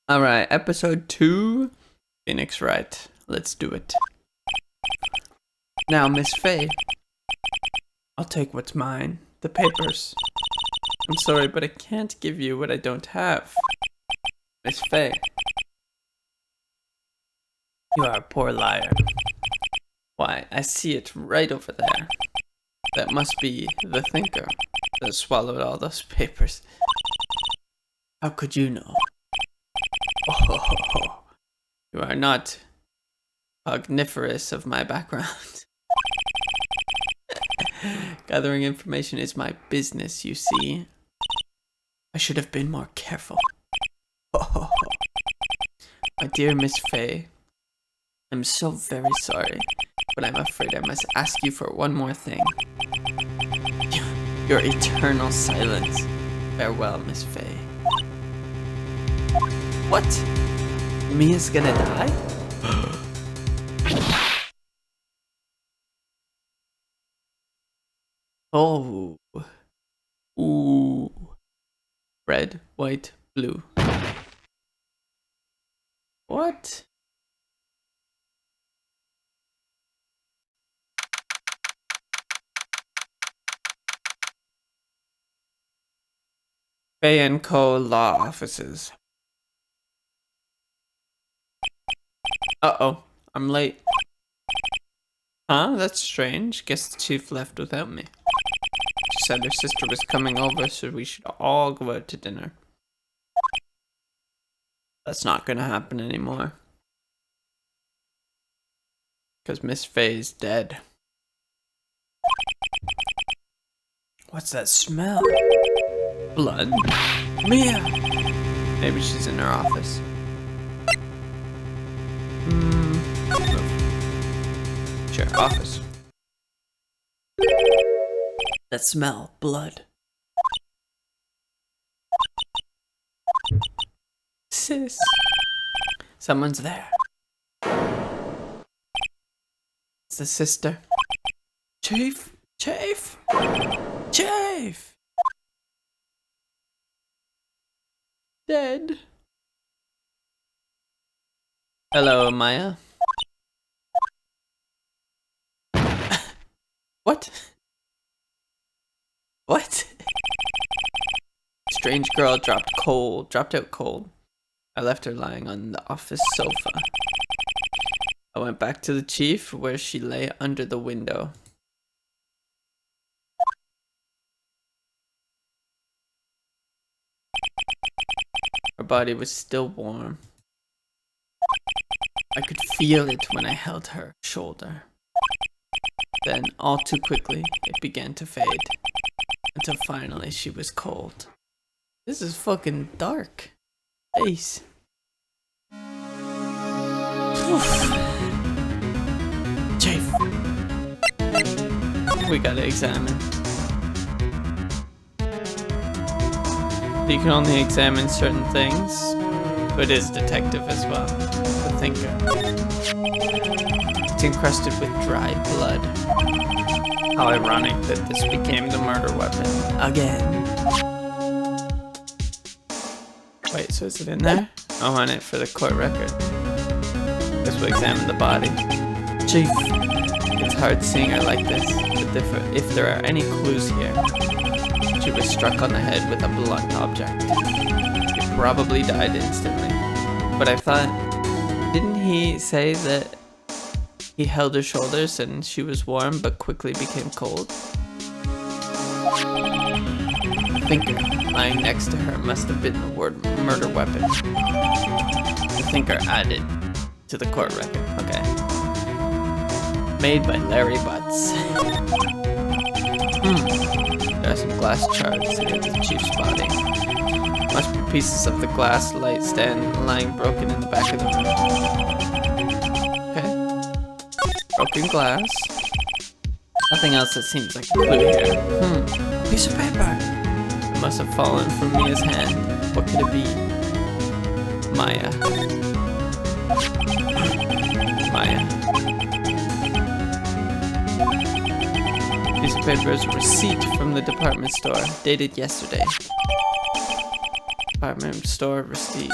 Alright, episode 2, Phoenix Wright. Let's do it. Now, Miss Faye, I'll take what's mine. The papers. I'm sorry, but I can't give you what I don't have. Miss Faye. You are a poor liar. Why, I see it right over there. That must be the thinker that swallowed all those papers. How could you know? Oh, you are not cogniferous of my background. Gathering information is my business, you see. I should have been more careful. Oh, my dear Miss Faye, I'm so very sorry, but I'm afraid I must ask you for one more thing. Your eternal silence. Farewell, Miss Faye. What? Mia's gonna die? Oh. Ooh. Red, white, blue. What? Faye & Co. Law Offices. Uh-oh, I'm late. Huh? That's strange. Guess the chief left without me. She said her sister was coming over, so we should all go out to dinner. That's not gonna happen anymore. Because Miss Faye's dead. What's that smell? Blood? Mia! Maybe she's in her office. Sure, office. That smell, blood. Sis. Someone's there. It's the sister. Chief? Chief? Chief! Dead. Hello, Maya. What? What? Strange girl dropped out cold. I left her lying on the office sofa. I went back to the chief where she lay under the window. Her body was still warm. I could feel it when I held her shoulder. Then, all too quickly, it began to fade. Until finally she was cold. This is fucking dark. Ace. Chief. We gotta examine. You can only examine certain things, but is detective as well. The thinker. It's encrusted with dry blood. How ironic that this became the murder weapon. Again. Wait, so is it in there? I want it for the court record. Guess we'll examine the body. Chief, it's hard seeing her like this, but if there are any clues here, she was struck on the head with a blunt object. She probably died instantly. But I thought, didn't he say that he held her shoulders and she was warm but quickly became cold? The thinker lying next to her must have been the word murder weapon. The thinker added to the court record. Okay. Made by Larry Butts. There are some glass shards near the chief's body. Must be pieces of the glass light stand lying broken in the back of the room. Okay. Broken glass. Nothing else that seems like a clue here. Piece of paper. It must have fallen from Mia's hand. What could it be? Maya. Maya. Piece of paper is a receipt from the department store, dated yesterday. Department store receipt.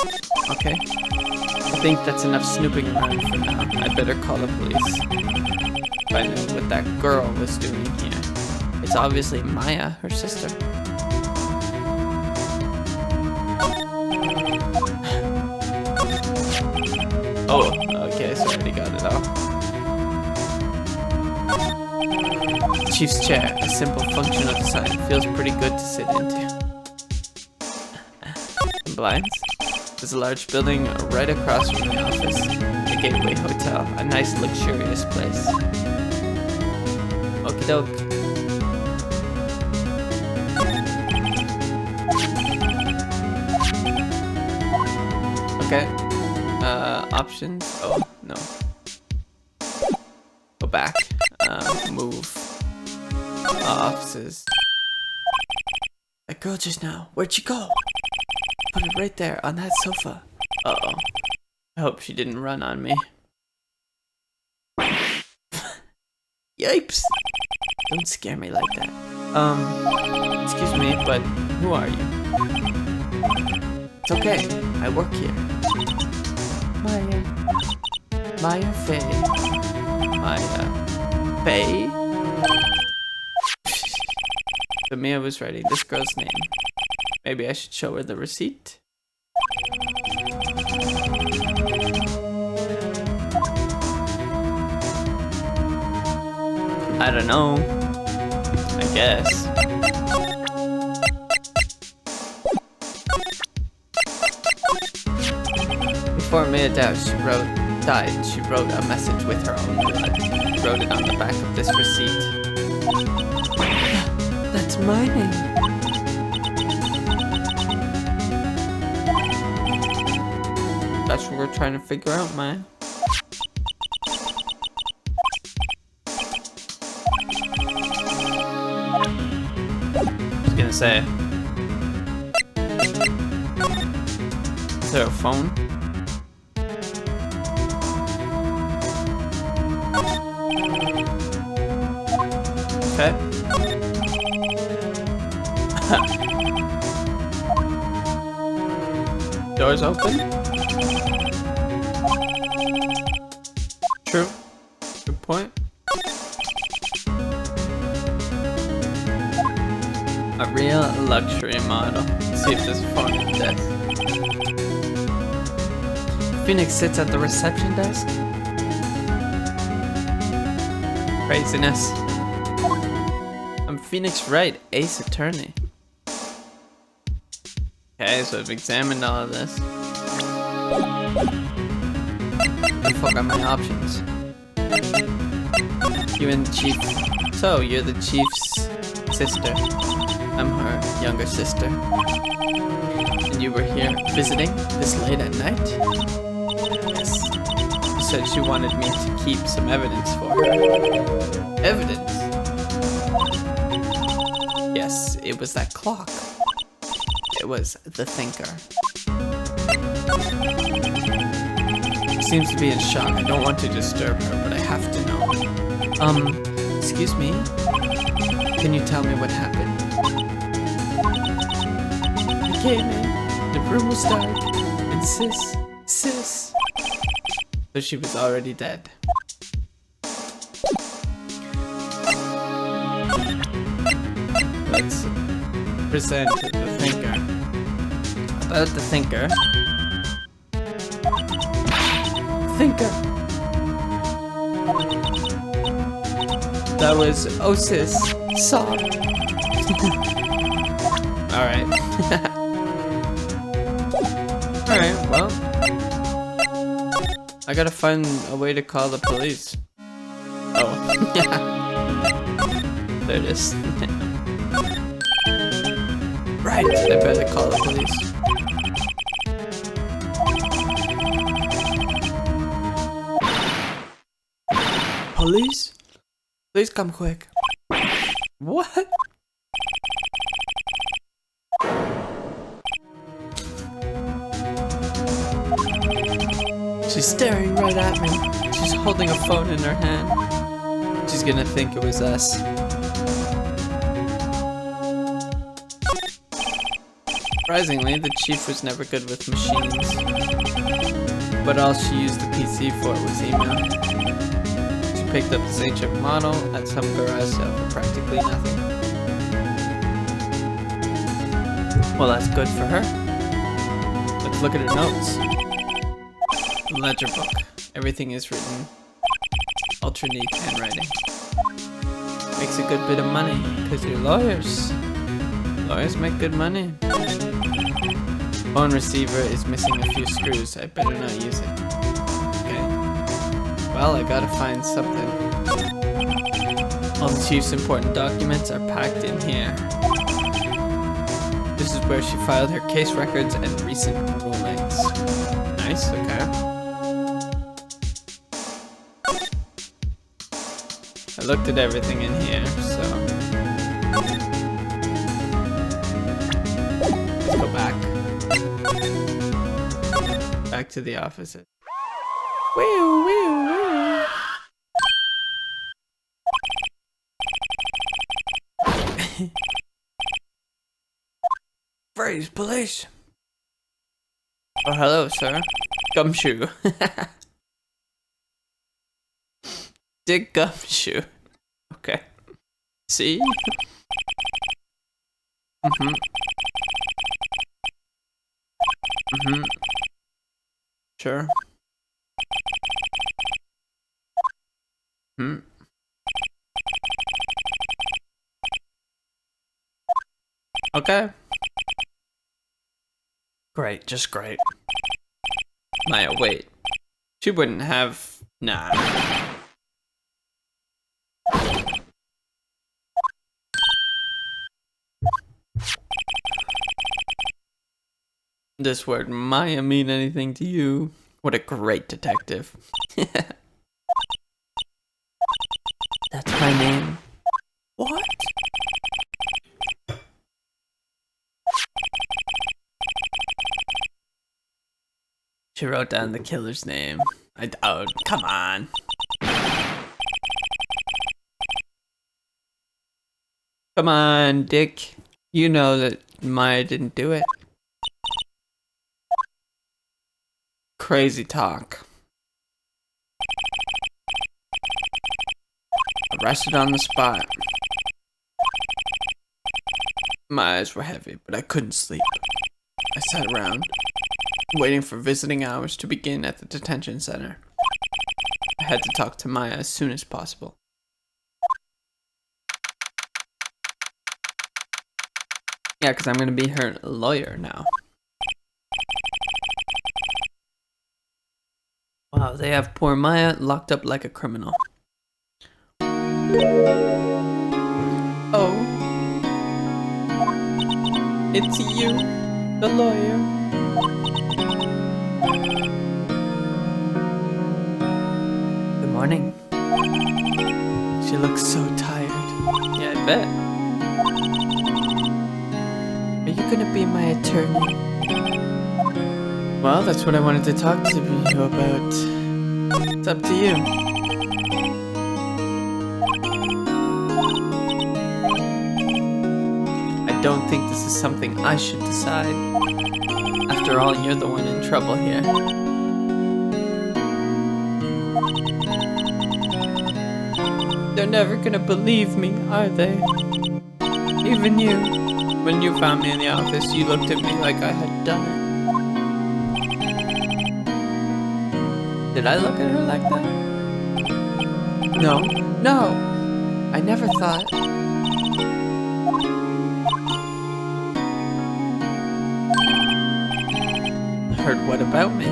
Okay. I think that's enough snooping around for now. I better call the police. Find out what that girl was doing here. It's obviously Maya, her sister. Oh, okay, so I already got it all. Chief's chair, a simple functional design, feels pretty good to sit into. Blinds. There's a large building right across from the office. The Gateway Hotel, a nice luxurious place. Okie doke. Okay. Options. Oh, no. Go back. Move. Offices. That girl just now. Where'd she go? Put it right there on that sofa. Uh-oh. I hope she didn't run on me. Yipes! Don't scare me like that. Excuse me, but who are you? It's okay. I work here. Maya Faye. Maya Faye? So Mia was writing this girl's name. Maybe I should show her the receipt. I don't know. I guess. Before Mia died, she wrote a message with her own blood. She wrote it on the back of this receipt. That's my name. That's what we're trying to figure out, man. I was gonna say. Is there a phone? Okay. Doors open? True. Good point. A real luxury model. Let's see if there's a phone at the desk. Phoenix sits at the reception desk. Craziness. I'm Phoenix Wright, ace attorney. Okay, so I've examined all of this. What the fuck are my options? You and the chief. So, you're the chief's sister. I'm her younger sister. And you were here visiting this late at night? Yes. She said she wanted me to keep some evidence for her. Evidence? Yes, it was that clock. It was the thinker. She seems to be in shock. I don't want to disturb her, but I have to know. Excuse me? Can you tell me what happened? I came in, the room was dark, and sis. So she was already dead. Let's present the thinker. About the thinker. That was Osis Saw. Alright. Alright, well. I gotta find a way to call the police. Oh. There it is. Right, I better call the police. Police? Please come quick. What? She's staring right at me. She's holding a phone in her hand. She's gonna think it was us. Surprisingly, the chief was never good with machines. But all she used the PC for was email. She picked up this ancient model at some garage sale for practically nothing. Well, that's good for her. Let's look at her notes. The ledger book. Everything is written ultra neat handwriting. Makes a good bit of money, because you're lawyers. Lawyers make good money. Phone receiver is missing a few screws. I better not use it. Okay. Well, I gotta find something. All the chief's important documents are packed in here. This is where she filed her case records and recent rulings. Nice, okay. I looked at everything in here, so... Let's go back. Back to the office. Wee wee wee. Freeze, police! Oh, hello, sir. Gumshoe. Dick Gumshoe. Okay. See? Sure. Okay. Great, just great. Maya, wait. She wouldn't have... Nah. This word Maya mean anything to you? What a great detective. That's my name. What? She wrote down the killer's name. Oh, come on. Come on, Dick. You know that Maya didn't do it. Crazy talk. Arrested on the spot. My eyes were heavy, but I couldn't sleep. I sat around, waiting for visiting hours to begin at the detention center. I had to talk to Maya as soon as possible. Yeah, because I'm going to be her lawyer now. Wow, they have poor Maya locked up like a criminal. Oh. It's you, the lawyer. Good morning. She looks so tired. Yeah, I bet. Are you gonna be my attorney? Well, that's what I wanted to talk to you about. It's up to you. I don't think this is something I should decide. After all, you're the one in trouble here. They're never gonna believe me, are they? Even you. When you found me in the office, you looked at me like I had done it. Did I look at her like that? No, no! I never thought. Heard what about me?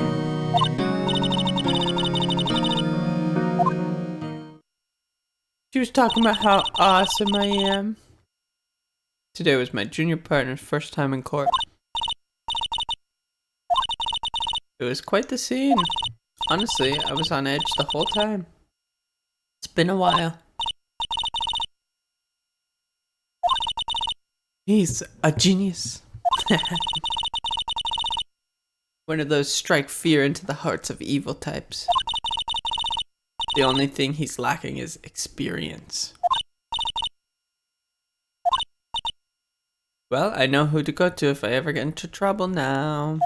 She was talking about how awesome I am. Today was my junior partner's first time in court. It was quite the scene. Honestly, I was on edge the whole time. It's been a while. He's a genius. One of those strike fear into the hearts of evil types. The only thing he's lacking is experience. Well, I know who to go to if I ever get into trouble now.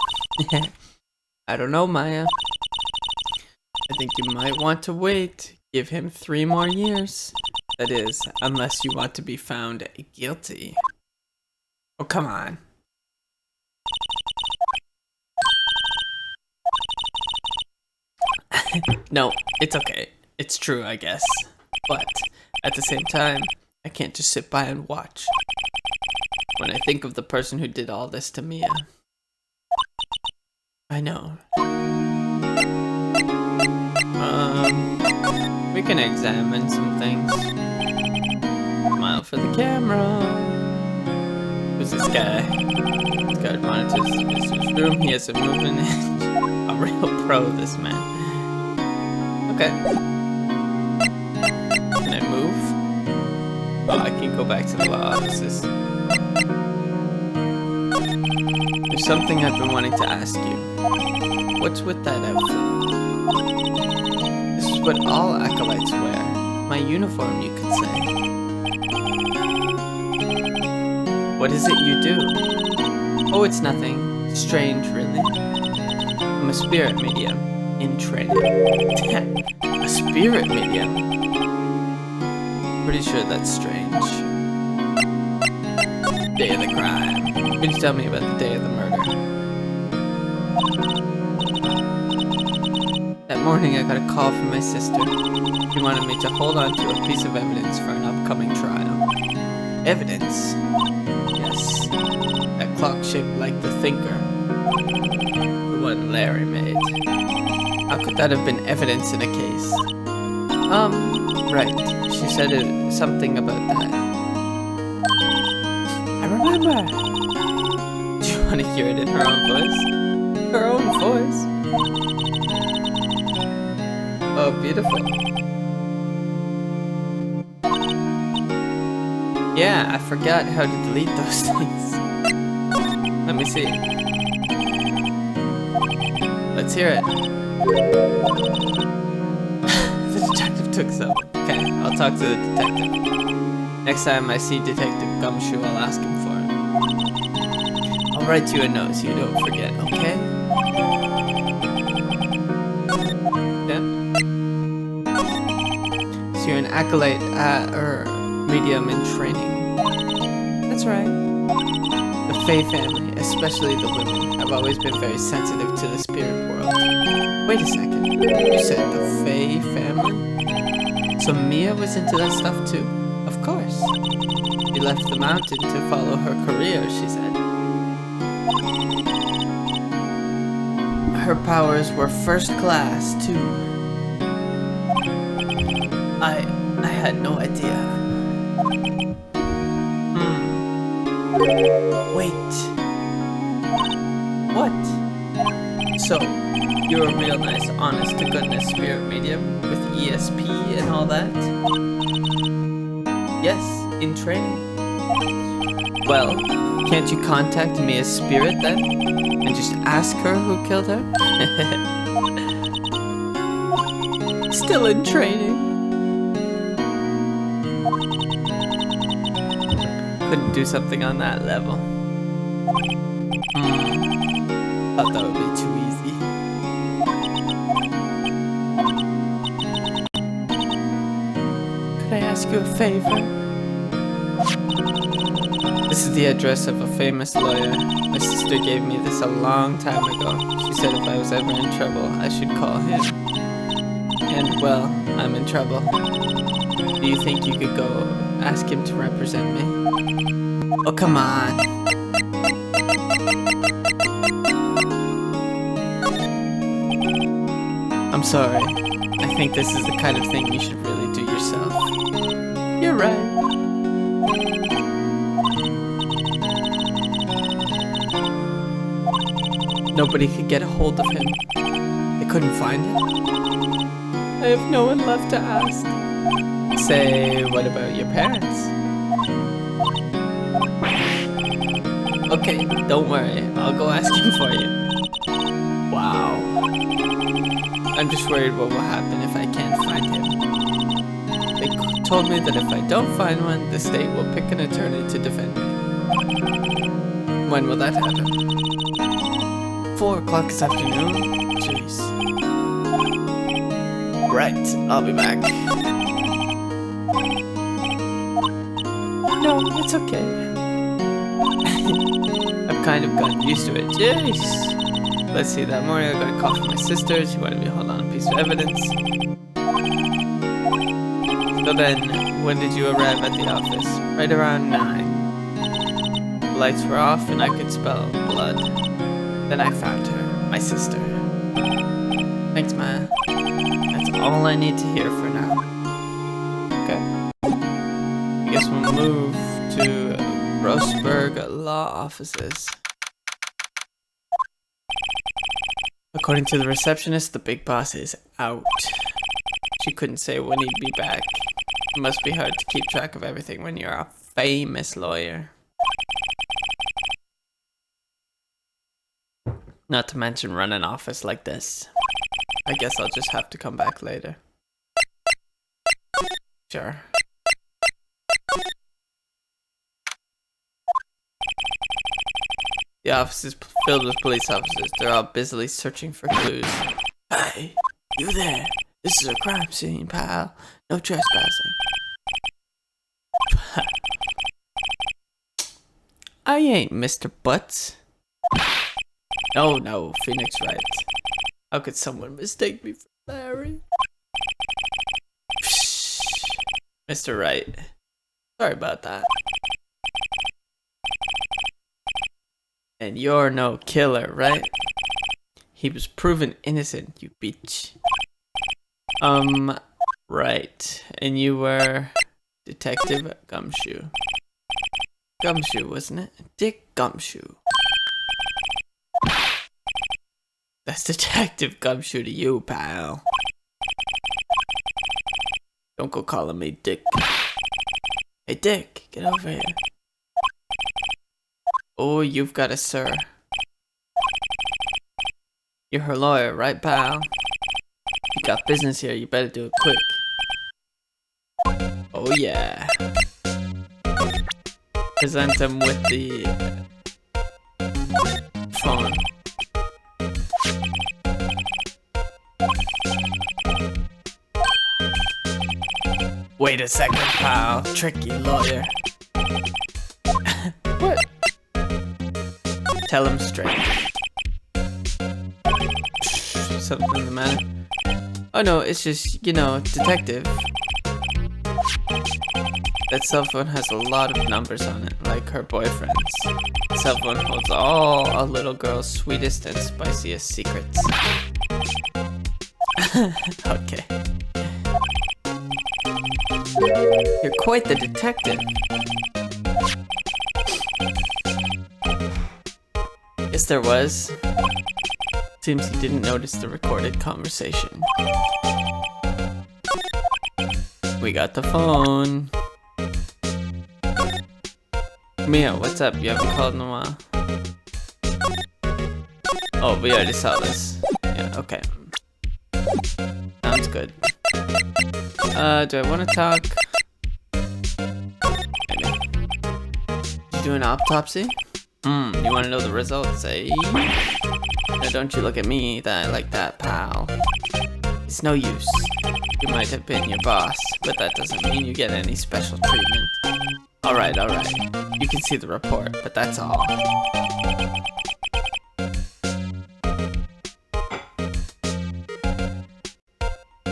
I don't know, Maya. I think you might want to wait. Give him 3 more years. That is, unless you want to be found guilty. Oh, come on. No, it's okay. It's true, I guess. But, at the same time, I can't just sit by and watch. When I think of the person who did all this to Mia. I know. We can examine some things. Smile for the camera. Who's this guy? This guy monitors his room. He has a movement edge. A real pro, this man. Okay. Can I move? Oh, I can go back to the law offices. There's something I've been wanting to ask you. What's with that outfit? This is what all acolytes wear. My uniform, you could say. What is it you do? Oh, it's nothing. Strange, really. I'm a spirit medium in training. A spirit medium? Pretty sure that's strange. Day of the crime. Can you tell me about the day of the murder? That morning I got a call from my sister. She wanted me to hold on to a piece of evidence for an upcoming trial. Evidence? Yes. That clock shaped like the Thinker. The one Larry made. How could that have been evidence in a case? Right. She said something about that. I remember! Do you want to hear it in her own voice? Her own voice? Oh, beautiful. Yeah, I forgot how to delete those things. Let me see. Let's hear it. The detective took some. Okay, I'll talk to the detective. Next time I see Detective Gumshoe, I'll ask him for it. I'll write you a note so you don't forget, okay? Yeah? So you're an acolyte, medium in training. That's right. The Fae family, especially the women, have always been very sensitive to the spirit world. Wait a second. You said the Fae family? So Mia was into that stuff too? Of course. She left the mountain to follow her career, she said. Her powers were first class, too. I had no idea. Wait. What? So, you're a real nice, honest-to-goodness spirit medium with ESP and all that? Yes, in training. Well, can't you contact Mia's spirit then? And just ask her who killed her? Still in training. Couldn't do something on that level. Thought that would be too easy. Could I ask you a favor? This is the address of a famous lawyer. My sister gave me this a long time ago. She said if I was ever in trouble, I should call him. And, well, I'm in trouble. Do you think you could go ask him to represent me? Oh, come on. I'm sorry. I think this is the kind of thing you should really do yourself. You're right. Nobody could get a hold of him. They couldn't find him. I have no one left to ask. Say, what about your parents? Okay, don't worry. I'll go ask him for you. Wow. I'm just worried what will happen if I can't find him. They told me that if I don't find one, the state will pick an attorney to defend me. When will that happen? 4 o'clock this afternoon? Jeez. Right, I'll be back. No, it's okay. I've kind of gotten used to it. Jeez. Let's see, that morning I got a call from my sister. She wanted me to hold on a piece of evidence. So then, when did you arrive at the office? Right around 9. The lights were off and I could smell blood. Then I found her, my sister. Thanks, Ma. That's all I need to hear for now. Okay. I guess we'll move to Roseburg Law Offices. According to the receptionist, the big boss is out. She couldn't say when he'd be back. It must be hard to keep track of everything when you're a famous lawyer. Not to mention run an office like this. I guess I'll just have to come back later. Sure. The office is filled with police officers. They're all busily searching for clues. Hey, you there? This is a crime scene, pal. No trespassing. I ain't Mr. Butts. No, Phoenix Wright. How could someone mistake me for Larry? Psh, Mr. Wright. Sorry about that. And you're no killer, right? He was proven innocent, you bitch. Right. And you were Detective Gumshoe. Gumshoe, wasn't it? Dick Gumshoe. That's Detective Gumshoe to you, pal. Don't go calling me Dick. Hey, Dick, get over here. Oh, you've got a sir. You're her lawyer, right, pal? You got business here, you better do it quick. Oh, yeah. Present him with the phone. Wait a second, pal. Tricky lawyer. What? Tell him straight. Something the matter? Oh no, it's just, detective. That cell phone has a lot of numbers on it, like her boyfriend's. The cell phone holds all a little girl's sweetest and spiciest secrets. Okay. You're quite the detective. Yes, there was. Seems he didn't notice the recorded conversation. We got the phone. Mia, what's up? You haven't called in a while. Oh, we already saw this. Yeah, okay. Sounds good. Do I want to talk? Maybe. Did you do an autopsy? You want to know the results, eh? Now don't you look at me like that, pal. It's no use. You might have been your boss, but that doesn't mean you get any special treatment. Alright. You can see the report, but that's all.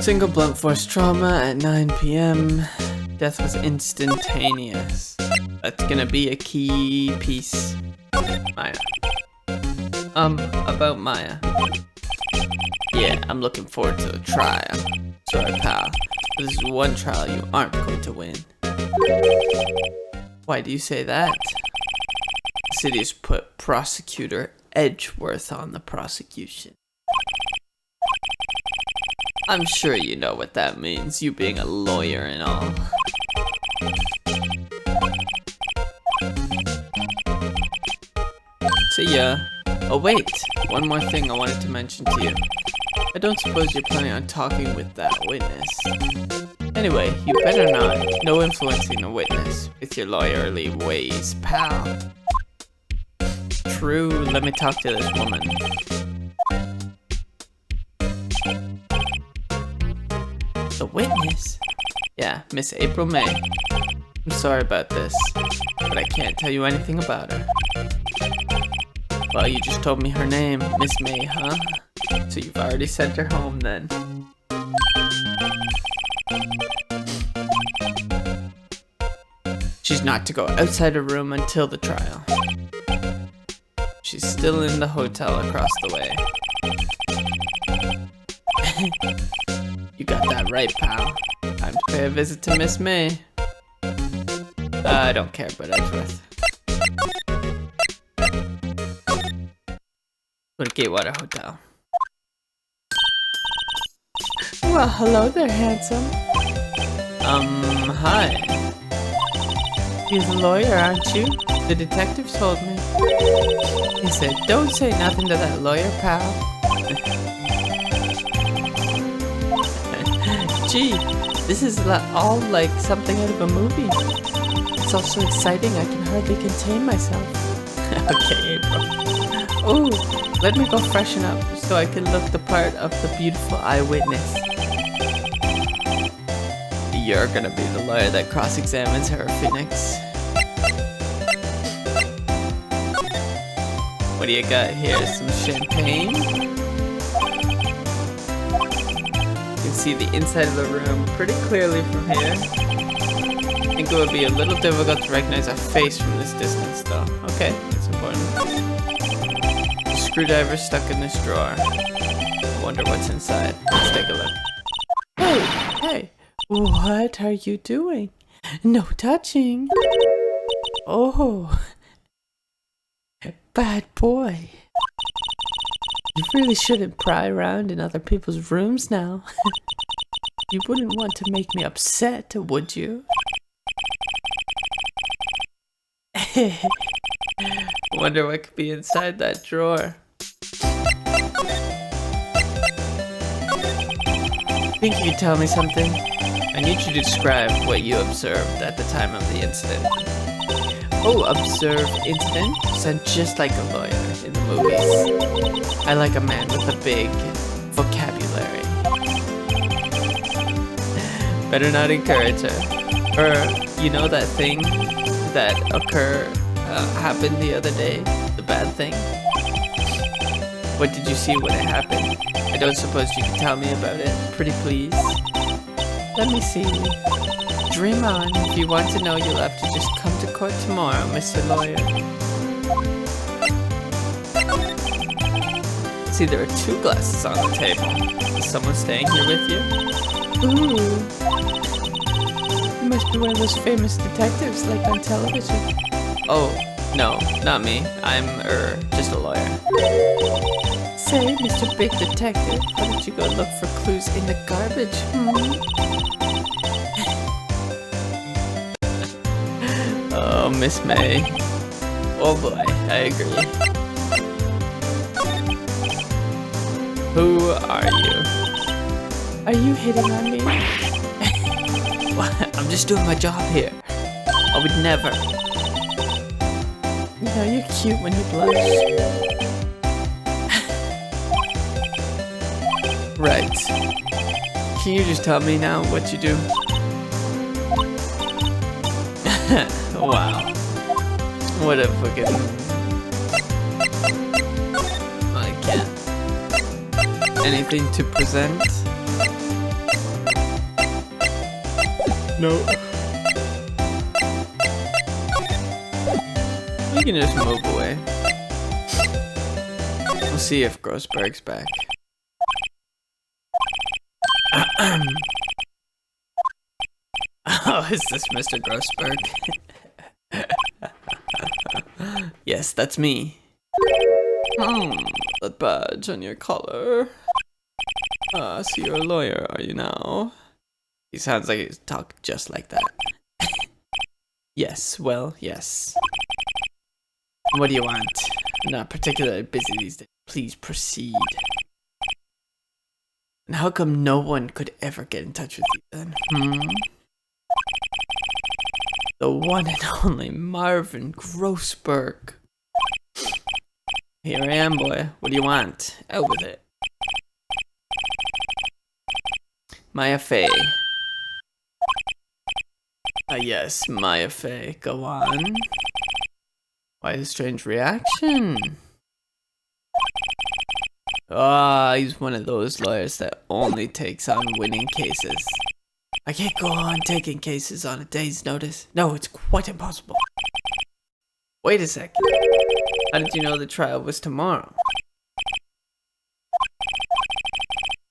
Single blunt force trauma at 9 p.m. Death was instantaneous. That's gonna be a key piece. Maya. About Maya. Yeah, I'm looking forward to the trial. Sorry, pal. This is one trial you aren't going to win. Why do you say that? The city has put Prosecutor Edgeworth on the prosecution. I'm sure you know what that means, you being a lawyer and all. See ya. Oh wait, one more thing I wanted to mention to you. I don't suppose you're planning on talking with that witness. Anyway, you better not. No influencing a witness with your lawyerly ways, pal. true. Let me talk to this woman. The witness? Yeah, Miss April May. I'm sorry about this, but I can't tell you anything about her. Well, you just told me her name, Miss May, huh? So you've already sent her home then. She's not to go outside her room until the trial. She's still in the hotel across the way. You got that right, pal. Time to pay a visit to Miss May. I don't care about Edgeworth. Go to Gatewater Hotel. Well, hello there, handsome. Hi. You're the lawyer, aren't you? The detective told me. He said, don't say nothing to that lawyer, pal. Gee, this is all like something out of a movie. It's all so exciting I can hardly contain myself. Okay, April. Ooh, let me go freshen up so I can look the part of the beautiful eyewitness. You're gonna be the lawyer that cross-examines her, Phoenix. What do you got here? Some champagne? You can see the inside of the room pretty clearly from here. I think it would be a little difficult to recognize a face from this distance, though. Okay, that's important. The screwdriver stuck in this drawer. I wonder what's inside. Let's take a look. Hey, what are you doing? No touching. Oh, bad boy. You really shouldn't pry around in other people's rooms now. You wouldn't want to make me upset, would you? Wonder what could be inside that drawer. Think you could tell me something? I need you to describe what you observed at the time of the incident. Oh, observe incident? You sound just like a lawyer in the movies. I like a man with a big vocabulary. Better not encourage her. Or, you know that thing that happened the other day? The bad thing? What did you see when it happened? I don't suppose you can tell me about it, pretty please? Let me see. Dream on. If you want to know, you'll have to just come to court tomorrow, Mr. Lawyer. See, there are 2 glasses on the table. Is someone staying here with you? Ooh. You must be one of those famous detectives like on television. Oh, no, not me. I'm, just a lawyer. Say, Mr. Big Detective, why don't you go look for clues in the garbage? Oh, Miss May. Oh boy, I agree. Who are you? Are you hitting on me? What? I'm just doing my job here. I would never. You know, you're cute when you blush. Right. Can you just tell me now what you do? Wow. What a fucking... I can't. Anything to present? No. We can just move away. We'll see if Grossberg's back. Oh, is this Mr. Grossberg? Yes, that's me. That badge on your collar. So you're a lawyer, are you now? He sounds like he's talk just like that. Yes, well, yes. What do you want? I'm not particularly busy these days. Please proceed. And how come no one could ever get in touch with you then? The one and only Marvin Grossberg. Here I am, boy. What do you want? Out with it. Maya Fey. Ah, yes, Maya Fey. Go on. Why the strange reaction? Ah, he's one of those lawyers that only takes on winning cases. I can't go on taking cases on a day's notice. No, it's quite impossible. Wait a second. How did you know the trial was tomorrow?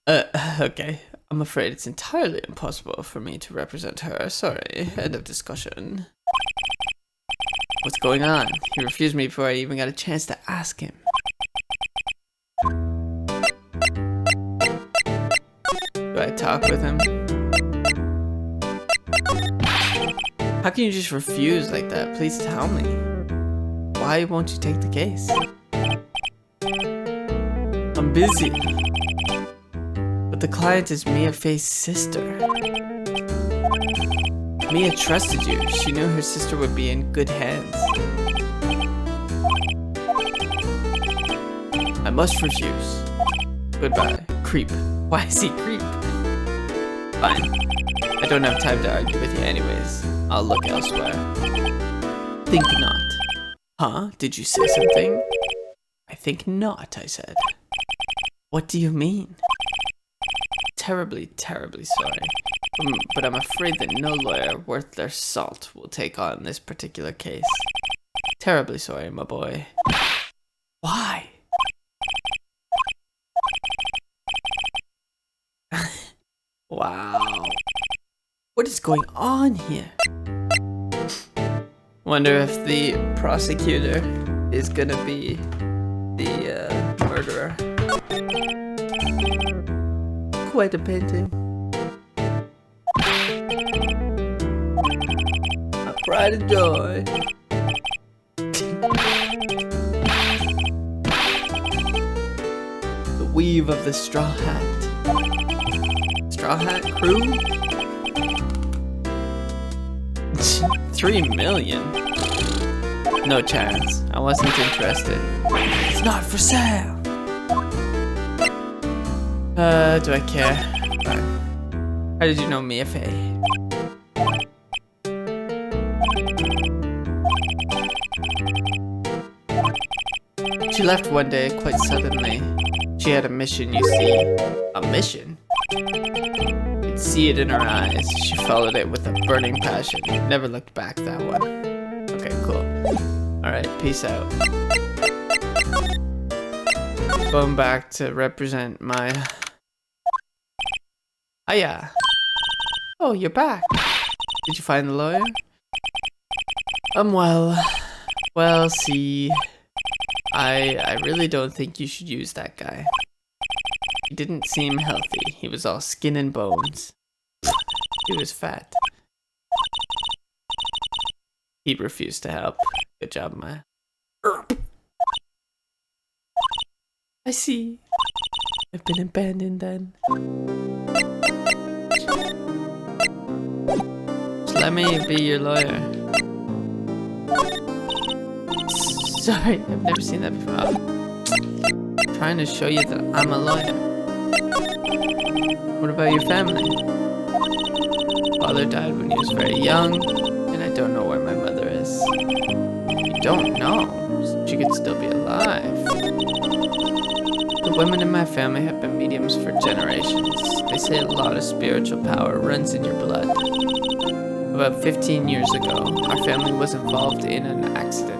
Okay. I'm afraid it's entirely impossible for me to represent her. Sorry. End of discussion. What's going on? He refused me before I even got a chance to ask him. Do I talk with him? How can you just refuse like that? Please tell me. Why won't you take the case? I'm busy. But the client is Mia Fey's sister. Mia trusted you. She knew her sister would be in good hands. I must refuse. Goodbye. Creep. Why is he creep? Fine. I don't have time to argue with you anyways. I'll look elsewhere. Think not. Huh? Did you say something? I think not, I said. What do you mean? Terribly, terribly sorry. But I'm afraid that no lawyer worth their salt will take on this particular case. Terribly sorry, my boy. Why? Wow. What is going on here? Wonder if the prosecutor is gonna be the murderer. Quite a painting. My pride and joy. The weave of the straw hat. Straw hat crew? 3 million? No chance. I wasn't interested. It's not for sale. Do I care? Fine. How did you know Mia Fey? She left one day quite suddenly. She had a mission, you see. A mission? You'd see it in her eyes. She followed it with a burning passion. Never looked back, that one. Okay, cool. Alright, peace out. Going back to represent my... Hiya! Oh, you're back. Did you find the lawyer? Well, see... I really don't think you should use that guy. He didn't seem healthy. He was all skin and bones. He was fat. He refused to help. Good job, Maya. I see. I've been abandoned then. Just let me be your lawyer. Sorry, I've never seen that before. I'm trying to show you that I'm a lawyer. What about your family? Father died when he was very young, and I don't know where my mother is. You don't know? She could still be alive. The women in my family have been mediums for generations. They say a lot of spiritual power runs in your blood. About 15 years ago, our family was involved in an accident.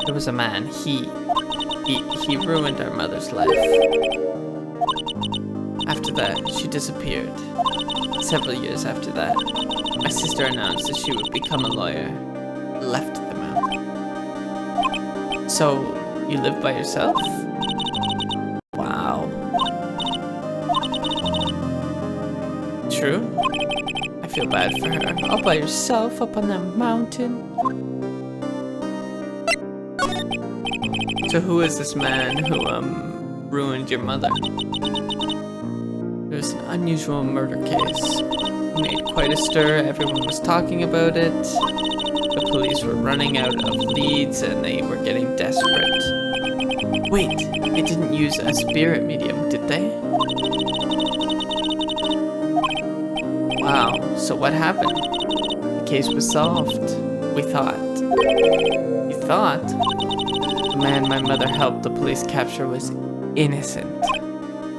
There was a man, he ruined our mother's life. After that, she disappeared. Several years after that, my sister announced that she would become a lawyer. Left the mountain. So, you live by yourself? Wow. True? I feel bad for her. All by yourself up on that mountain? So who is this man who, ruined your mother? It was an unusual murder case. It made quite a stir, everyone was talking about it. The police were running out of leads and they were getting desperate. Wait, they didn't use a spirit medium, did they? Wow, so what happened? The case was solved, we thought. You thought? The man my mother helped the police capture was innocent.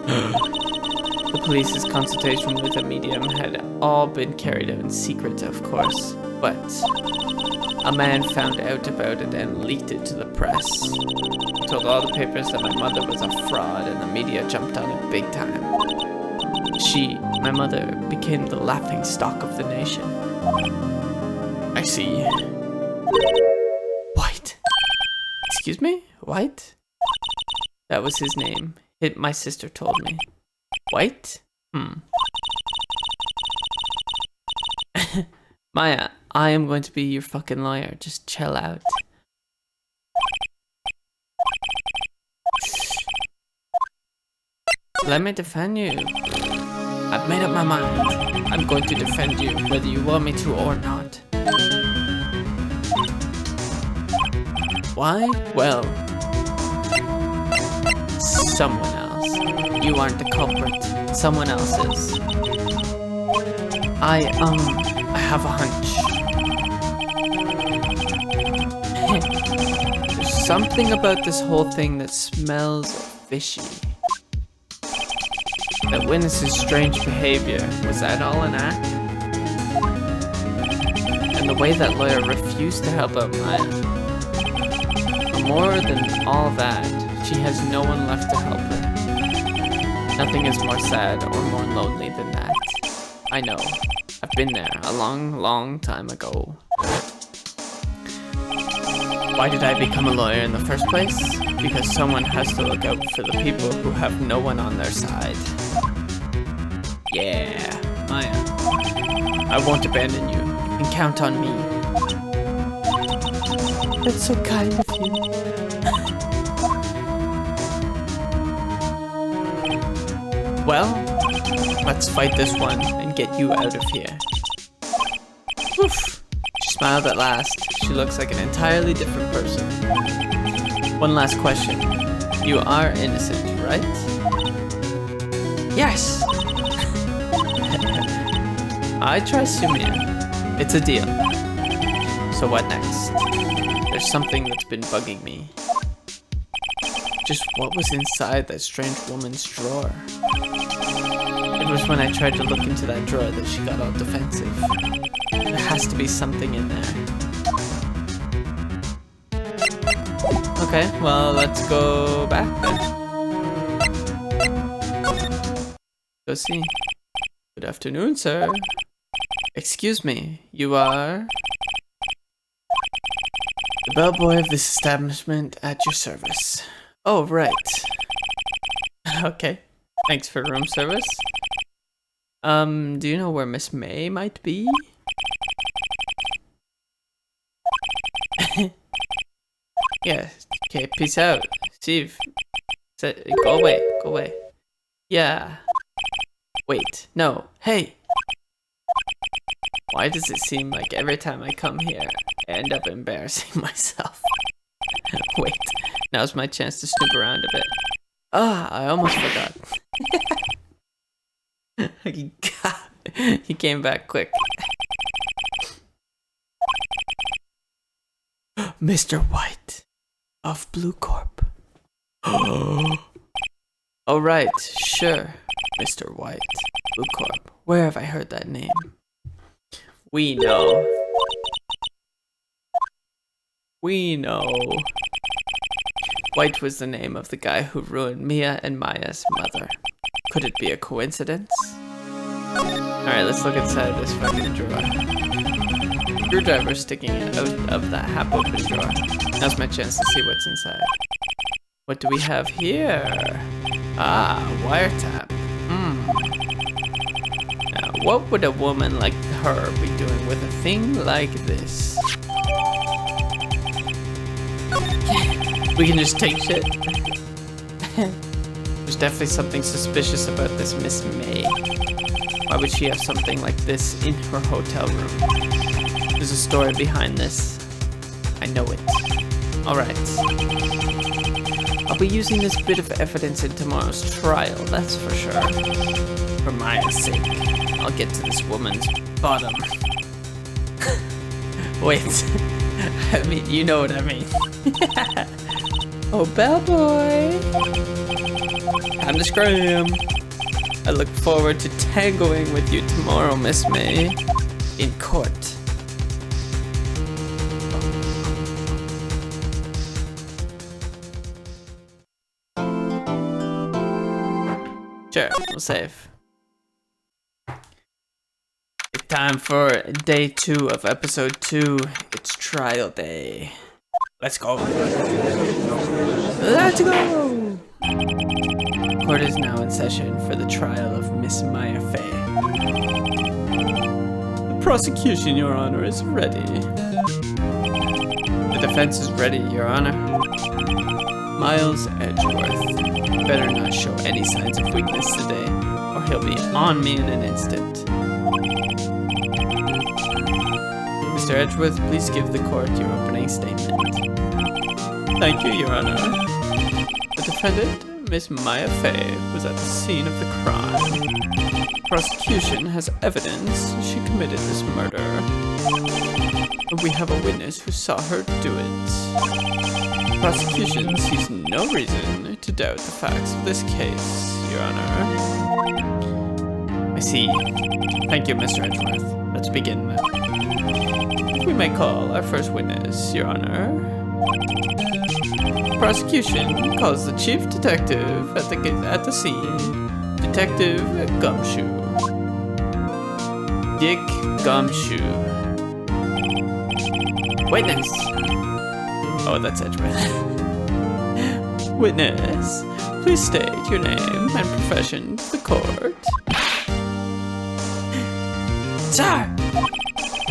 The police's consultation with a medium had all been carried out in secret, of course, but a man found out about it and leaked it to the press. He told all the papers that my mother was a fraud and the media jumped on it big time. My mother, became the laughing stock of the nation. I see. White. Excuse me? White? That was his name. My sister told me. White? Maya, I am going to be your fucking lawyer. Just chill out. Let me defend you. I've made up my mind. I'm going to defend you, whether you want me to or not. Why? Well, someone else. You aren't the culprit. Someone else is. I have a hunch. There's something about this whole thing that smells fishy. That witness's strange behavior, was that all an act? And the way that lawyer refused to help out Maya. But more than all that, she has no one left to help her. Nothing is more sad or more lonely than that. I know. I've been there a long, long time ago. Why did I become a lawyer in the first place? Because someone has to look out for the people who have no one on their side. Yeah, Maya. I won't abandon you. You can count on me. That's so kind of you. Well, let's fight this one and get you out of here. Oof. She smiled at last. She looks like an entirely different person. One last question. You are innocent, right? Yes! I trust you, Mia. It's a deal. So what next? There's something that's been bugging me. Just what was inside that strange woman's drawer? It was when I tried to look into that drawer that she got all defensive. There has to be something in there. Okay, well, let's go back then. Go see. Good afternoon, sir. Excuse me, you are? The bellboy of this establishment at your service. Oh, right. Okay, thanks for room service. Do you know where Miss May might be? Yeah, okay, peace out. Steve. Go away, go away. Yeah. Wait, no, hey! Why does it seem like every time I come here, I end up embarrassing myself? Wait, now's my chance to snoop around a bit. Ah, I almost forgot. He came back quick. Mr. White of Blue Corp. Oh right, sure, Mr. White, Blue Corp. Where have I heard that name? We know. We know. White was the name of the guy who ruined Mia and Maya's mother. Could it be a coincidence? Alright, let's look inside this fucking drawer. Screwdriver sticking out of that half-open drawer. Now's my chance to see what's inside. What do we have here? Ah, wiretap. Now, what would a woman like her be doing with a thing like this? We can just take shit. There's definitely something suspicious about this Miss May. Why would she have something like this in her hotel room? There's a story behind this. know it. Alright. I'll be using this bit of evidence in tomorrow's trial, that's for sure. For Maya's sake, I'll get to this woman's bottom. Wait. I mean, you know what I mean. Oh, bellboy. Time to scram. I look forward to tangoing with you tomorrow, Miss May. In court. Sure, we'll save. It's time for day 2 of episode 2. It's trial day. Let's go. Let's go! Court is now in session for the trial of Miss Maya Fey. The prosecution, Your Honor, is ready. The defense is ready, Your Honor. Miles Edgeworth better not show any signs of weakness today, or he'll be on me in an instant. Mr. Edgeworth, please give the court your opening statement. Thank you, Your Honor. The defendant, Miss Maya Fey, was at the scene of the crime. The prosecution has evidence she committed this murder. And we have a witness who saw her do it. The prosecution sees no reason to doubt the facts of this case, Your Honor. I see. Thank you, Mr. Edgeworth. Let's begin then. If we may call our first witness, Your Honor. The prosecution calls the chief detective at the scene, Detective Gumshoe. Dick Gumshoe. Witness! Oh, that's Edgeworth. Witness, please state your name and profession to the court. Sir!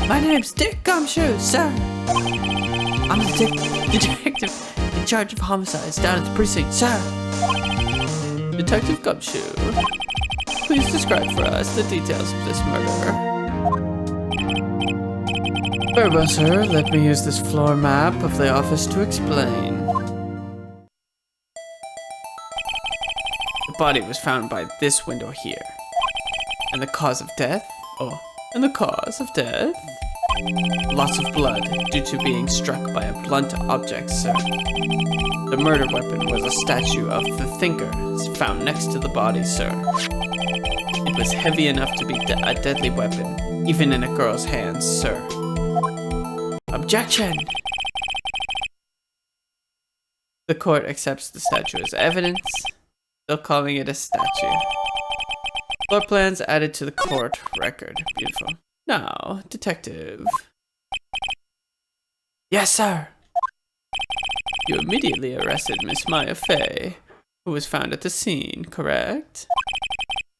My name's Dick Gumshoe, sir! I'm the detective in charge of homicides down at the precinct, sir! Detective Gumshoe, please describe for us the details of this murder. Very well, sir. Let me use this floor map of the office to explain. The body was found by this window here. And the cause of death? Oh, and the cause of death? Lots of blood due to being struck by a blunt object, sir. The murder weapon was a statue of the Thinker found next to the body, sir. It was heavy enough to be a deadly weapon, even in a girl's hands, sir. Objection! The court accepts the statue as evidence, still calling it a statue. Floor plans added to the court record. Beautiful. Now, detective. Yes, sir! You immediately arrested Miss Maya Fey, who was found at the scene, correct?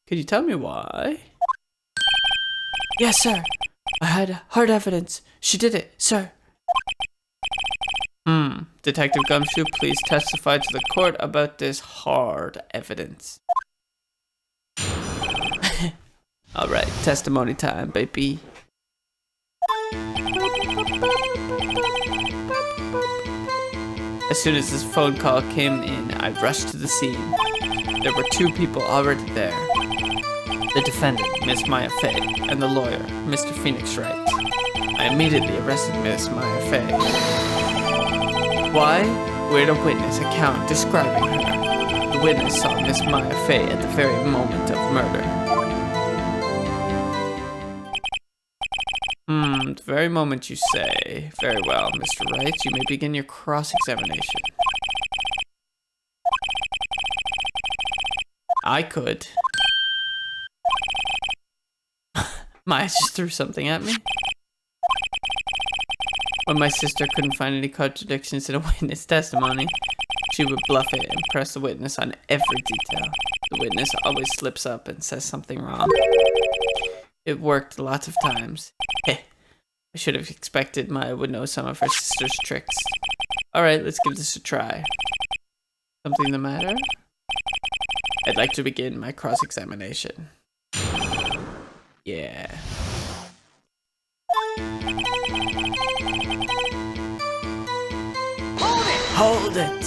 Could you tell me why? Yes, sir. I had hard evidence. She did it, sir. Detective Gumshoe, please testify to the court about this hard evidence. Alright, testimony time, baby. As soon as this phone call came in, I rushed to the scene. There were 2 people already there. The defendant, Miss Maya Fey, and the lawyer, Mr. Phoenix Wright. I immediately arrested Miss Maya Fey. Why? We had a witness account describing her. The witness saw Miss Maya Fey at the very moment of murder. The very moment you say. Very well, Mr. Wright, you may begin your cross-examination. I could. Maya just threw something at me. When my sister couldn't find any contradictions in a witness testimony, she would bluff it and press the witness on every detail. The witness always slips up and says something wrong. It worked lots of times. Heh. I should have expected Maya would know some of her sister's tricks. Alright, let's give this a try. Something the matter? I'd like to begin my cross-examination. Yeah. Hold it!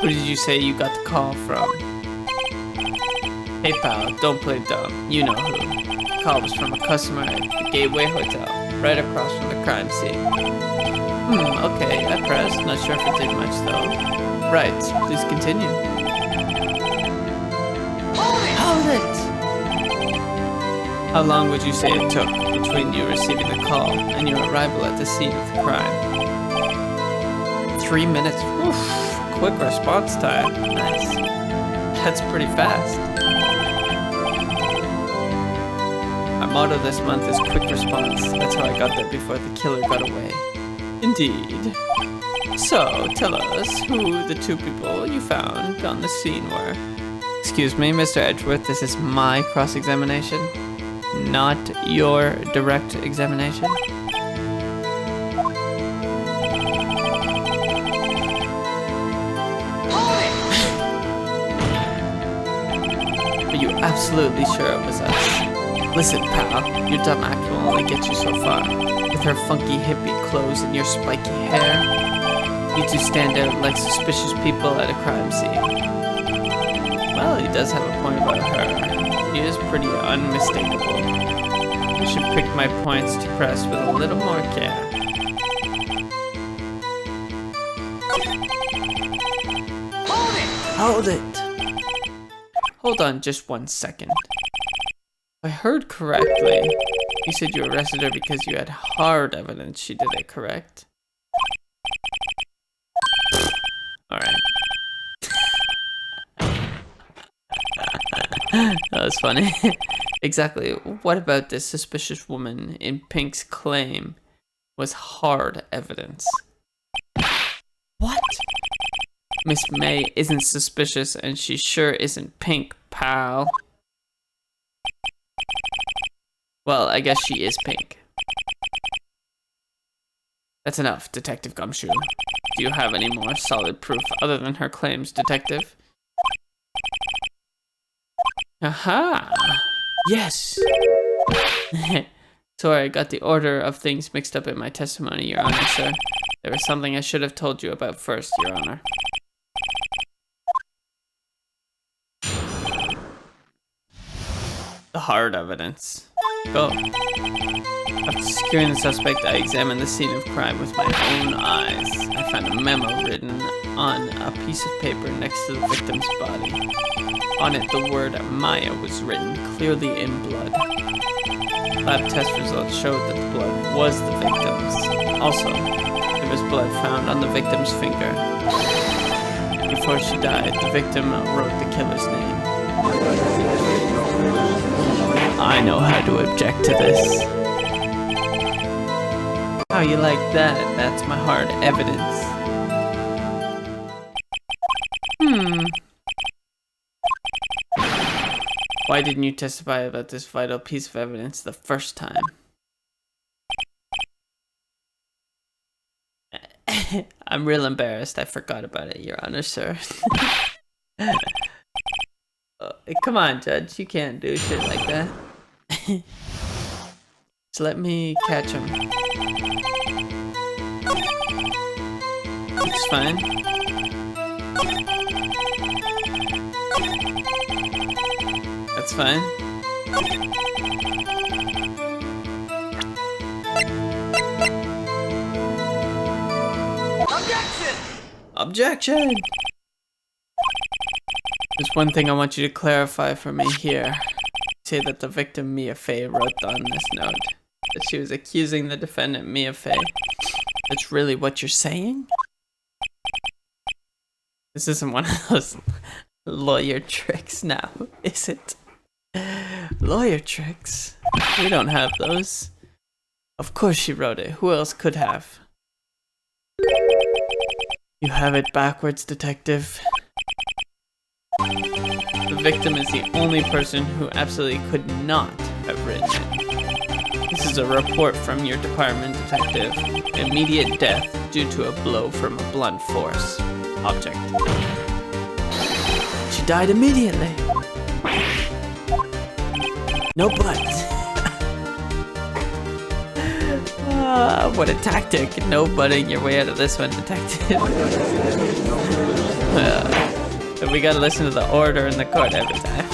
Who did you say you got the call from? Hey pal, don't play dumb. You know who. The call was from a customer at the Gateway Hotel, right across from the crime scene. Okay, I pressed. Not sure if it did much though. Right, please continue. Hold it! How long would you say it took between you receiving the call and your arrival at the scene of the crime? 3 minutes. Oof, quick response time. Nice. That's pretty fast. Our motto this month is quick response. That's how I got there before the killer got away. Indeed. So, tell us who the two people you found on the scene were. Excuse me, Mr. Edgeworth, this is my cross-examination, not your direct examination. Are you absolutely sure it was us? Listen, pal, your dumb act will only get you so far. With her funky hippie clothes and your spiky hair, you two stand out like suspicious people at a crime scene. Well, he does have a point about her. He is pretty unmistakable. I should pick my points to press with a little more care. Hold it! Hold on just 1 second. If I heard correctly, you said you arrested her because you had hard evidence she did it, correct? Alright. That was funny. Exactly. What about this suspicious woman in Pink's claim was hard evidence? What? Miss May isn't suspicious and she sure isn't Pink, pal. Well, I guess she is Pink. That's enough, Detective Gumshoe. Do you have any more solid proof other than her claims, Detective? Aha! Yes! Sorry, I got the order of things mixed up in my testimony, Your Honor, sir. There was something I should have told you about first, Your Honor. The hard evidence. Go. After securing the suspect, I examined the scene of crime with my own eyes. I found a memo written on a piece of paper next to the victim's body. On it, the word Maya was written clearly in blood. Lab test results showed that the blood was the victim's. Also, there was blood found on the victim's finger. Before she died, the victim wrote the killer's name. I know how to object to this. How you like that? That's my hard evidence. Why didn't you testify about this vital piece of evidence the first time? I'm real embarrassed. I forgot about it, Your Honor, sir. Come on, Judge. You can't do shit like that. Just let me catch him. It's fine. That's fine. Objection! Objection! There's one thing I want you to clarify for me here. Say that the victim, Mia Fey, wrote on this note that she was accusing the defendant, Mia Fey. That's really what you're saying? This isn't one of those lawyer tricks now, is it? Lawyer tricks? We don't have those. Of course she wrote it. Who else could have? You have it backwards, Detective. The victim is the only person who absolutely could not have written it. This is a report from your department, Detective. Immediate death due to a blow from a blunt force. Object. She died immediately. No but. What a tactic. No butting your way out of this one, detective. We gotta listen to the order in the court every time.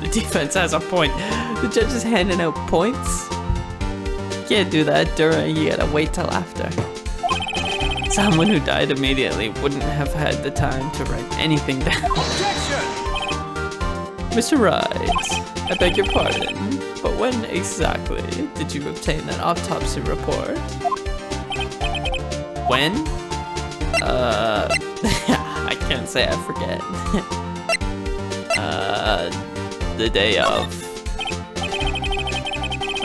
The defense has a point. The judge is handing out points. You can't do that during, you gotta wait till after. Someone who died immediately wouldn't have had the time to write anything down. Objection! Mr. Wright, I beg your pardon, but when exactly did you obtain that autopsy report? When? I can't say I forget. The day of.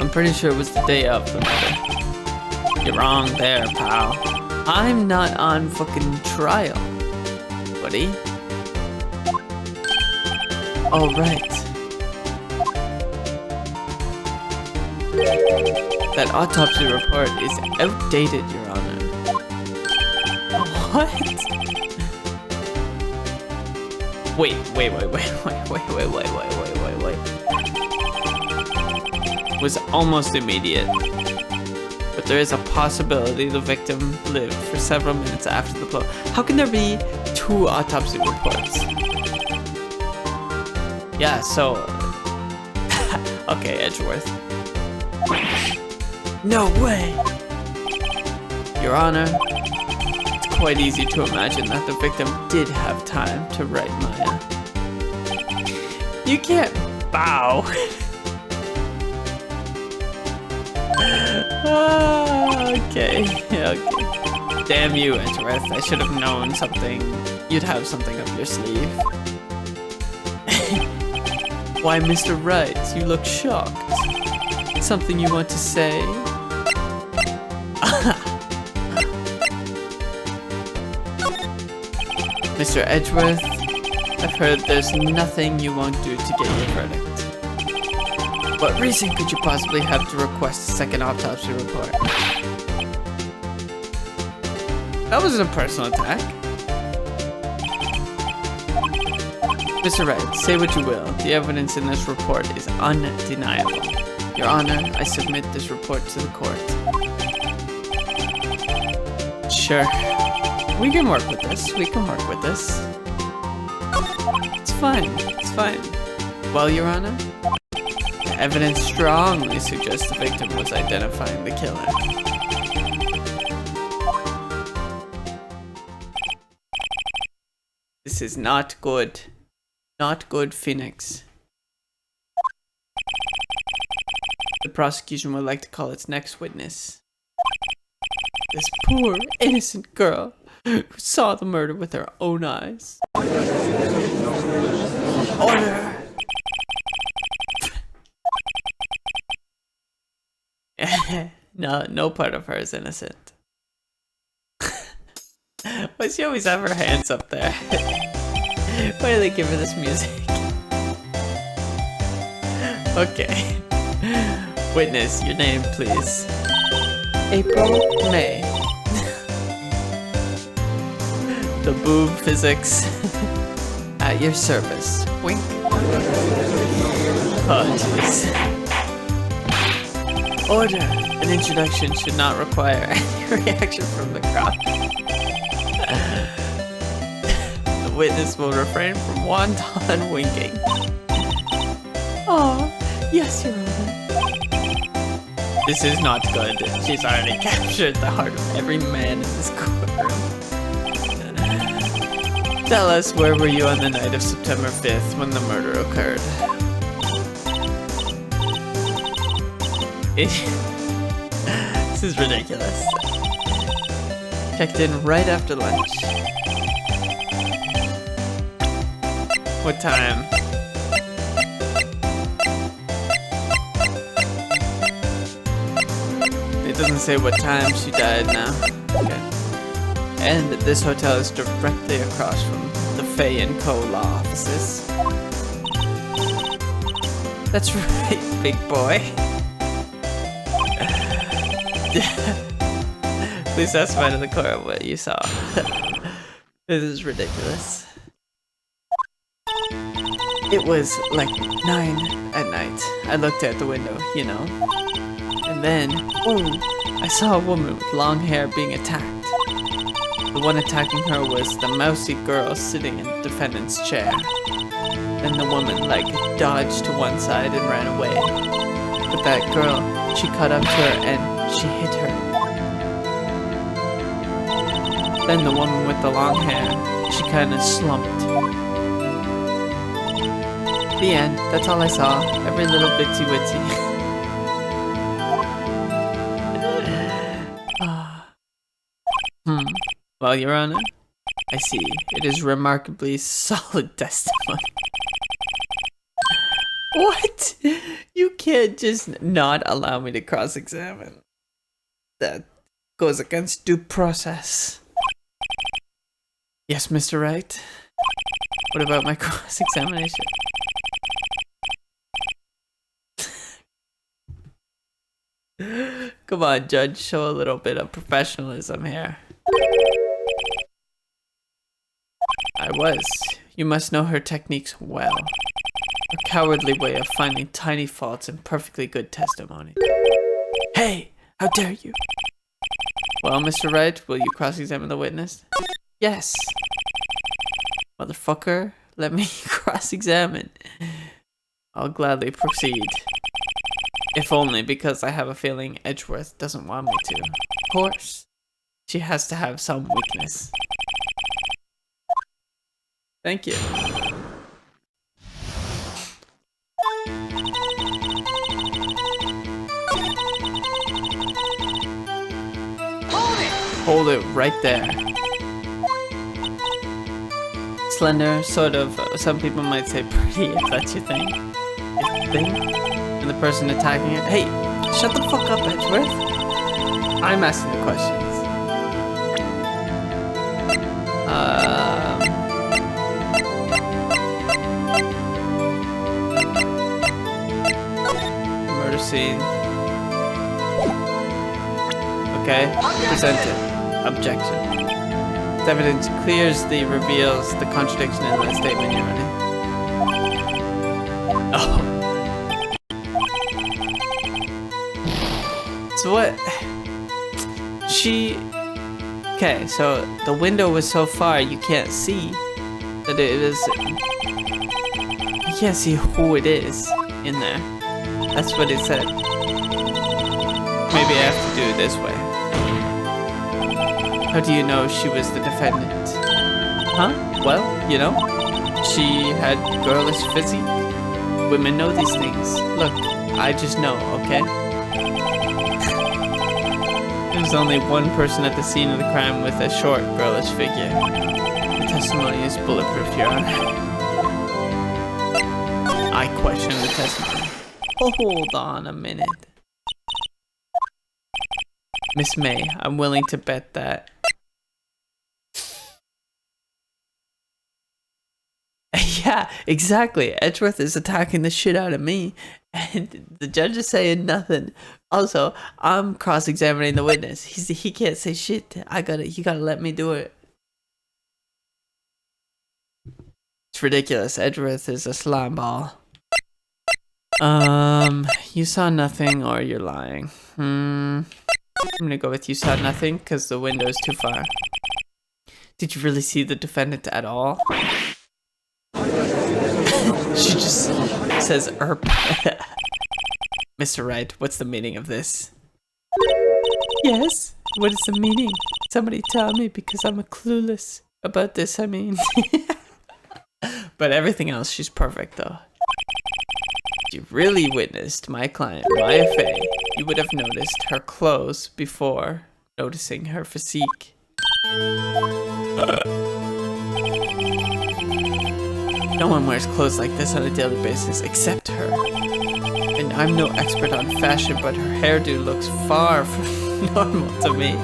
I'm pretty sure it was the day of the murder. You're wrong there, pal. I'm not on fucking trial, buddy. Oh, right. That autopsy report is outdated, Your Honor. What? Wait. Was almost immediate. But there is a possibility the victim lived for several minutes after the blow. How can there be 2 autopsy reports? Yeah, so... okay, Edgeworth. No way! Your Honor, it's quite easy to imagine that the victim did have time to write Maya. You can't bow! Okay. Damn you, Edgeworth. I should have known something. You'd have something up your sleeve. Why, Mr. Wright, you look shocked. Something you want to say? Mr. Edgeworth, I've heard there's nothing you won't do to get your verdict. What reason could you possibly have to request a second autopsy report? That wasn't a personal attack. Mr. Wright, say what you will. The evidence in this report is undeniable. Your Honor, I submit this report to the court. Sure. We can work with this. It's fine. Well, Your Honor, the evidence strongly suggests the victim was identifying the killer. This is not good. Not good, Phoenix. The prosecution would like to call its next witness. This poor, innocent girl who saw the murder with her own eyes. Order! No part of her is innocent. Why does she always have her hands up there? Why do they give her this music? Okay. Witness, your name, please. April May. The boob physics. At your service. Wink. Oh, jeez. Order. An introduction should not require any reaction from the crowd. The witness will refrain from wanton winking. Oh, yes, Your Honor. This is not good. She's already captured the heart of every man in this courtroom. Tell us, where were you on the night of September 5th when the murder occurred? This is ridiculous. Checked in right after lunch. What time? It doesn't say what time she died now. Okay. And this hotel is directly across from the Fay & Co. law offices. That's right, big boy. Please testify to the court what you saw. This is ridiculous. It was like 9 at night. I looked out the window, you know. And then, boom, I saw a woman with long hair being attacked. The one attacking her was the mousy girl sitting in the defendant's chair. Then the woman, dodged to one side and ran away. But that girl, she caught up to her and she hit her. Then the woman with the long hair, she kind of slumped. The end. That's all I saw. Every little bitsy witsy. Well, Your Honor, I see. It is remarkably solid testimony. What? You can't just not allow me to cross-examine. That goes against due process. Yes, Mr. Wright. What about my cross-examination? Come on, Judge, show a little bit of professionalism here. I was. You must know her techniques well. Her cowardly way of finding tiny faults in perfectly good testimony. Hey, how dare you? Well, Mr. Wright, will you cross-examine the witness? Yes. Motherfucker, let me cross-examine. I'll gladly proceed. If only because I have a feeling Edgeworth doesn't want me to. Of course. She has to have some weakness. Thank you. Hold it right there. Slender, sort of, some people might say pretty, if that's your thing. And the person attacking it. Hey, shut the fuck up, Edgeworth. I'm asking the questions. Murder scene. Okay, presented. Objection. This evidence clearly reveals the contradiction in that statement, Your Honor. Oh. So what? Okay, so the window was so far you can't see that it is. You can't see who it is in there. That's what it said. Maybe I have to do it this way. How do you know she was the defendant? Huh? Well, you know, she had girlish physique. Women know these things. Look, I just know, okay? There's only one person at the scene of the crime with a short, girlish figure. The testimony is bulletproof, Your Honor. I question the testimony. Hold on a minute. Miss May, I'm willing to bet that. Yeah, exactly. Edgeworth is attacking the shit out of me, and the judge is saying nothing. Also, I'm cross-examining the witness. He can't say shit. You gotta let me do it. It's ridiculous. Edgeworth is a slime ball. You saw nothing or you're lying. I'm gonna go with you saw nothing because the window is too far. Did you really see the defendant at all? She just says erp. Mr. Wright, what's the meaning of this? Yes, what is the meaning? Somebody tell me because I'm clueless about this, I mean. But everything else, she's perfect though. If you really witnessed my client, Maya Fey, you would have noticed her clothes before noticing her physique. No one wears clothes like this on a daily basis except her. And I'm no expert on fashion, but her hairdo looks far from normal to me.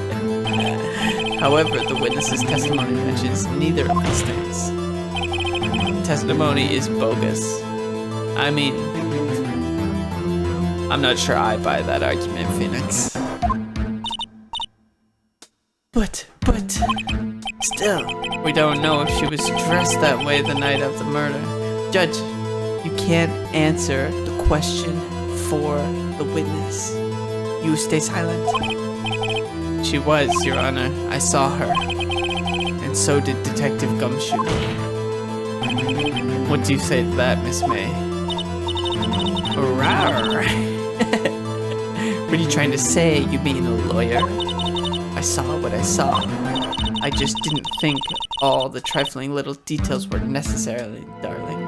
However, the witness's testimony mentions neither of these things. The testimony is bogus. I mean, I'm not sure I buy that argument, Phoenix. But, still, we don't know if she was dressed that way the night of the murder. Judge, you can't answer the question for the witness. You stay silent. She was, Your Honor. I saw her. And so did Detective Gumshoe. What do you say to that, Miss May? Rawr. What are you trying to say, you mean a lawyer? I saw what I saw. I just didn't think all the trifling little details were necessary, darling.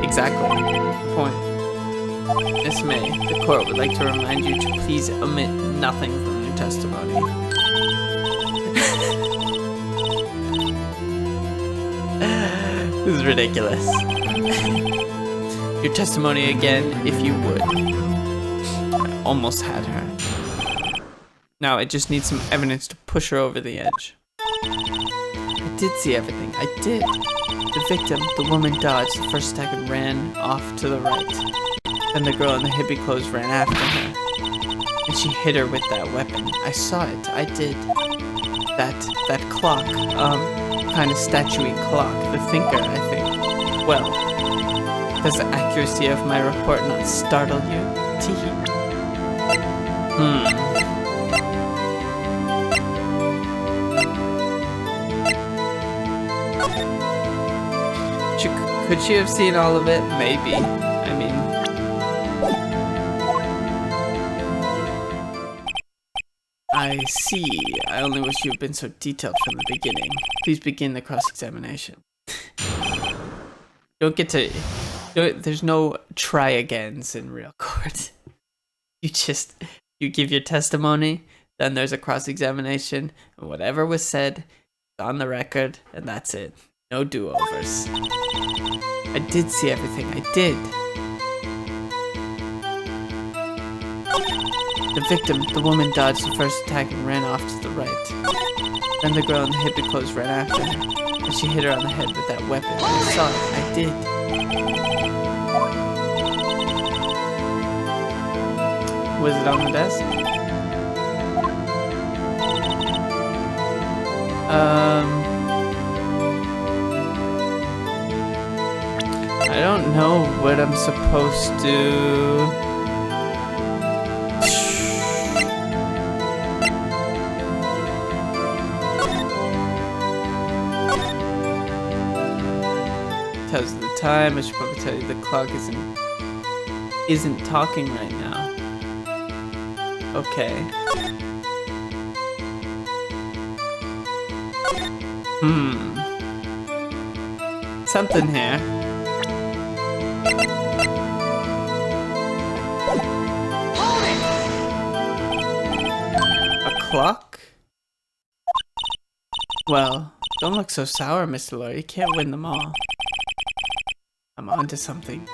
Exactly. Point. Miss May, the court would like to remind you to please omit nothing from your testimony. This is ridiculous. Your testimony again, if you would. I almost had her. Now I just need some evidence to push her over the edge. I did see everything. I did. The victim, the woman, dodged the first attack and ran off to the right. Then the girl in the hippie clothes ran after her. And she hit her with that weapon. I saw it. I did. That clock. Kind of statuey clock. The thinker, I think. Well, does the accuracy of my report not startle you? Teehee. Could she have seen all of it? Maybe. I mean... I see. I only wish you had been so detailed from the beginning. Please begin the cross-examination. Don't get to... There's no try-agains in real court. You give your testimony, then there's a cross-examination, and whatever was said is on the record, and that's it. No do-overs. I did see everything. I did. The victim, the woman, dodged the first attack and ran off to the right. Then the girl in the hippie clothes ran after her, and she hit her on the head with that weapon. I saw it. I did. Was it on the desk? I don't know what I'm supposed to... Tells you the time. I should probably tell you the clock isn't talking right now. Okay. Something here. A clock? Well, don't look so sour, Mr. Lawyer. You can't win them all. I'm onto something.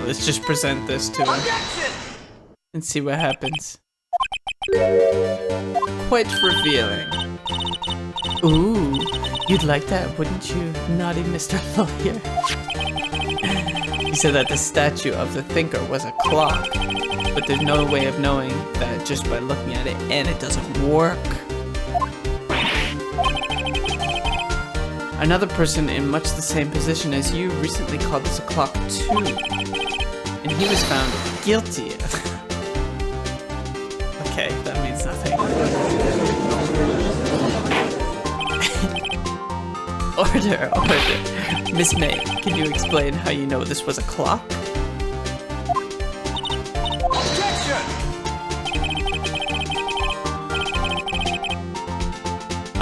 Let's just present this to her and see what happens. Quite revealing. Ooh, you'd like that, wouldn't you, naughty Mr. Lawyer? You said that the statue of the thinker was a clock, but there's no way of knowing that just by looking at it, and it doesn't work. Another person in much the same position as you recently called this a clock too, and he was found guilty. Okay, that means nothing. Order. Miss May, can you explain how you know this was a clock? Objection!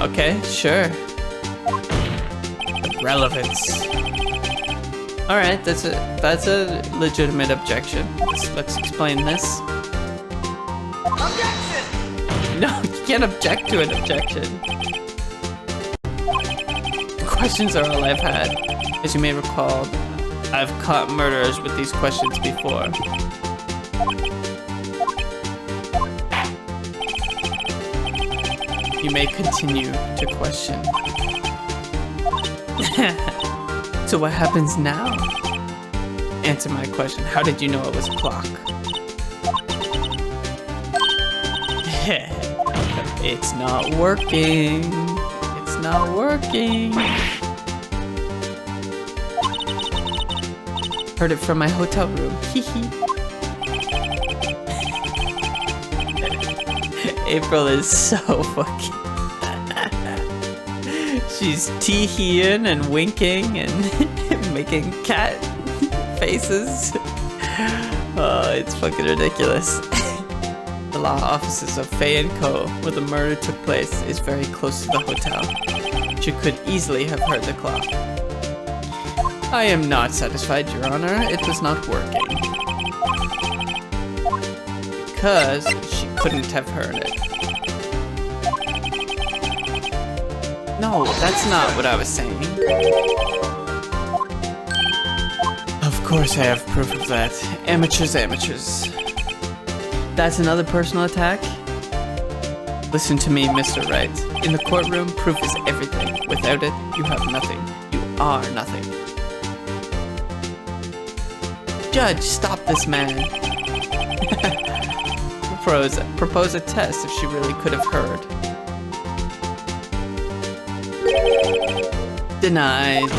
Okay, sure. Relevance. Alright, that's a legitimate objection. Let's explain this. Objection! No, you can't object to an objection. Questions are all I've had. As you may recall, I've caught murderers with these questions before. You may continue to question. So what happens now? Answer my question. How did you know it was a clock? It's not working. It's not working. Heard it from my hotel room. Hee hee. April is so fucking... She's tee-heeing and winking and making cat faces. Oh, it's fucking ridiculous. The law offices of Fay & Co., where the murder took place, is very close to the hotel. She could easily have heard the clock. I am not satisfied, Your Honor. It was not working. Because she couldn't have heard it. No, that's not what I was saying. Of course I have proof of that. Amateurs, amateurs. That's another personal attack? Listen to me, Mr. Wright. In the courtroom, proof is everything. Without it, you have nothing. You are nothing. Judge, stop this man. Propose a test if she really could have heard. Denied.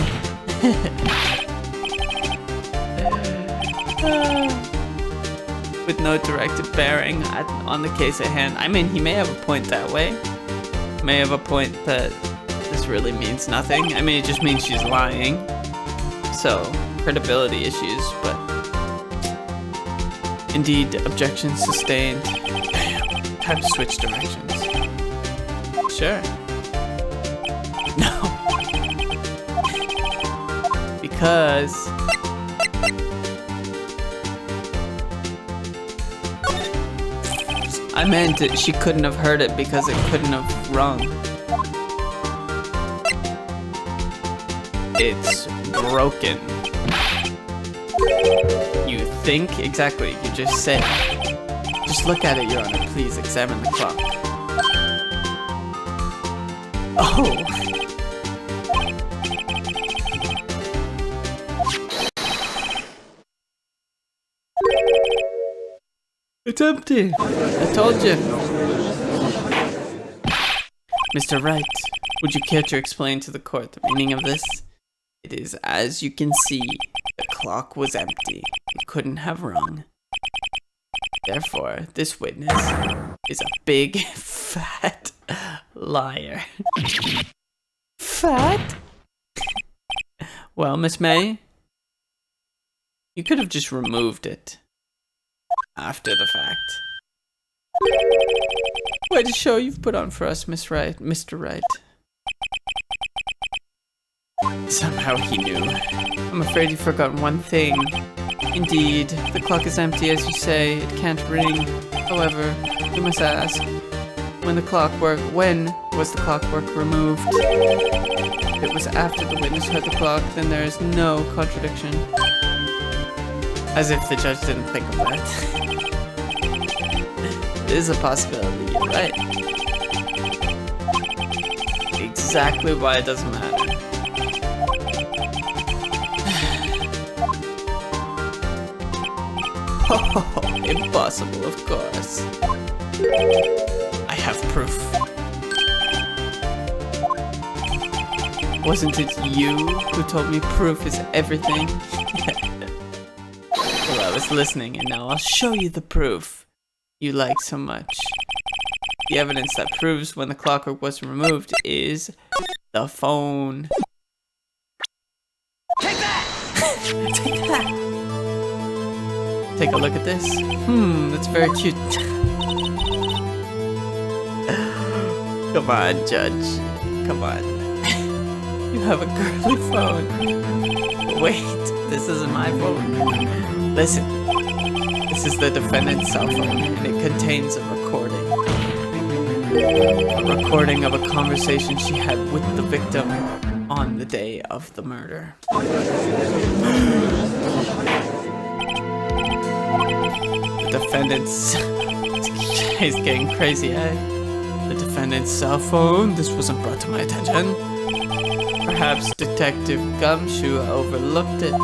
With no directed bearing on the case at hand. I mean, he may have a point that way. May have a point that this really means nothing. I mean, it just means she's lying. So, credibility issues, but... Indeed, objection sustained. Damn, time to switch directions. Sure. No. Because... I meant it, she couldn't have heard it because it couldn't have rung. It's broken. You think? Exactly, you just said. Just look at it, Your Honor. Please examine the clock. Oh! It's empty. I told you. Mr. Wright, would you care to explain to the court the meaning of this? It is as you can see, the clock was empty. It couldn't have rung. Therefore, this witness is a big, fat liar. Fat? Well, Miss May, you could have just removed it. After the fact. Quite a show you've put on for us, Miss Wright, Mr. Wright. Somehow he knew. I'm afraid you've forgotten one thing. Indeed, the clock is empty, as you say. It can't ring. However, you must ask, when was the clockwork removed? If it was after the witness heard the clock, then there is no contradiction. As if the judge didn't think of that. It is a possibility, you're right. Exactly why it doesn't matter. Oh, impossible, of course. I have proof. Wasn't it you who told me proof is everything? Well, I was listening, and now I'll show you the proof you like so much. The evidence that proves when the clockwork was removed is the phone. Take that! Take that! Take a look at this. That's very cute. Come on, Judge. Come on. You have a girly phone. Wait, this isn't my phone. Listen. This is the defendant's cell phone, and it contains a recording. A recording of a conversation she had with the victim on the day of the murder. The defendant's... He's getting crazy, eh? The defendant's cell phone? This wasn't brought to my attention. Perhaps Detective Gumshoe overlooked it.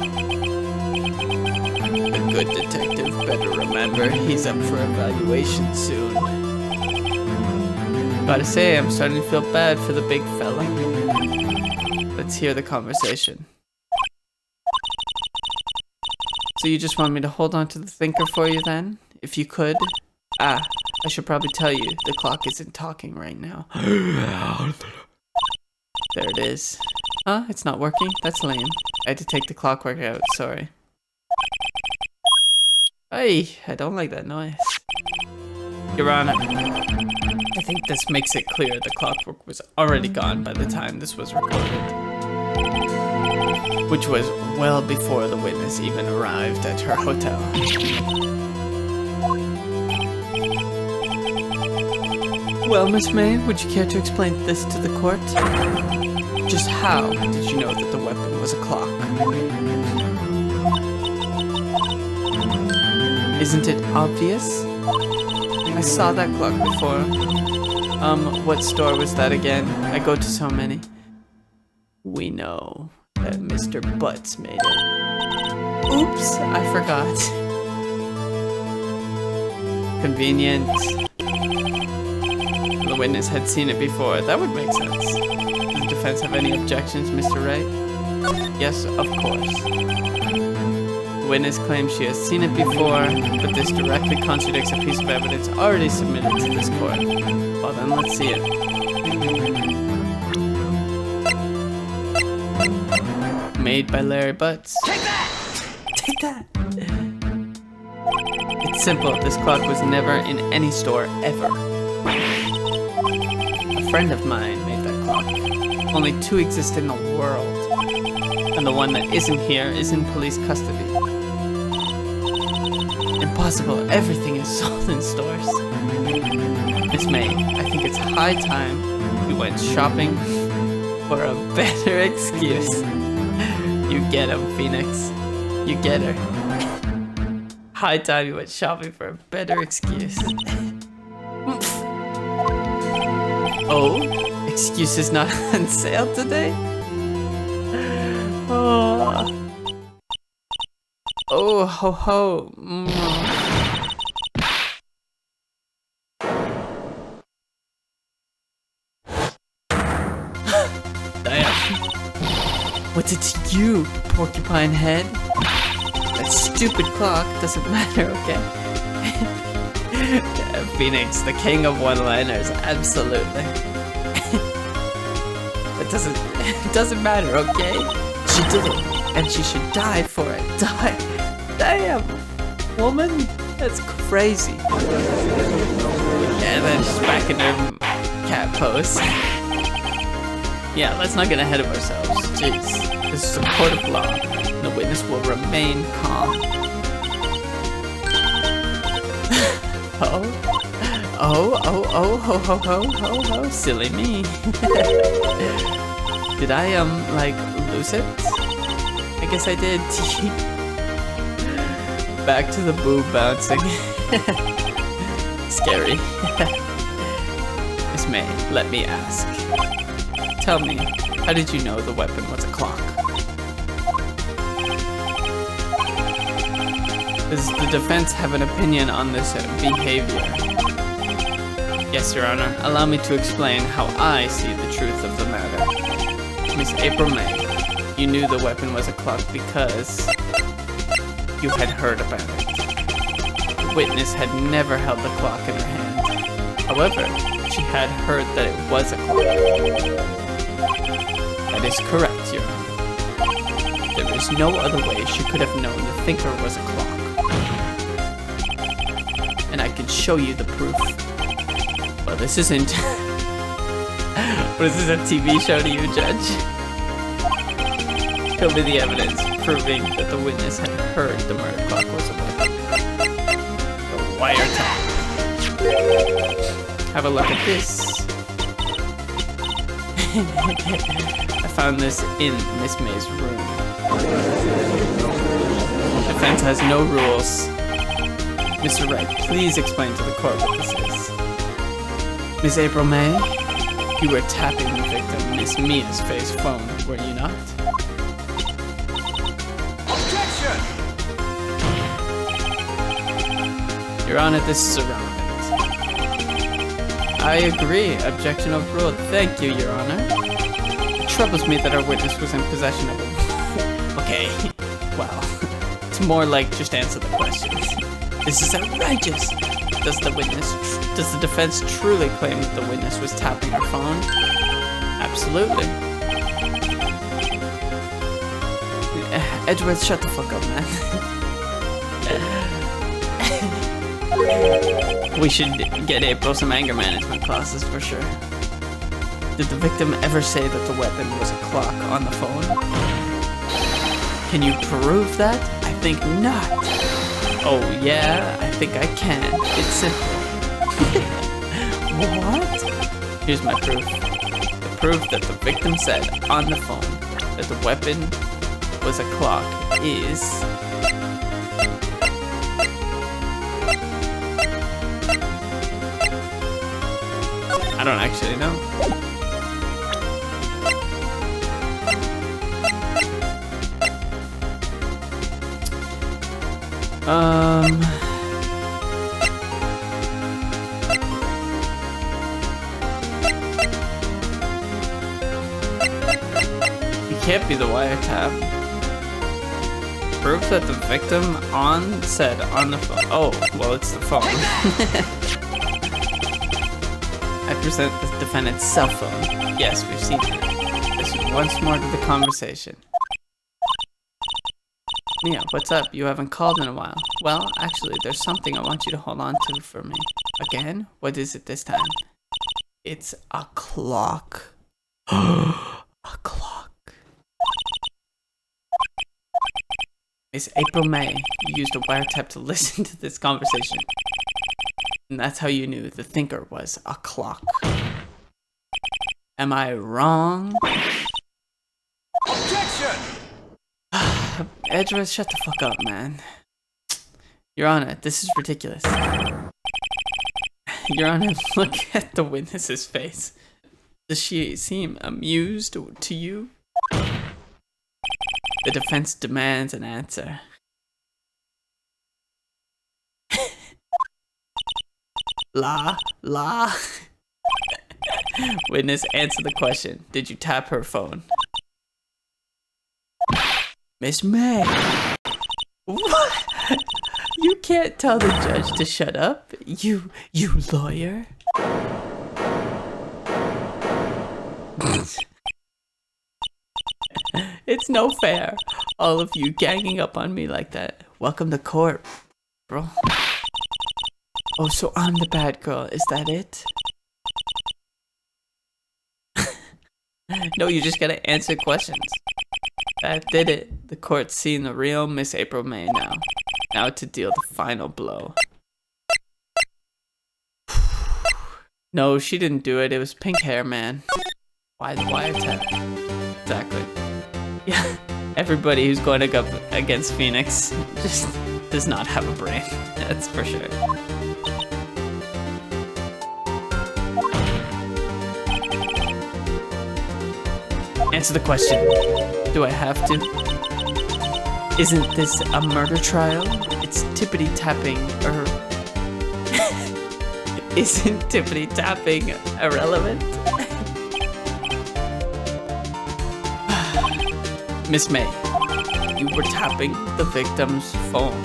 The good detective better remember he's up for evaluation soon. Gotta say, I'm starting to feel bad for the big fella. Let's hear the conversation. So you just want me to hold on to the thinker for you then? If you could? Ah, I should probably tell you, the clock isn't talking right now. There it is. Huh? It's not working? That's lame. I had to take the clockwork out, sorry. Hey, I don't like that noise. Your Honor, I think this makes it clear the clockwork was already gone by the time this was recorded. Which was well before the witness even arrived at her hotel. Well, Miss May, would you care to explain this to the court? Just how did you know that the weapon was a clock? Isn't it obvious? I saw that clock before. What store was that again? I go to so many. We know that Mr. Butts made it. Oops, I forgot. Convenient. The witness had seen it before. That would make sense. Does the defense have any objections, Mr. Wright? Yes, of course. The witness claims she has seen it before, but this directly contradicts a piece of evidence already submitted to this court. Well then, let's see it. Made by Larry Butts. Take that! Take that! It's simple. This clock was never in any store, ever. A friend of mine made that clock. Only 2 exist in the world. And the one that isn't here is in police custody. Impossible. Everything is sold in stores. Miss May, I think it's high time we went shopping for a better excuse. You get him, Phoenix. You get her. High time you went shopping for a better excuse. Oh, excuse is not on sale today? Oh, ho ho. Damn. What's it to you, porcupine head? That stupid clock doesn't matter, okay? Phoenix, the king of one-liners, absolutely. It doesn't matter, okay? She did it, and she should die for it. Die. Damn, woman, that's crazy. And then she's back in her cat pose. Yeah, let's not get ahead of ourselves. Jeez, this is a court of law. The witness will remain calm. Oh, silly me. Did I, like, lose it? I guess I did. Back to the boob bouncing. Scary. Miss May, let me ask. Tell me, how did you know the weapon was a clock? Does the defense have an opinion on this behavior? Yes, Your Honor. Allow me to explain how I see the truth of the matter. Miss April May, you knew the weapon was a clock because you had heard about it. The witness had never held the clock in her hand. However, she had heard that it was a clock. That is correct, Your Honor. There is no other way she could have known the thinker was a clock. And I can show you the proof. Well, this isn't... What is this, a TV show to you, Judge? Show me the evidence proving that the witness had heard the murder clock was a weapon. The wiretap. Have a look at this. I found this in Miss May's room. Defense has no rules. Mr. Wright, please explain to the court what this is. Miss April May, you were tapping the victim, Miss Mia's face phone, were you not? Objection! Your Honor, this is irrelevant. I agree. Objection overruled. Thank you, Your Honor. It troubles me that our witness was in possession of a... Okay, well, It's more like just answer the questions. This is outrageous. Does the defense truly claim that the witness was tapping her phone? Absolutely. Edgeworth, shut the fuck up, man. We should get April some anger management classes for sure. Did the victim ever say that the weapon was a clock on the phone? Can you prove that? I think not. Oh yeah, I think I can. It's simple. What? Here's my proof. The proof that the victim said on the phone that the weapon was a clock is... I don't actually know. It can't be the wiretap. Proof that the victim said on the phone. Oh, well, it's the phone. I present the defendant's cell phone. Yes, we've seen it. Listen once more to the conversation. Mia, what's up? You haven't called in a while. Well, actually, there's something I want you to hold on to for me. Again? What is it this time? It's a clock. A clock. Miss April May, you used a wiretap to listen to this conversation. And that's how you knew the thinker was a clock. Am I wrong? Objection! Edgeworth, shut the fuck up, man. Your Honor, this is ridiculous. Your Honor, look at the witness's face. Does she seem amused to you? The defense demands an answer. La. Witness, answer the question. Did you tap her phone? Miss May. What? You can't tell the judge to shut up. You lawyer. It's no fair. All of you ganging up on me like that. Welcome to court, bro. Oh, so I'm the bad girl. Is that it? No, you just gotta answer questions. That did it. The court's seen the real Miss April May now. Now to deal the final blow. No, she didn't do it. It was pink hair, man. Why the wiretap? Exactly. Yeah, everybody who's going up against Phoenix just does not have a brain. That's for sure. Answer the question. Do I have to? Isn't this a murder trial? It's tippity tapping, Isn't tippity tapping irrelevant? Miss May, you were tapping the victim's phone.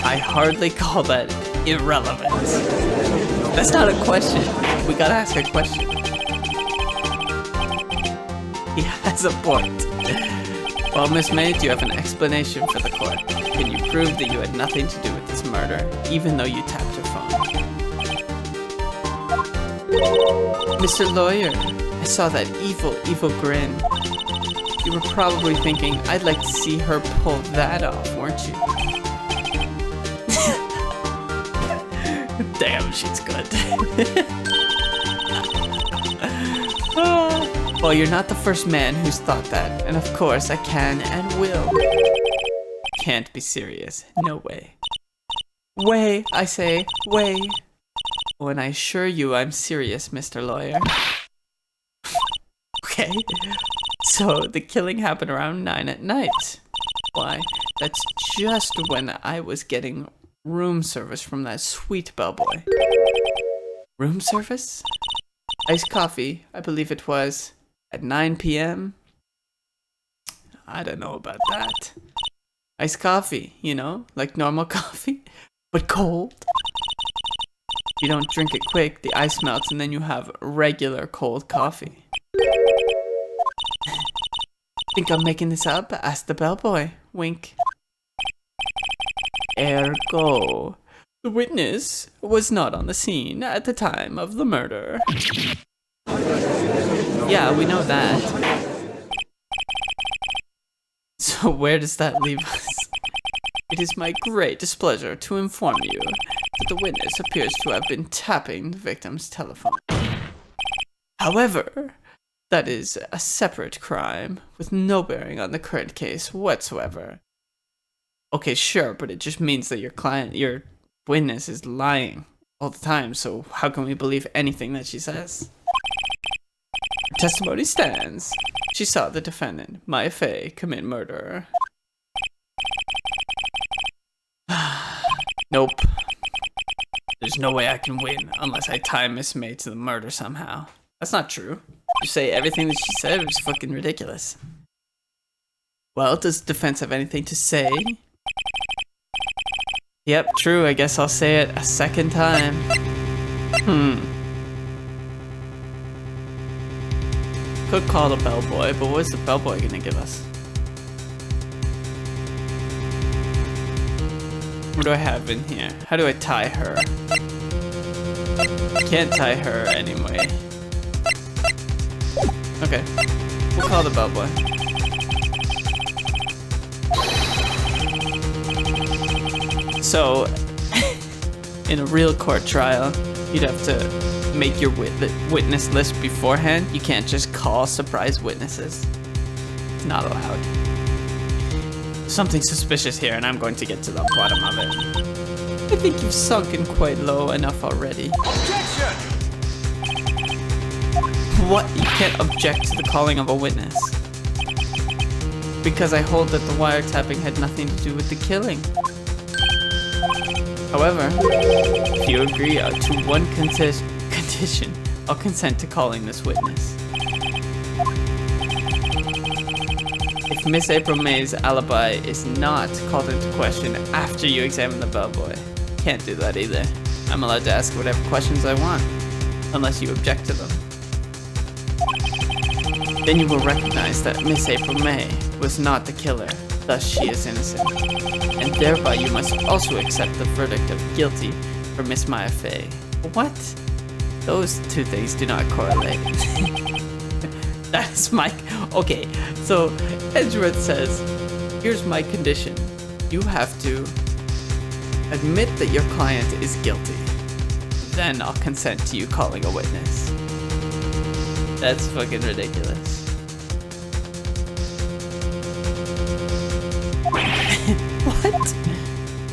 I hardly call that irrelevant. That's not a question. We gotta ask a question. He has a point. Well, Miss May, do you have an explanation for the court? Can you prove that you had nothing to do with this murder, even though you tapped her phone? Mr. Lawyer, I saw that evil grin. You were probably thinking, I'd like to see her pull that off, weren't you? Damn, she's good. Well, you're not the first man who's thought that, and of course I can and will. Can't be serious. No way. Way, I say, way. When I assure you I'm serious, Mr. Lawyer. Okay. So, the killing happened around 9 at night. Why, that's just when I was getting room service from that sweet bellboy. Room service? Iced coffee, I believe it was, at 9 p.m.? I don't know about that. iced coffee, you know, like normal coffee, but cold. You don't drink it quick, the ice melts, and then you have regular cold coffee. Think I'm making this up? Asked the bellboy. Wink. Ergo, the witness was not on the scene at the time of the murder. Yeah, we know that. So where does that leave us? It is my great displeasure to inform you that the witness appears to have been tapping the victim's telephone. However, that is a separate crime with no bearing on the current case whatsoever. Okay, sure, but it just means that your witness is lying all the time, so how can we believe anything that she says? Her testimony stands. She saw the defendant, Maya Fey, commit murder. Nope. There's no way I can win unless I tie Miss May to the murder somehow. That's not true. You say everything that she said was fucking ridiculous. Well, does the defense have anything to say? Yep, true. I guess I'll say it a second time. Could call the bellboy, but what's the bellboy gonna give us? What do I have in here? How do I tie her? Can't tie her anyway. Okay, we'll call the bellboy. So, in a real court trial, you'd have to make your witness list beforehand. You can't just call surprise witnesses. It's not allowed. Something suspicious here, and I'm going to get to the bottom of it. I think you've sunken quite low enough already. Objection! What? You can't object to the calling of a witness. Because I hold that the wiretapping had nothing to do with the killing. However, if you agree to one condition, I'll consent to calling this witness. If Miss April May's alibi is not called into question after you examine the bellboy, can't do that either. I'm allowed to ask whatever questions I want, unless you object to them. Then you will recognize that Miss April May was not the killer, thus she is innocent. And thereby you must also accept the verdict of guilty for Miss Maya Fey. What? Those two things do not correlate. That's my... Okay, so Edgeworth says, here's my condition. You have to admit that your client is guilty. Then I'll consent to you calling a witness. That's fucking ridiculous. What?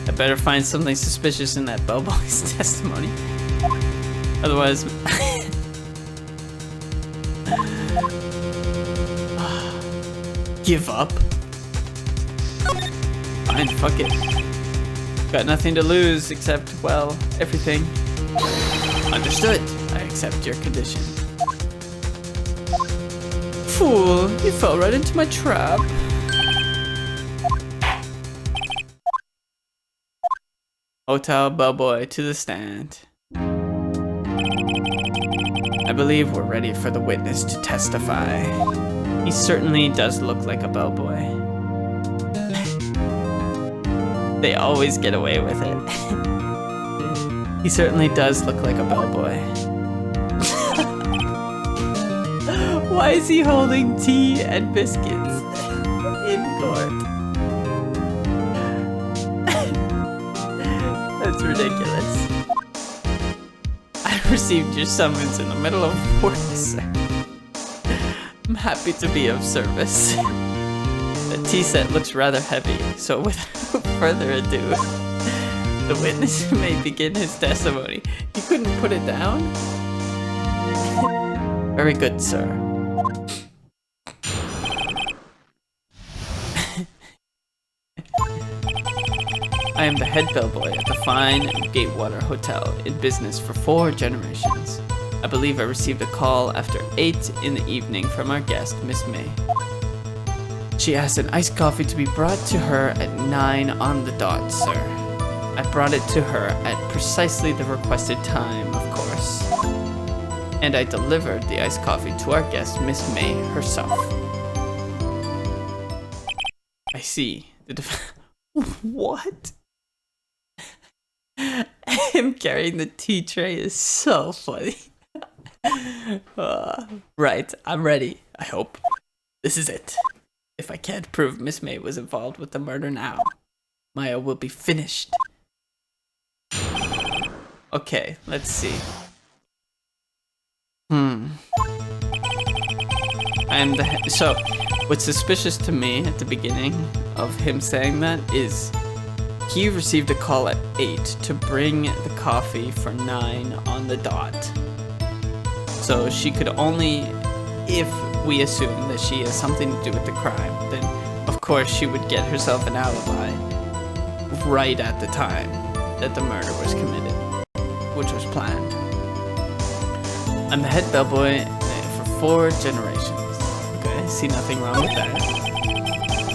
I better find something suspicious in that bellboy's testimony. Otherwise... Give up? Fine, fuck it. Got nothing to lose except, well, everything. Understood. I accept your condition. Fool, you fell right into my trap. Hotel bellboy to the stand. I believe we're ready for the witness to testify. He certainly does look like a bellboy. They always get away with it. He certainly does look like a bellboy. Why is he holding tea and biscuits in court? That's ridiculous. I received your summons in the middle of work, sir. I'm happy to be of service. The tea set looks rather heavy, so without further ado, the witness may begin his testimony. You couldn't put it down? Very good, sir. I am the head bellboy at the fine Gatewater Hotel, in business for 4 generations. I believe I received a call after 8 in the evening from our guest, Miss May. She asked an iced coffee to be brought to her at 9 on the dot, sir. I brought it to her at precisely the requested time, of course. And I delivered the iced coffee to our guest, Miss May herself. I see. What? Him carrying the tea tray is so funny. Right, I'm ready, I hope. This is it. If I can't prove Miss May was involved with the murder now, Maya will be finished. Okay, let's see. So, what's suspicious to me at the beginning of him saying that is he received a call at 8 to bring the coffee for 9 on the dot. So she could only, if we assume that she has something to do with the crime, then of course she would get herself an alibi right at the time that the murder was committed, which was planned. I'm the head bellboy for 4 generations. Okay, see nothing wrong with that.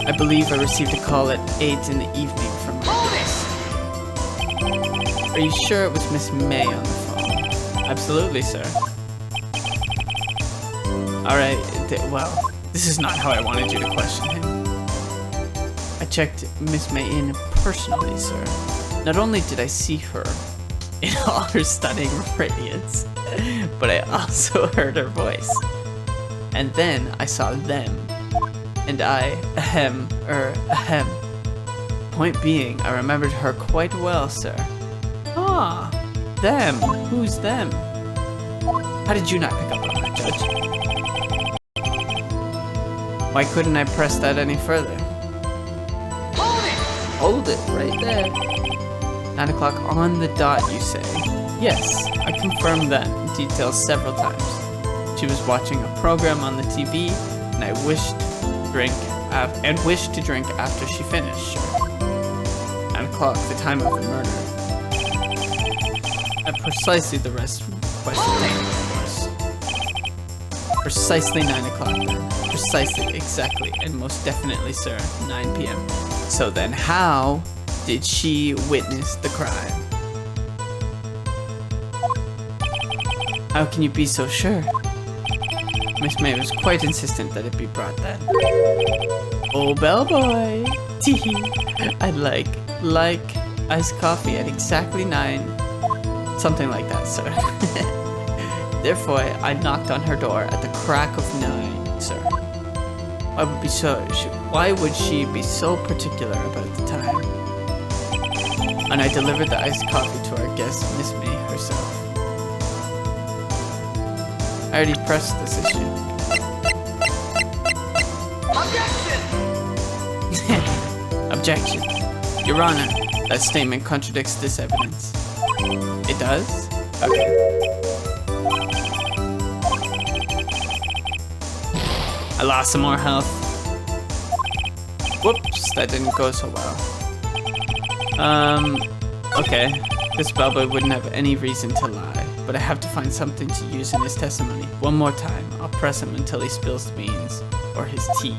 I believe I received a call at 8 in the evening from my guest. Are you sure it was Miss May on the phone? Absolutely, sir. Alright, well, this is not how I wanted you to question him. I checked Miss May in personally, sir. Not only did I see her in all her stunning radiance, but I also heard her voice. And then I saw them. And ahem. Point being, I remembered her quite well, sir. Ah, them. Who's them? How did you not pick up on that, Judge? Why couldn't I press that any further? Hold it right there. 9 o'clock on the dot, you say? Yes, I confirmed that in detail several times. She was watching a program on the TV, and I wished to drink after she finished. Sure. 9 o'clock, the time of the murder. At precisely the rest question name, of course. Precisely 9 o'clock then. Precisely, exactly, and most definitely, sir, 9 p.m. So then how did she witness the crime? How can you be so sure? Miss May was quite insistent that it be brought then. Oh, bellboy! Teehee! I'd like iced coffee at exactly 9. Something like that, sir. Therefore, I knocked on her door at the crack of 9, sir. Why would she be so particular about the time? And I delivered the iced coffee to our guest, Miss May herself. I already pressed this issue. Objection! Objection. Your Honor, that statement contradicts this evidence. It does? Okay. I lost some more health. Whoops, that didn't go so well. Okay. This bellboy wouldn't have any reason to lie, but I have to find something to use in his testimony. One more time, I'll press him until he spills the beans. Or his tea.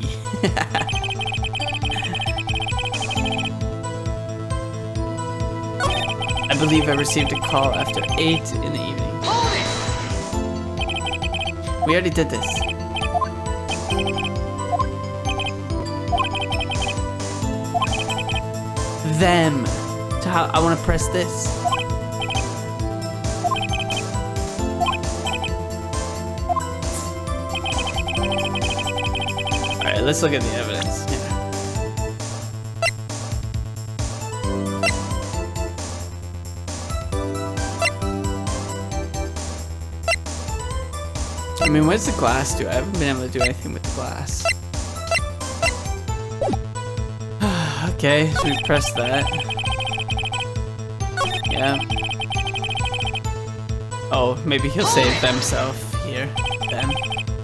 I believe I received a call after 8 in the evening. We already did this. Them. So how I want to press this. Alright, let's look at the evidence. Yeah. I mean, what does the glass do? I haven't been able to do anything with the glass. Okay, so we press that. Yeah. Oh, maybe he'll save himself here. Them.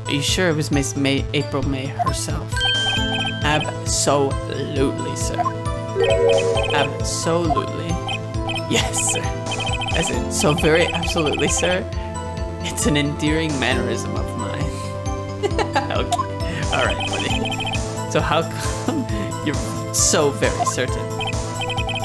Are you sure it was Miss May, April May herself? Absolutely, sir. Absolutely. Yes, sir. As in, so very absolutely, sir. It's an endearing mannerism of mine. Okay. Alright, buddy. So how come you're so very certain?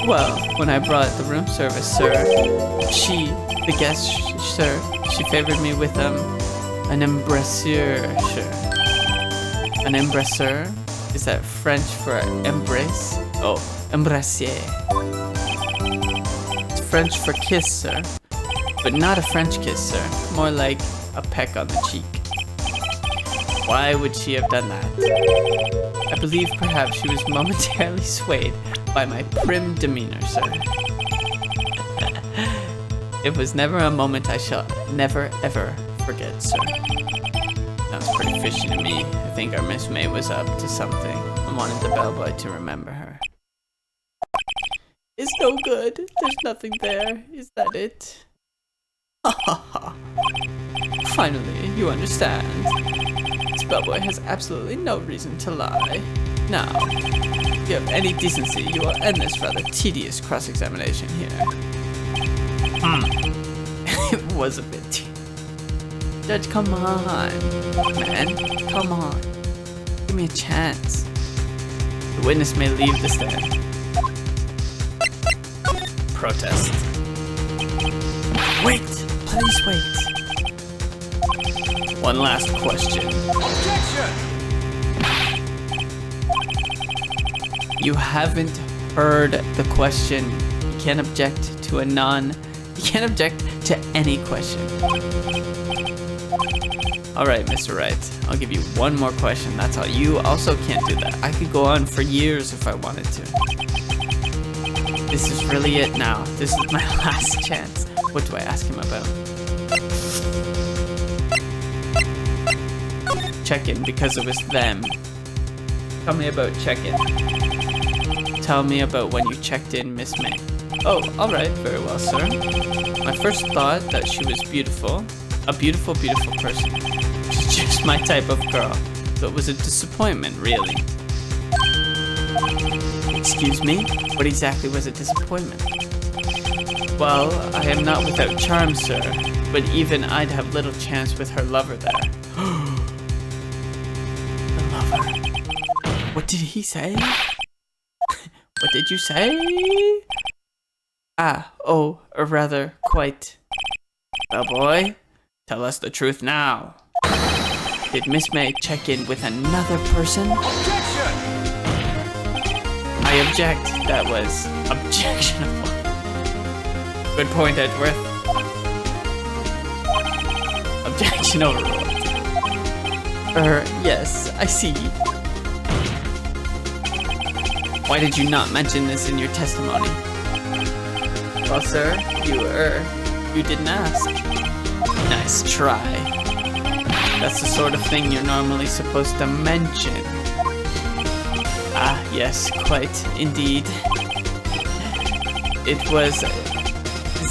Well, when I brought the room service, sir, the guest, sir, she favored me with an embrasseur, sir. An embrasseur? Is that French for embrace? Oh, embrasser. It's French for kiss, sir. But not a French kiss, sir. More like a peck on the cheek. Why would she have done that? I believe perhaps she was momentarily swayed by my prim demeanor, sir. It was never a moment I shall never ever forget, sir. Sounds pretty fishy to me. I think our Miss May was up to something and wanted the bellboy to remember her. It's no good. There's nothing there. Is that it? Ha ha ha. Finally, you understand. This bellboy has absolutely no reason to lie. Now, if you have any decency, you will end this rather tedious cross-examination here. It was a bit tedious. Judge, come on, man, come on. Give me a chance. The witness may leave the stand. Protest. Wait, please wait. One last question. Objection! You haven't heard the question. You can't object to you can't object to any question. Alright, Mr. Wright, I'll give you one more question, that's all. You also can't do that. I could go on for years if I wanted to. This is really it now. This is my last chance. What do I ask him about? Check-in, because it was them. Tell me about check-in. Tell me about when you checked in Miss May. Oh, alright, very well, sir. My first thought that she was beautiful. A beautiful, beautiful person. She's just my type of girl. So it was a disappointment, really. Excuse me? What exactly was a disappointment? Well, I am not without charm, sir. But even I'd have little chance with her lover there. The lover. What did he say? What did you say? Or rather, quite. Well, boy, tell us the truth now. Did Miss May check in with another person? Objection! I object. That was objectionable. Good point, Edgeworth. Objection overruled. Yes, I see. Why did you not mention this in your testimony? Well, sir, you didn't ask. Nice try. That's the sort of thing you're normally supposed to mention. Ah, yes, quite, indeed. It was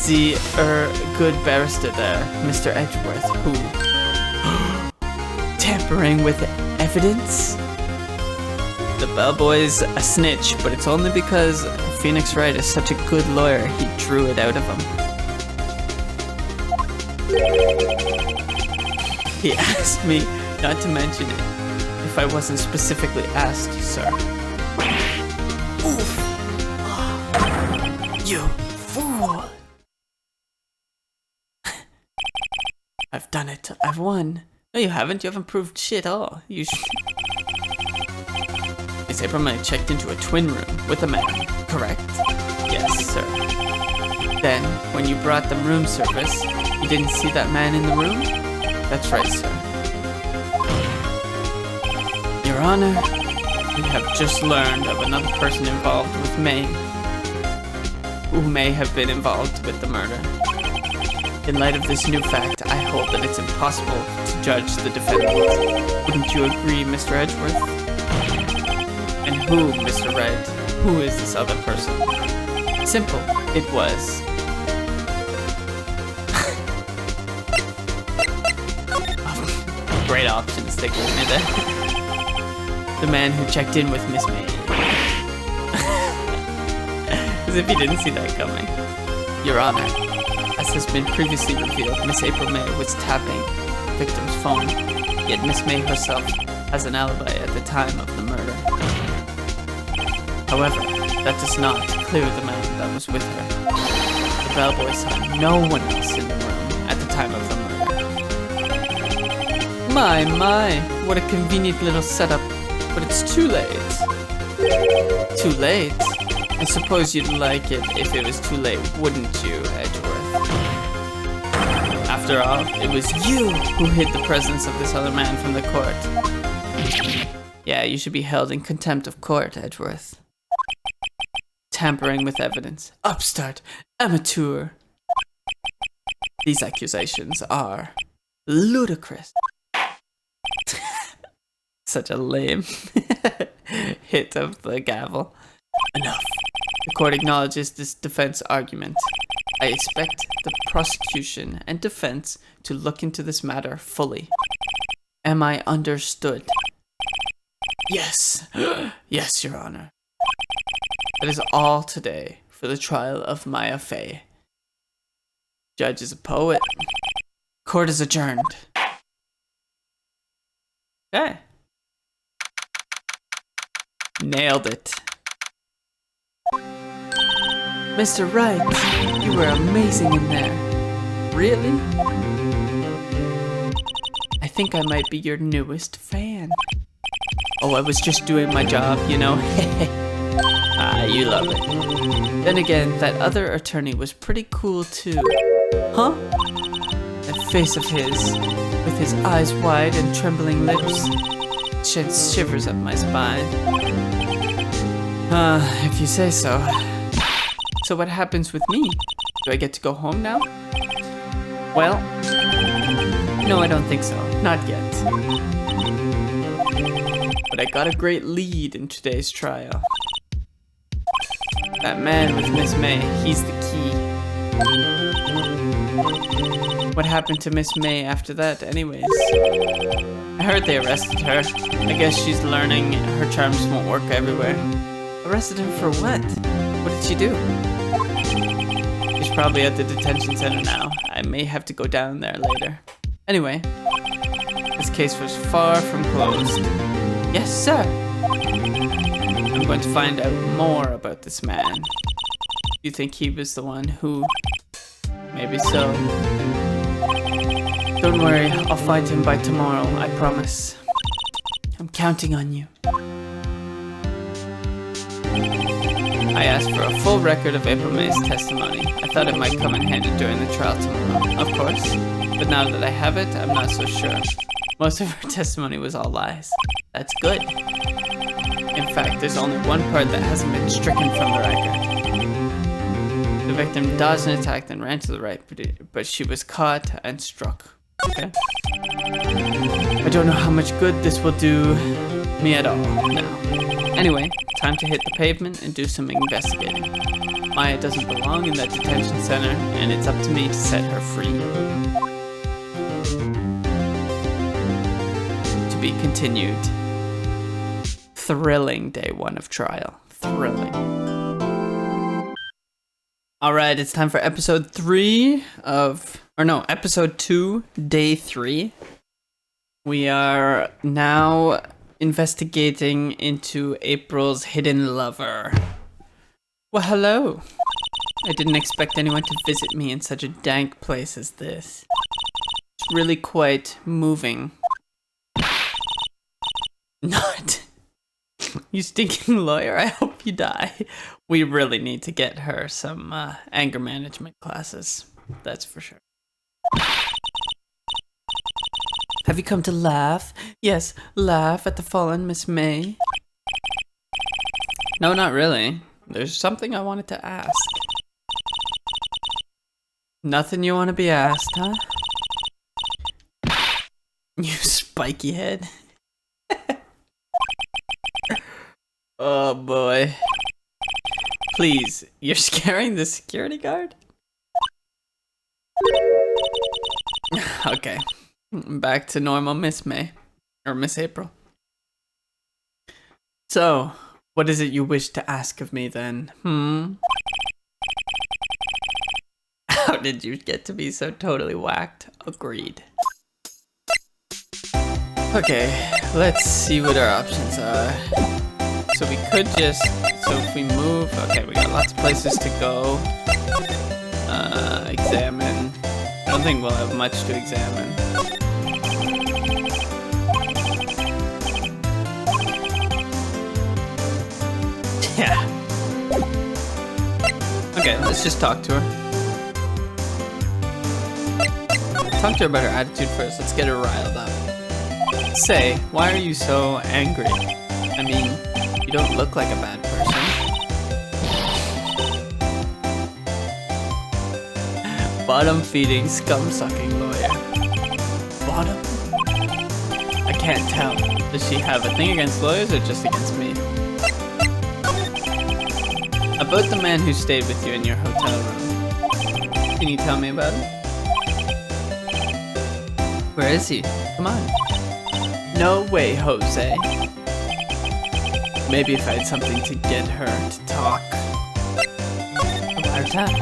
the, good barrister there, Mr. Edgeworth, who... tampering with evidence? The bellboy's a snitch, but it's only because Phoenix Wright is such a good lawyer, he drew it out of him. He asked me not to mention it if I wasn't specifically asked, sir. Oof! You fool! I've done it. I've won. No, you haven't. You haven't proved shit all. You Miss April May checked into a twin room with a man, correct? Yes, sir. Then, when you brought them room service, you didn't see that man in the room? That's right, sir. Your Honor, we have just learned of another person involved with May, who may have been involved with the murder. In light of this new fact, I hold that it's impossible to judge the defendant. Wouldn't you agree, Mr. Edgeworth? And who, Mr. Wright? Who is this other person? Simple. It was... Great option to stick with me there. The man who checked in with Miss May. As if he didn't see that coming. Your Honor, as has been previously revealed, Miss April May was tapping the victim's phone, yet Miss May herself has an alibi at the time of the murder. However, that does not clear the man that was with her. The bellboy saw no one else in the room at the time of the murder. My, what a convenient little setup, but it's too late. Too late? I suppose you'd like it if it was too late, wouldn't you, Edgeworth? After all, it was you who hid the presence of this other man from the court. Yeah, you should be held in contempt of court, Edgeworth. Tampering with evidence. Upstart. Amateur. These accusations are ludicrous. Such a lame hit of the gavel. Enough. The court acknowledges this defense argument. I expect the prosecution and defense to look into this matter fully. Am I understood? Yes. Yes, Your Honor. That is all today for the trial of Maya Fey. Judge is a poet. Court is adjourned. Okay. Nailed it. Mr. Wright, you were amazing in there. Really? I think I might be your newest fan. Oh, I was just doing my job, you know? Ah, you love it. Then again, that other attorney was pretty cool too. Huh? That face of his, with his eyes wide and trembling lips, sends shivers up my spine. If you say so. So what happens with me? Do I get to go home now? Well, no, I don't think so. Not yet. But I got a great lead in today's trial. That man with Miss May, he's the key. What happened to Miss May after that, anyways? I heard they arrested her. I guess she's learning her charms won't work everywhere. Arrested her for what? What did she do? She's probably at the detention center now. I may have to go down there later. Anyway, this case was far from closed. Yes, sir. I'm going to find out more about this man. You think he was the one who... Maybe so. Don't worry, I'll find him by tomorrow, I promise. I'm counting on you. I asked for a full record of April May's testimony. I thought it might come in handy during the trial tomorrow, of course. But now that I have it, I'm not so sure. Most of her testimony was all lies. That's good. In fact, there's only one part that hasn't been stricken from the record. The victim dodged an attack and ran to the right, but she was caught and struck. Okay. I don't know how much good this will do me at all now. Anyway, time to hit the pavement and do some investigating. Maya doesn't belong in that detention center, and it's up to me to set her free. To be continued. Thrilling day one of trial. Thrilling. Alright, it's time for episode 2, day 3. We are now investigating into April's hidden lover. Well, hello. I didn't expect anyone to visit me in such a dank place as this. It's really quite moving. Not. You stinking lawyer, I hope you die. We really need to get her some anger management classes. That's for sure. Have you come to laugh? Yes, laugh at the fallen Miss May. No, not really. There's something I wanted to ask. Nothing you want to be asked, huh? You spiky head. Oh boy. Please, you're scaring the security guard? Okay. Back to normal Miss May. Or Miss April. So, what is it you wish to ask of me then? How did you get to be so totally whacked? Agreed. Okay, let's see what our options are. So we could just so if we move, okay, we got lots of places to go. Examine. I don't think we'll have much to examine. Yeah. Okay, let's just talk to her. Talk to her about her attitude first. Let's get her riled up. Say, why are you so angry? I mean, you don't look like a bad person. Bottom-feeding, scum-sucking lawyer. Bottom? I can't tell. Does she have a thing against lawyers or just against me? About the man who stayed with you in your hotel room. Can you tell me about it? Where is he? Come on. No way, Jose. Maybe if I had something to get her to talk. A wiretap?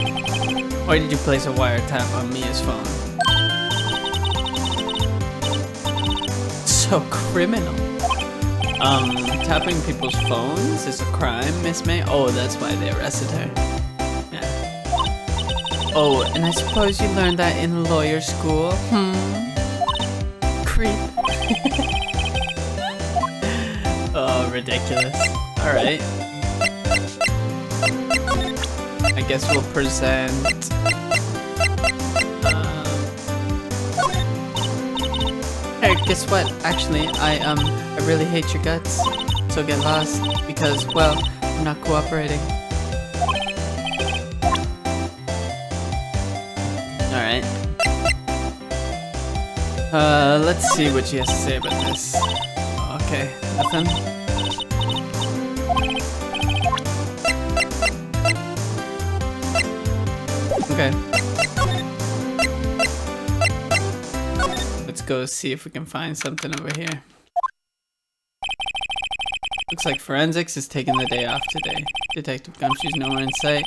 Why did you place a wiretap on Mia's phone? So criminal. Tapping people's phones is a crime, Miss May? Oh, that's why they arrested her. Yeah. Oh, and I suppose you learned that in lawyer school? Creep. Oh, ridiculous. Alright. I guess we'll present... Hey, guess what? Actually, I really hate your guts. So get lost, because, well, I'm not cooperating. Alright. Let's see what she has to say about this. Okay, nothing. Okay. Let's go see if we can find something over here. Looks like forensics is taking the day off today. Detective Gumshoe's nowhere in sight.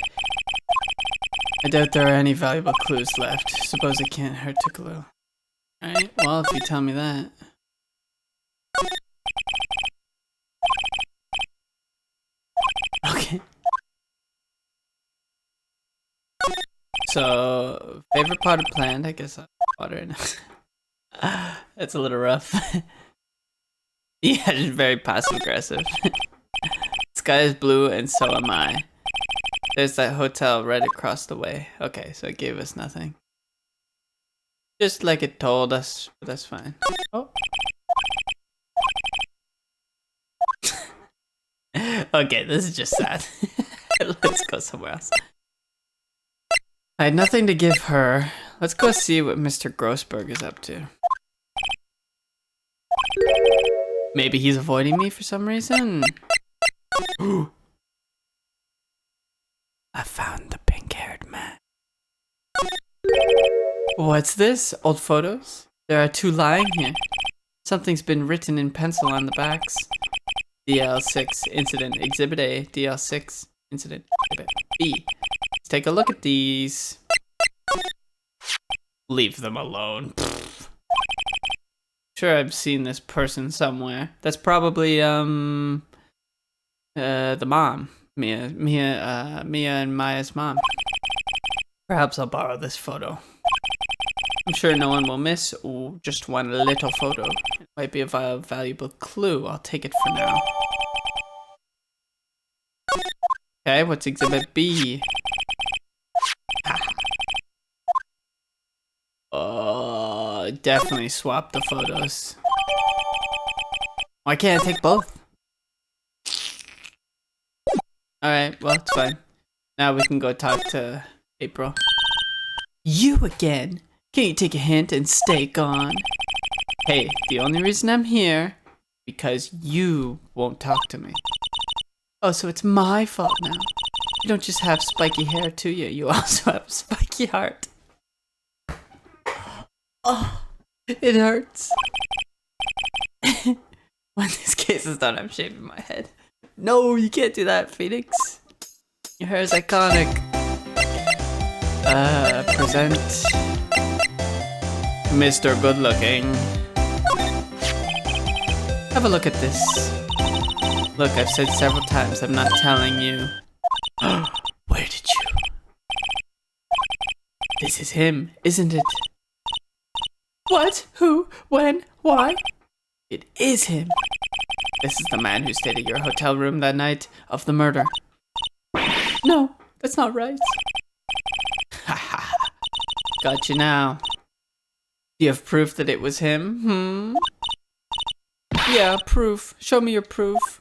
I doubt there are any valuable clues left. Suppose it can't hurt to clue. Alright, well, if you tell me that. Okay. So, favorite potted plant, I guess I'll water it. That's a little rough. Yeah, just very passive aggressive. Sky is blue and so am I. There's that hotel right across the way. Okay, so it gave us nothing. Just like it told us, but that's fine. Oh. Okay, this is just sad. Let's go somewhere else. I had nothing to give her. Let's go see what Mr. Grossberg is up to. Maybe he's avoiding me for some reason. I found the pink-haired man. What's this? Old photos? There are two lying here. Something's been written in pencil on the backs. DL6 Incident Exhibit A. DL6 Incident Exhibit B. Let's take a look at these. Leave them alone. Sure, I've seen this person somewhere. That's probably the mom, Mia and Maya's mom. Perhaps I'll borrow this photo. I'm sure no one will miss just one little photo. It might be a valuable clue. I'll take it for now. Okay, what's Exhibit B? Oh, definitely swap the photos. Why can't I take both? Alright, well, it's fine. Now we can go talk to April. You again? Can you take a hint and stay gone? Hey, the only reason I'm here because you won't talk to me. Oh, so it's my fault now. You don't just have spiky hair, do you? You also have a spiky heart. Oh, it hurts. When this case is done, I'm shaving my head. No, you can't do that, Phoenix. Your hair is iconic. Present Mr. Good Looking. Have a look at this. Look, I've said several times I'm not telling you. Where did you? This is him, isn't it? What? Who? When? Why? It is him. This is the man who stayed at your hotel room that night of the murder. No, that's not right. Haha. Got you now. Do you have proof that it was him? Yeah, proof. Show me your proof.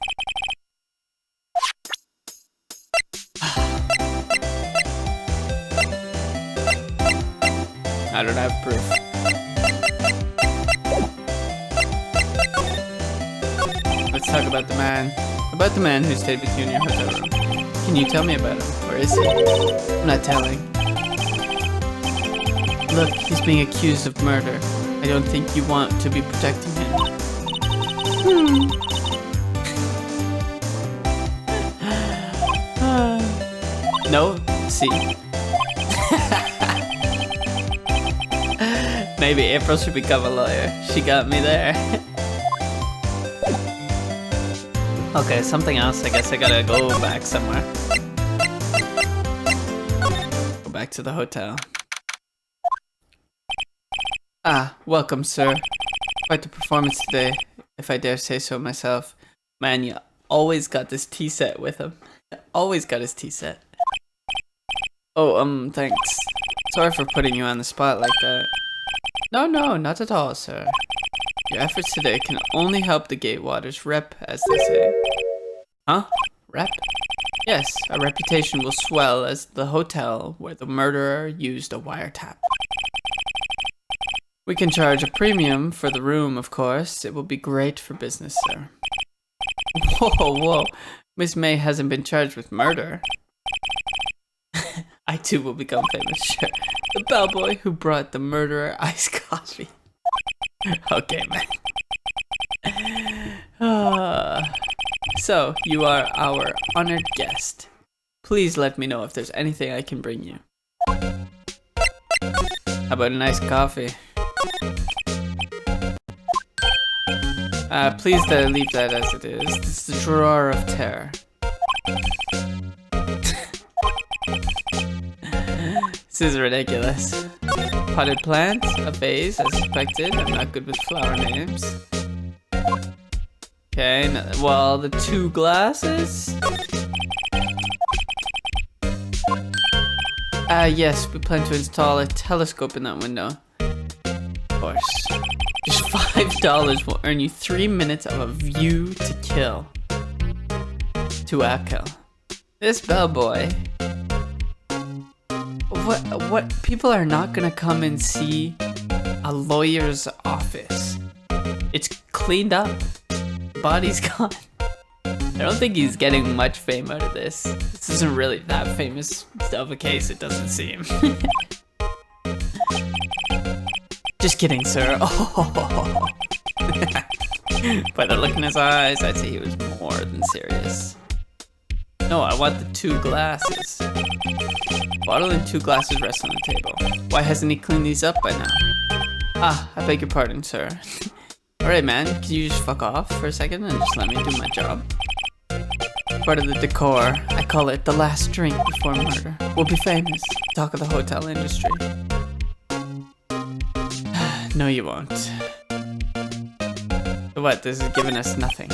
I don't have proof. Let's talk about the man. About the man who stayed with you in your hotel room. Can you tell me about him? Where is he? I'm not telling. Look, he's being accused of murder. I don't think you want to be protecting him. No? See? Maybe April should become a lawyer. She got me there. Okay, something else. I guess I gotta go back somewhere. Go back to the hotel. Ah, welcome, sir. Quite the performance today, if I dare say so myself. Man, you always got this tea set with him. Always got his tea set. Oh, thanks. Sorry for putting you on the spot like that. No, not at all, sir. Your efforts today can only help the Gatewaters rep, as they say. Huh? Rep? Yes, our reputation will swell as the hotel where the murderer used a wiretap. We can charge a premium for the room, of course. It will be great for business, sir. Whoa. Miss May hasn't been charged with murder. I too will become famous, sure. The bellboy who brought the murderer iced coffee. Okay, man. So, you are our honored guest. Please let me know if there's anything I can bring you. How about a nice coffee? Please leave that as it is. This is the drawer of terror. This is ridiculous. Potted plant, a vase, as expected. I'm not good with flower names. Okay, well, the 2 glasses? Yes, we plan to install a telescope in that window. Of course. Just $5 will earn you 3 minutes of a view to kill. To kill. This bellboy. What? People are not gonna come and see a lawyer's office. It's cleaned up. Body's gone. I don't think he's getting much fame out of this. This isn't really that famous of a case, it doesn't seem. Just kidding, sir. Oh. By the look in his eyes, I'd say he was more than serious. No, I want the 2 glasses. Bottle and 2 glasses rest on the table. Why hasn't he cleaned these up by now? Ah, I beg your pardon, sir. Alright, man, can you just fuck off for a second and just let me do my job? Part of the decor. I call it the last drink before murder. We'll be famous. Talk of the hotel industry. No, you won't. What? This is giving us nothing.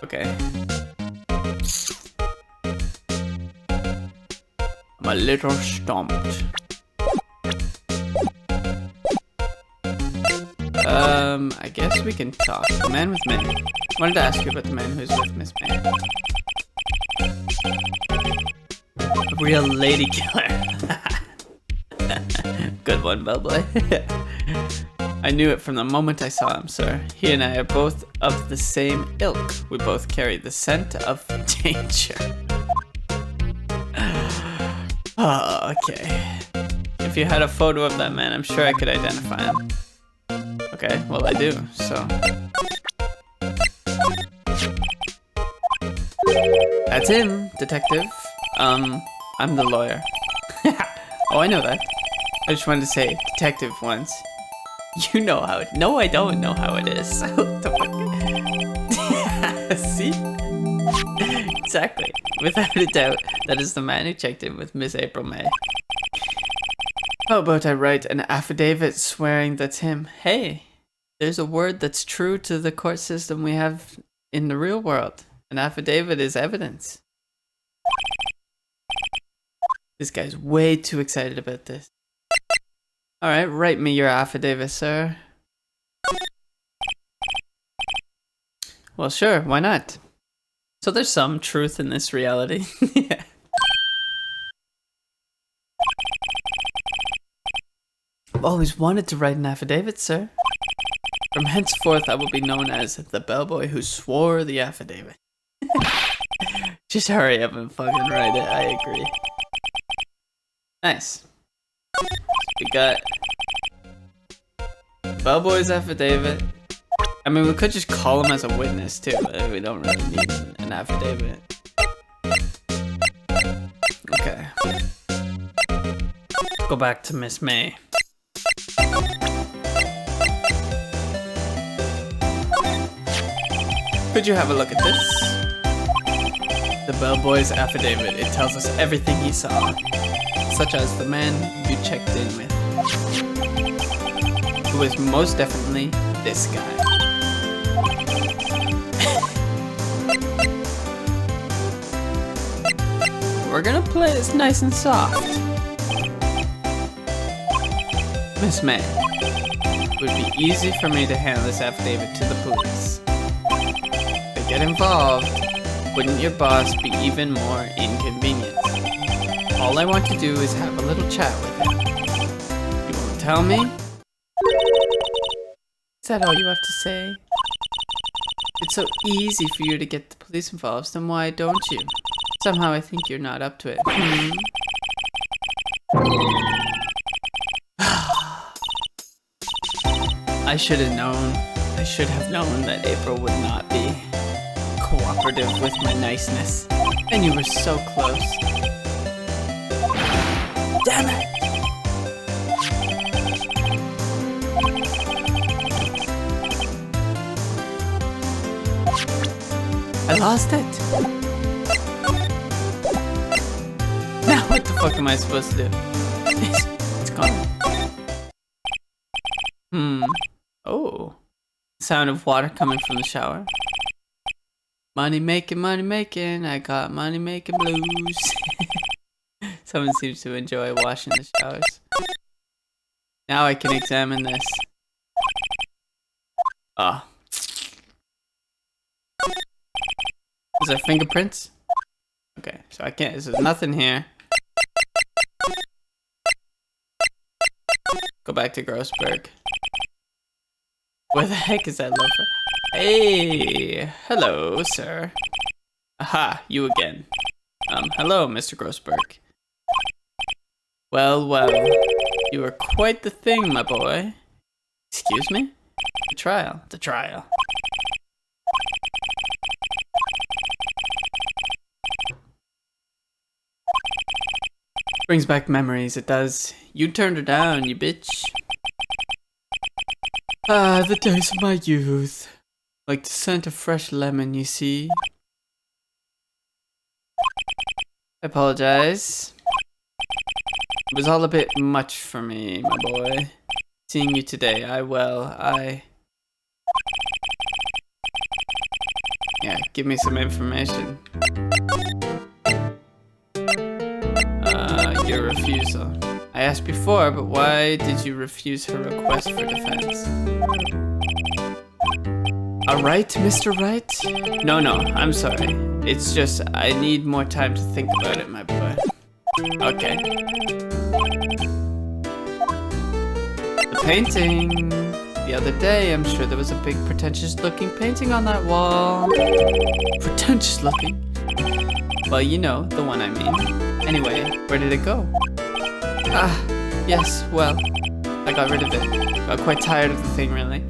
Okay. I'm a little stumped. I guess we can talk. The man with May. Wanted to ask you about the man who's with Miss May. A real lady killer. Good one, bellboy. I knew it from the moment I saw him, sir. He and I are both of the same ilk. We both carry the scent of danger. Oh, okay. If you had a photo of that man, I'm sure I could identify him. Okay, well I do, so. That's him, detective. I'm the lawyer. Oh, I know that. I just wanted to say detective once. You know how it. No, I don't know how it is. What the fuck? See? Exactly. Without a doubt, that is the man who checked in with Miss April May. How about I write an affidavit swearing that's him? Hey, there's a word that's true to the court system we have in the real world. An affidavit is evidence. This guy's way too excited about this. Alright, write me your affidavit, sir. Well, sure, why not? So there's some truth in this reality. Yeah. I've always wanted to write an affidavit, sir. From henceforth, I will be known as the bellboy who swore the affidavit. Just hurry up and fucking write it, I agree. Nice. We got bellboy's affidavit. I mean, we could just call him as a witness too, but we don't really need an affidavit. Okay. Go back to Miss May. Could you have a look at this? The bellboy's affidavit. It tells us everything he saw, such as the man you checked in with, who was most definitely this guy. We're gonna play this nice and soft. Miss May, it would be easy for me to hand this affidavit to the police. If they get involved, wouldn't your boss be even more inconvenienced? All I want to do is have a little chat with him. You won't tell me? Is that all you have to say? It's so easy for you to get the police involved, then why don't you? Somehow I think you're not up to it. I should have known. I should have known that April would not be cooperative with my niceness. And you were so close. Damn it! I lost it! Now what the fuck am I supposed to do? It's gone. Oh. Sound of water coming from the shower. Money making, I got money making blues. Someone seems to enjoy washing the showers. Now I can examine this. Ah. Is there fingerprints? Okay, so I can't, there's nothing here. Go back to Grossberg. Where the heck is that loafer? Hey, hello, sir. Aha, you again. Hello, Mr. Grossberg. Well, well, you are quite the thing, my boy. Excuse me? The trial. Brings back memories, it does. You turned her down, you bitch. Ah, the days of my youth. Like the scent of fresh lemon, you see. I apologize. It was all a bit much for me, my boy. Seeing you today, yeah, give me some information. Your refusal. I asked before, but why did you refuse her request for defense? Alright, Mr. Wright? No, I'm sorry. It's just, I need more time to think about it, my boy. Okay. The painting. The other day, I'm sure there was a big pretentious looking painting on that wall. Pretentious looking? Well, you know, the one I mean. Anyway, where did it go? Ah, yes, well, I got rid of it. Got quite tired of the thing, really.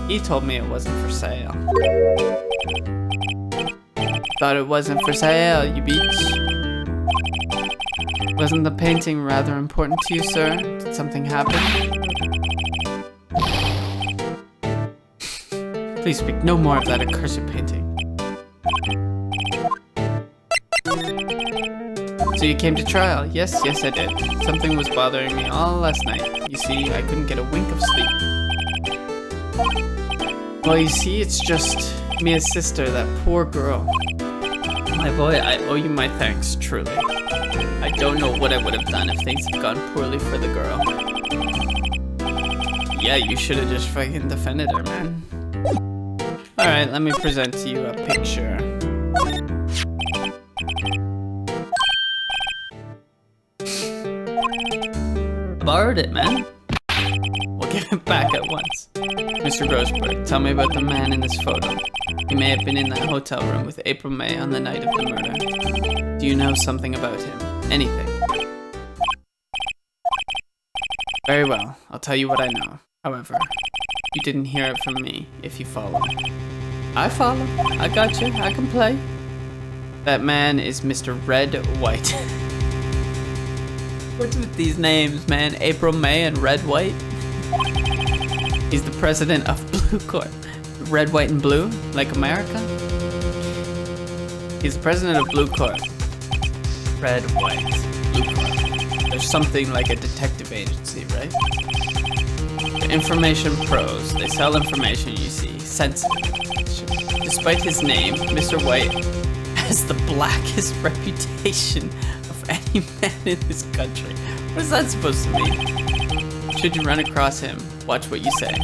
He told me it wasn't for sale. Thought it wasn't for sale, you beach. Wasn't the painting rather important to you, sir? Did something happen? Please speak no more of that accursed painting. So you came to trial? Yes, yes I did. Something was bothering me all last night. You see, I couldn't get a wink of sleep. Well, you see, it's just Mia's sister, that poor girl. My boy, I owe you my thanks, truly. I don't know what I would have done if things had gone poorly for the girl. Yeah, you should have just fucking defended her, man. Alright, let me present to you a picture. Borrowed it, man. We'll give it back at once. Mr. Grossberg, tell me about the man in this photo. He may have been in that hotel room with April May on the night of the murder. Do you know something about him? Anything? Very well, I'll tell you what I know. However, you didn't hear it from me if you follow. I follow. I got you. I can play. That man is Mr. Red White. What's with these names, man? April May and Red White? He's the president of Blue Corp. Red, white, and blue? Like America? He's the president of Blue Corp. Red, white, Blue Corp. There's something like a detective agency, right? The information pros. They sell information, you see. Sensitive information. Despite his name, Mr. White has the blackest reputation of any man in this country. What is that supposed to mean? Should you run across him, watch what you say.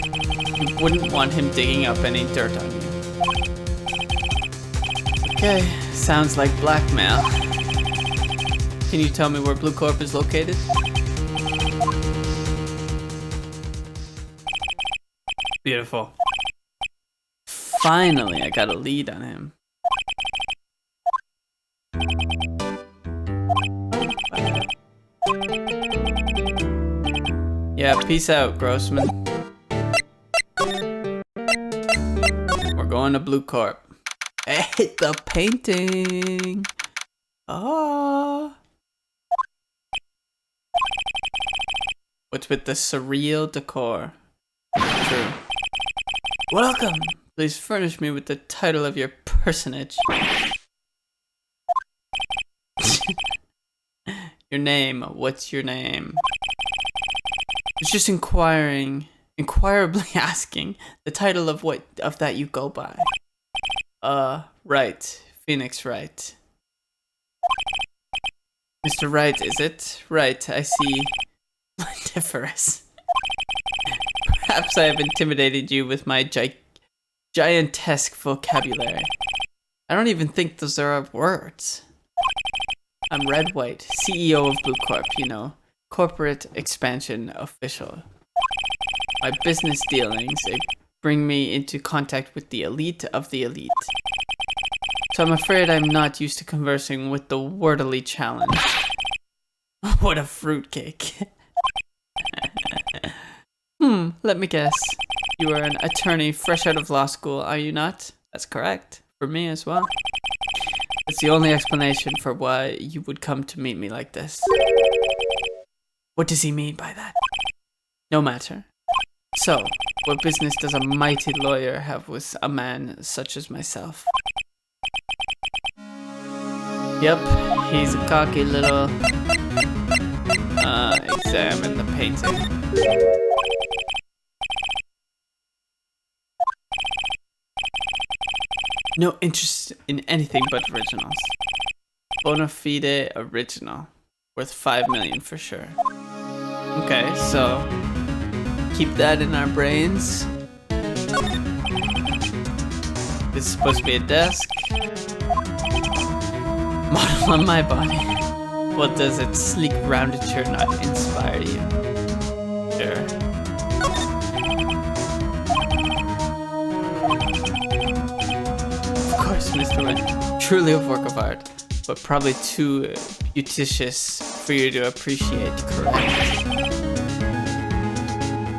You wouldn't want him digging up any dirt on you. Okay, sounds like blackmail. Can you tell me where Blue Corp is located? Beautiful. Finally, I got a lead on him. Yeah, peace out, Grossman. We're going to Blue Corp. Hey, the painting! Ah. What's with the surreal decor? True. Welcome! Please furnish me with the title of your personage. Your name. What's your name? It's just inquirably asking the title of what of that you go by. Wright. Phoenix Wright. Mr. Wright, is it? Right, I see. Splendiferous. Perhaps I have intimidated you with my giantesque vocabulary. I don't even think those are words. I'm Red White, CEO of Blue Corp, you know. Corporate expansion official. My business dealings bring me into contact with the elite of the elite. So I'm afraid I'm not used to conversing with the wordily challenged. What a fruitcake. Let me guess. You are an attorney fresh out of law school, are you not? That's correct. For me as well. It's the only explanation for why you would come to meet me like this. What does he mean by that? No matter. So, what business does a mighty lawyer have with a man such as myself? Yep, he's a cocky little... examine the painting. No interest in anything but originals. Bona fide original. Worth 5 million for sure. Okay, so keep that in our brains. This is supposed to be a desk. Model on my body. Well, does its sleek roundature not inspire you? Sure. Of course, Mr. Wright. Truly a work of art, but probably too beauticious for you to appreciate, correct?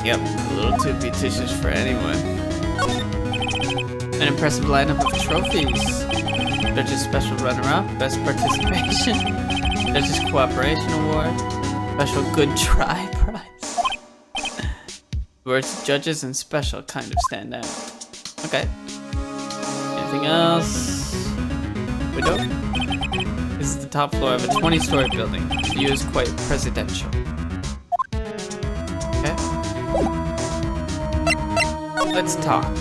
Yep, a little too beauticious for anyone. An impressive lineup of trophies. Judge's Special Runner-Up, Best Participation, Judge's Cooperation Award, Special Good Try Prize. The words judges and special kind of stand out. Okay. Anything else? Window? This is the top floor of a 20-story building. The view is quite presidential. Okay. Let's talk.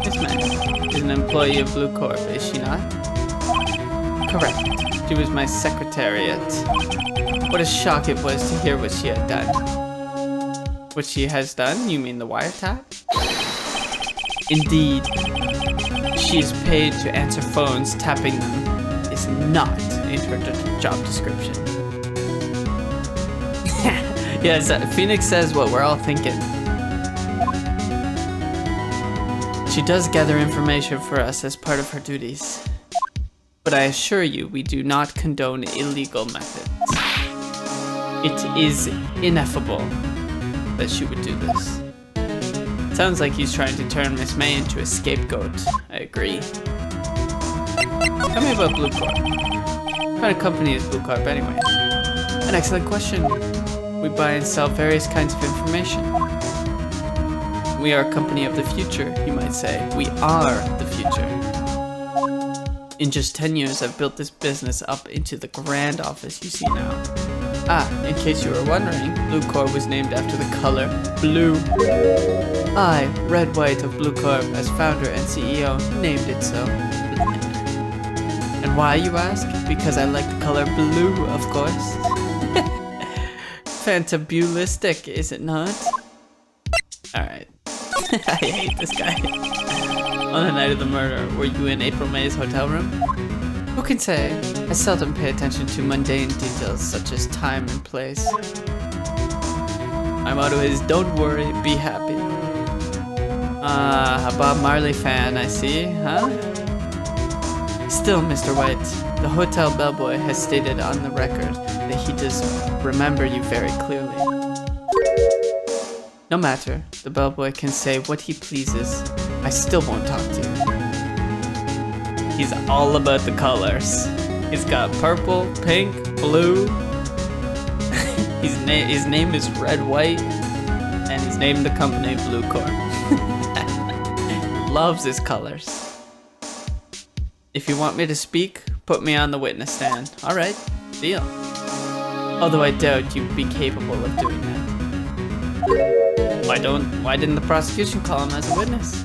This man is an employee of Blue Corp, is she not? Correct. She was my secretariat. What a shock it was to hear what she had done. What she has done? You mean the wiretap? Indeed. She is paid to answer phones. Tapping them is not in her job description. Yes, Phoenix says what we're all thinking. She does gather information for us as part of her duties. But I assure you, we do not condone illegal methods. It is ineffable that she would do this. Sounds like he's trying to turn Miss May into a scapegoat. I agree. Tell me about Blue Corp. What kind of company is Blue Corp anyway? An excellent question. We buy and sell various kinds of information. We are a company of the future, you might say. We are the future. In just 10 years, I've built this business up into the grand office you see now. Ah, in case you were wondering, Blue Corp was named after the color blue. I, Red White of Blue Corp, as founder and CEO, named it so. And why, you ask? Because I like the color blue, of course. Fantabulistic, is it not? Alright. I hate this guy. On the night of the murder, were you in April May's hotel room? Who can say? I seldom pay attention to mundane details such as time and place. My motto is, don't worry, be happy. A Bob Marley fan, I see, huh? Still, Mr. White, the hotel bellboy has stated on the record that he does remember you very clearly. No matter, the bellboy can say what he pleases. I still won't talk to you. He's all about the colors. He's got purple, pink, blue. His name is Red White, and he's named the company Blue Corp. Loves his colors. If you want me to speak, put me on the witness stand. Alright, deal. Although I doubt you'd be capable of doing that. Why didn't the prosecution call him as a witness?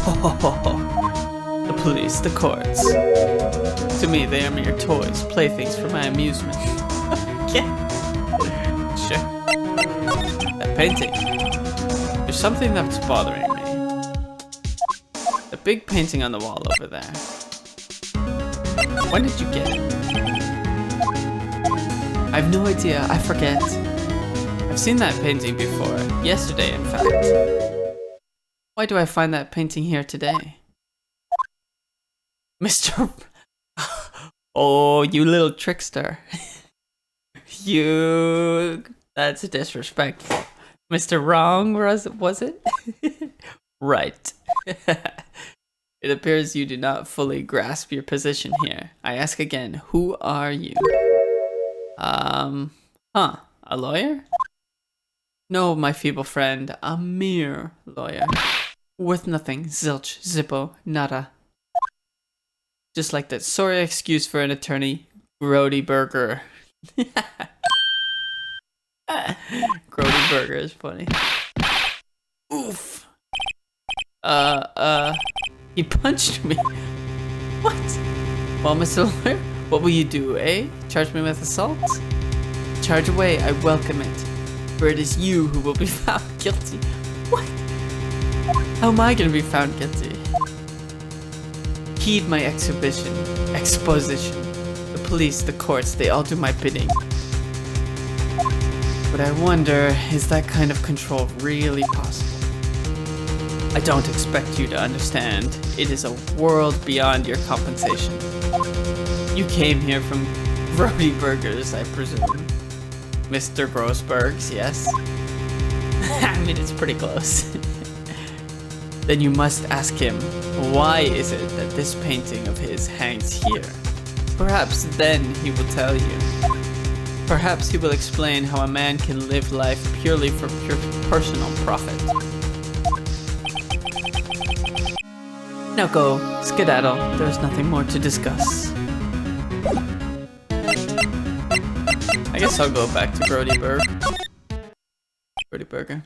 Oh, the police, the courts. To me, they are mere toys, playthings for my amusement. Yeah. Sure. That painting. There's something that's bothering me. The big painting on the wall over there. When did you get it? I have no idea, I forget. I've seen that painting before. Yesterday, in fact. Why do I find that painting here today? Mr. Oh, you little trickster. That's disrespectful. Mr. Wrong, was it? Right. It appears you do not fully grasp your position here. I ask again, who are you? A lawyer? No, my feeble friend, a mere lawyer. Worth nothing, zilch, zippo, nada. Just like that sorry excuse for an attorney, Grody Burger. Grody Burger is funny. Oof. He punched me. What? Well, Mr. Lawyer, what will you do, eh? Charge me with assault? Charge away, I welcome it. For it is you who will be found guilty. What? How am I gonna be found guilty? Heed my exposition. The police, the courts, they all do my bidding. But I wonder, is that kind of control really possible? I don't expect you to understand. It is a world beyond your compensation. You came here from Brody Burgers, I presume. Mr. Grossberg's, yes? I mean, it's pretty close. Then you must ask him, why is it that this painting of his hangs here? Perhaps then he will tell you. Perhaps he will explain how a man can live life purely for pure personal profit. Now go, skedaddle. There's nothing more to discuss. I guess I'll go back to Brodyburg. Brodyburger.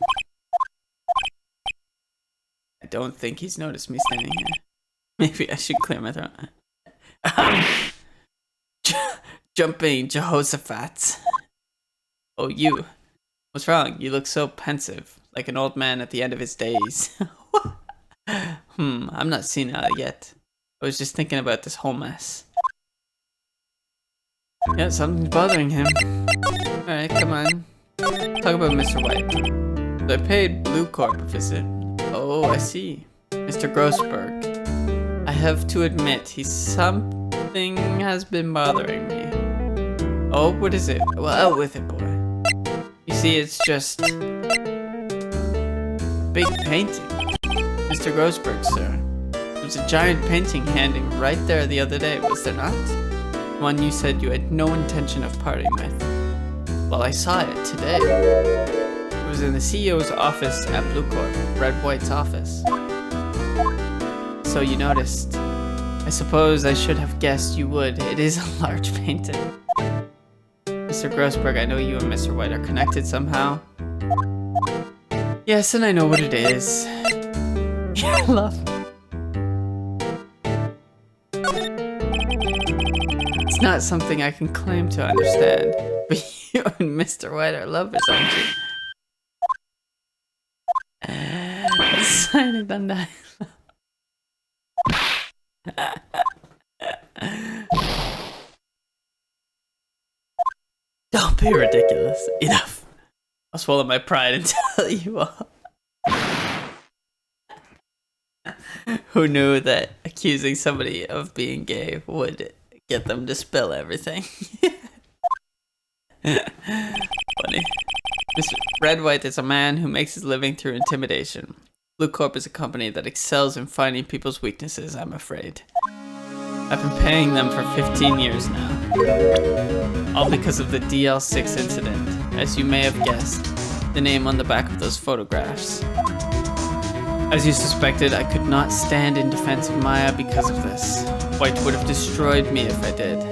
I don't think he's noticed me standing here. Maybe I should clear my throat. Jumping Jehoshaphat. Oh, you. What's wrong? You look so pensive, like an old man at the end of his days. I'm not senile yet. I was just thinking about this whole mess. Yeah, something's bothering him. Alright, come on. Talk about Mr. White. So I paid Blue Corp a visit. Oh, I see. Mr. Grossberg. I have to admit, something has been bothering me. Oh, what is it? Well, out with it, boy. You see, it's just... big painting. Mr. Grossberg, sir. There was a giant painting hanging right there the other day, was there not? One you said you had no intention of parting with. Well, I saw it today. It was in the CEO's office at Blue Corp, Red White's office. So you noticed. I suppose I should have guessed you would. It is a large painting. Mr. Grossberg, I know you and Mr. White are connected somehow. Yes, and I know what it is. Yeah, love. It's not something I can claim to understand, but you and Mr. White are lovers, aren't you? Sign it on that. Don't be ridiculous. Enough. I'll swallow my pride and tell you all. Who knew that accusing somebody of being gay would get them to spill everything? Funny. Mr. Red White is a man who makes his living through intimidation. Blue Corp is a company that excels in finding people's weaknesses, I'm afraid. I've been paying them for 15 years now. All because of the DL6 incident. As you may have guessed, the name on the back of those photographs. As you suspected, I could not stand in defense of Maya because of this. White would have destroyed me if I did.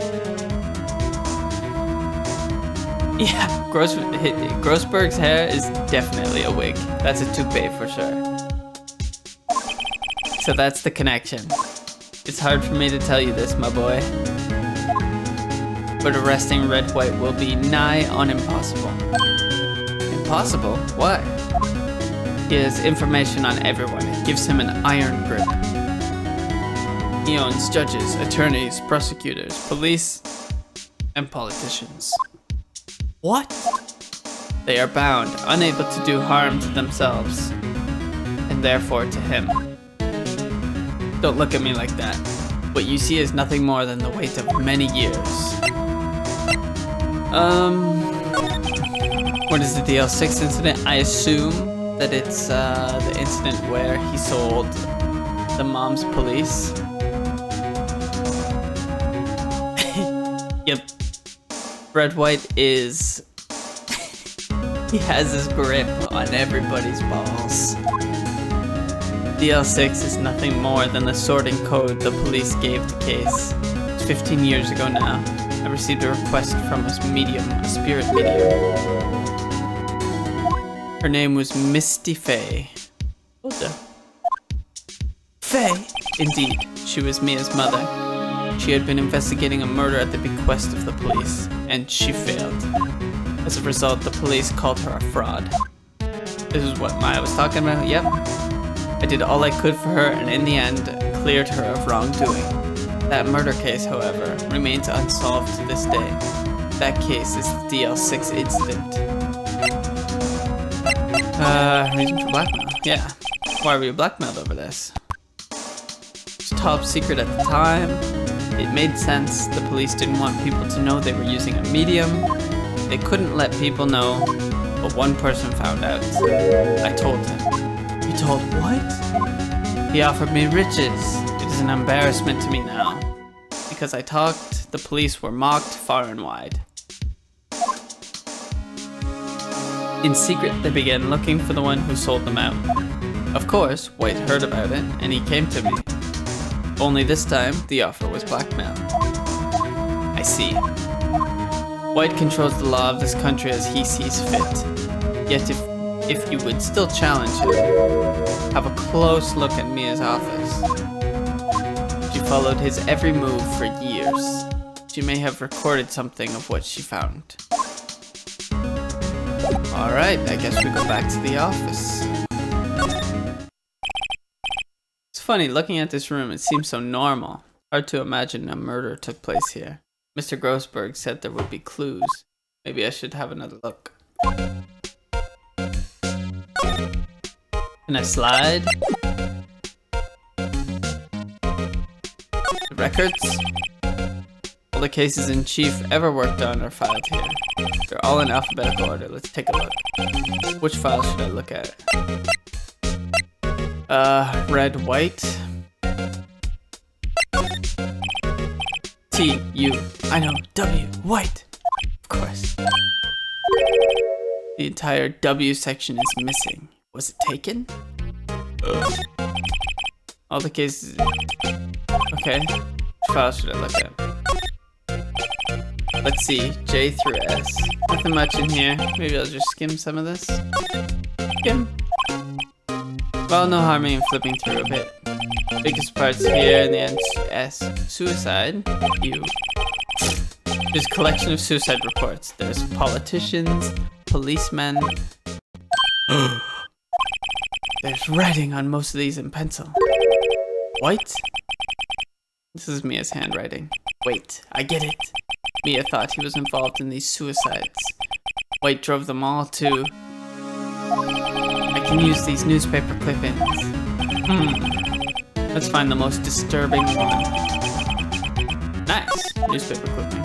Yeah, Grossberg's hair is definitely a wig. That's a toupee for sure. So that's the connection. It's hard for me to tell you this, my boy. But arresting Red White will be nigh on impossible. Impossible? Why? He has information on everyone. It gives him an iron grip. He owns judges, attorneys, prosecutors, police, and politicians. What? They are bound, unable to do harm to themselves, and therefore to him. Don't look at me like that. What you see is nothing more than the weight of many years. What is the DL6 incident? I assume that it's the incident where he sold the mom's police. Yep. Red White is... he has his grip on everybody's balls. DL6 is nothing more than the sorting code the police gave the case. It's 15 years ago now. I received a request from a medium, a spirit medium. Her name was Misty Faye. Faye? Indeed, she was Mia's mother. She had been investigating a murder at the bequest of the police, and she failed. As a result, the police called her a fraud. This is what Maya was talking about? Yep. I did all I could for her, and in the end, cleared her of wrongdoing. That murder case, however, remains unsolved to this day. That case is the DL6 incident. Reason for blackmail? Yeah. Why were you blackmailed over this? It was top secret at the time. It made sense. The police didn't want people to know they were using a medium. They couldn't let people know, but one person found out. I told him. You told what? He offered me riches. It is an embarrassment to me now. Because I talked, the police were mocked far and wide. In secret, they began looking for the one who sold them out. Of course, White heard about it, and he came to me. Only this time, the offer was blackmail. I see. White controls the law of this country as he sees fit. Yet if you would still challenge him, have a close look at Mia's office. She followed his every move for years. She may have recorded something of what she found. Alright, I guess we go back to the office. It's funny, looking at this room, it seems so normal. Hard to imagine a murder took place here. Mr. Grossberg said there would be clues. Maybe I should have another look. Can I slide? The records? All the cases in chief ever worked on are filed here. They're all in alphabetical order. Let's take a look. Which file should I look at? Red, white. T, U, I know, W, white. Of course. The entire W section is missing. Was it taken? All the cases... Okay. Which file should I look at? Let's see, J through S. Nothing much in here. Maybe I'll just skim some of this. Skim. Well, no harm in flipping through a bit. Biggest parts here in the end. S. Suicide. U. There's a collection of suicide reports. There's politicians, policemen. There's writing on most of these in pencil. White? This is Mia's handwriting. Wait, I get it. Mia thought he was involved in these suicides. White drove them all to... I can use these newspaper clippings. Let's find the most disturbing one. Nice! Newspaper clipping.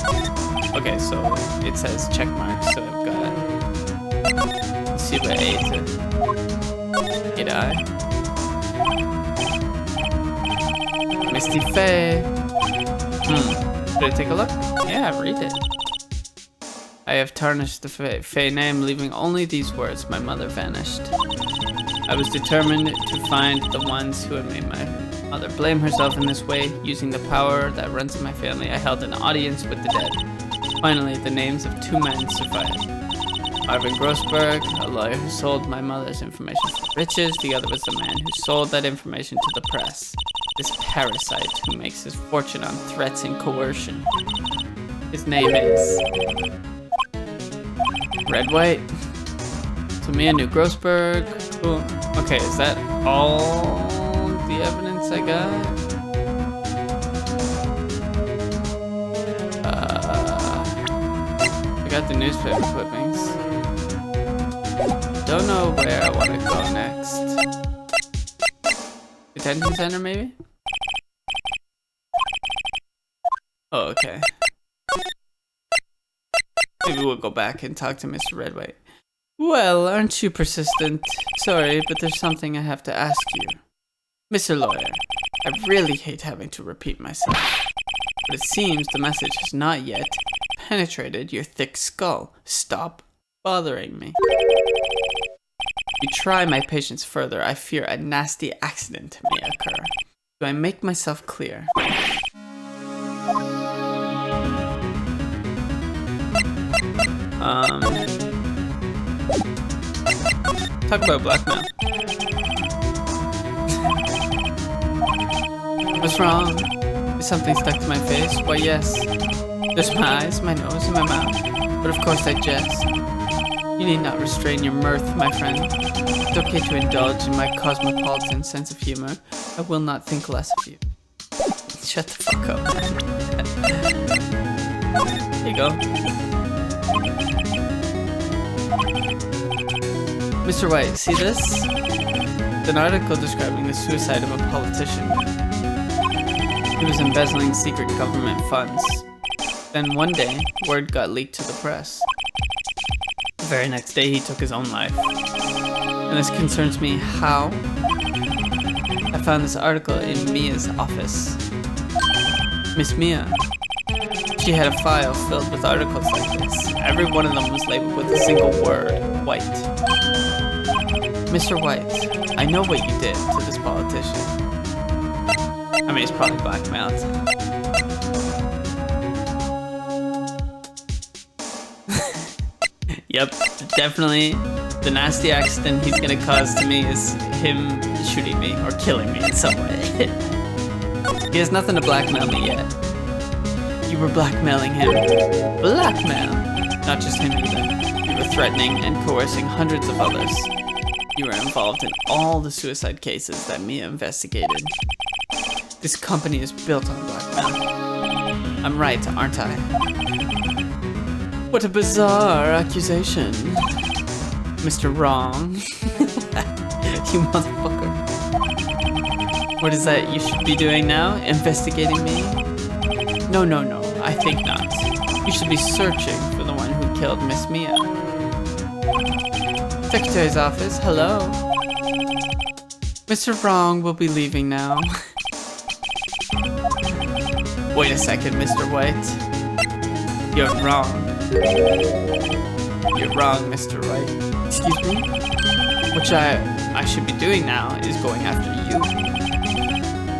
Okay, so it says check mark, so I've got... Let's see about A to... A to I. Misty Faye. Should I take a look? Yeah, read it. I have tarnished the Faye name, leaving only these words. My mother vanished. I was determined to find the ones who had made my mother blame herself in this way. Using the power that runs in my family, I held an audience with the dead. Finally, the names of two men survived. Marvin Grossberg, a lawyer who sold my mother's information for riches. The other was the man who sold that information to the press. This parasite who makes his fortune on threats and coercion. His name is... Red, white. So Mia knew Grossberg. Ooh. Okay, is that all the evidence I got? I got the newspaper clippings. Don't know where I want to go next. Detention center, maybe? Oh, okay. Maybe we'll go back and talk to Mr. Redwhite. Well, aren't you persistent? Sorry, but there's something I have to ask you. Mr. Lawyer, I really hate having to repeat myself, but it seems the message has not yet penetrated your thick skull. Stop bothering me. If you try my patience further, I fear a nasty accident may occur. Do I make myself clear? Talk about blackmail. What's wrong? Is something stuck to my face? Why, yes. Just my eyes, my nose, and my mouth. But of course I jest. You need not restrain your mirth, my friend. It's okay to indulge in my cosmopolitan sense of humor. I will not think less of you. Shut the fuck up, man. Here you go. Mr. White, see this? It's an article describing the suicide of a politician. He was embezzling secret government funds. Then one day, word got leaked to the press. The very next day, he took his own life. And this concerns me. How? I found this article in Mia's office. Miss Mia. She had a file filled with articles like this. Every one of them was labeled with a single word. White. Mr. White, I know what you did to this politician. I mean, he's probably blackmailed. Yep, definitely. The nasty accident he's gonna cause to me is him shooting me or killing me in some way. He has nothing to blackmail me yet. You were blackmailing him. Blackmail! Not just him either. You were threatening and coercing hundreds of others. You were involved in all the suicide cases that Mia investigated. This company is built on blackmail. I'm right, aren't I? What a bizarre accusation. Mr. Wrong. You motherfucker. What is that you should be doing now? Investigating me? No, I think not. You should be searching for the one who killed Miss Mia. Secretary's office, hello. Mr. Wrong will be leaving now. Wait a second, Mr. White. You're wrong. You're wrong, Mr. Wright. Excuse me? What I should be doing now is going after you.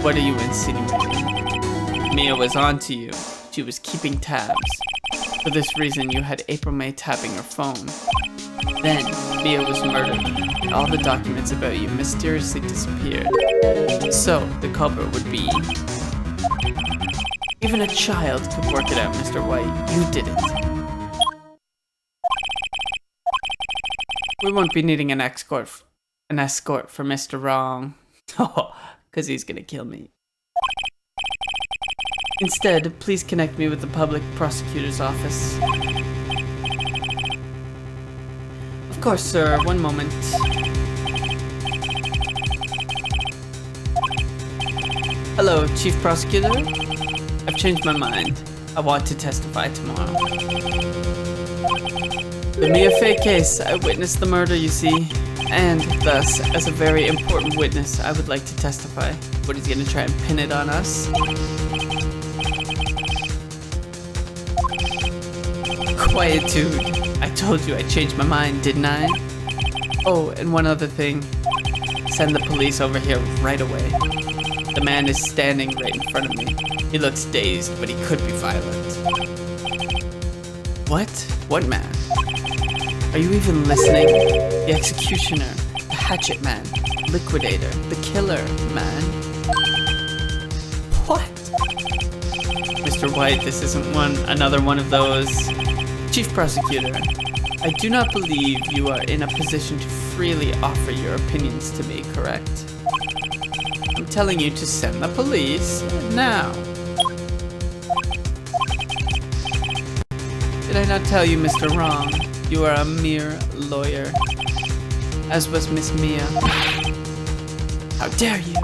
What are you insinuating? Mia was on to you. She was keeping tabs. For this reason, you had April May tapping her phone. Then, Mia was murdered, and all the documents about you mysteriously disappeared. So, the culprit would be... Even a child could work it out, Mr. White. You did it. We won't be needing an escort for Mr. Wrong. Oh, because he's gonna kill me. Instead, please connect me with the public prosecutor's office. Of course, sir. One moment. Hello, Chief Prosecutor. I've changed my mind. I want to testify tomorrow. The Mia Fey case, I witnessed the murder, you see. And thus, as a very important witness, I would like to testify. What, he's gonna try and pin it on us? Quietude. I told you I changed my mind, didn't I? Oh, and one other thing. Send the police over here right away. The man is standing right in front of me. He looks dazed, but he could be violent. What? What man? Are you even listening? The executioner, the hatchet man, liquidator, the killer man. What? Mr. White, this isn't another one of those. Chief Prosecutor, I do not believe you are in a position to freely offer your opinions to me, correct? I'm telling you to send the police now. Did I not tell you, Mr. Wrong? You are a mere lawyer, as was Miss Mia. How dare you!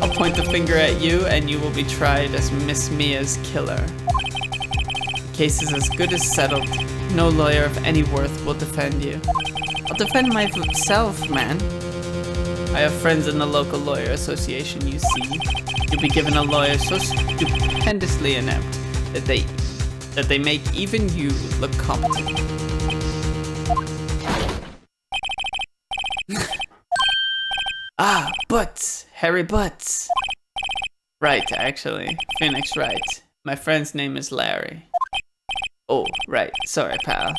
I'll point the finger at you and you will be tried as Miss Mia's killer. The case is as good as settled. No lawyer of any worth will defend you. I'll defend myself, man. I have friends in the local lawyer association, you see. You'll be given a lawyer so stupendously inept that they make even you look competent. Ah, Butts! Harry Butts! Right, actually. Phoenix Wright. My friend's name is Larry. Oh, right. Sorry, pal.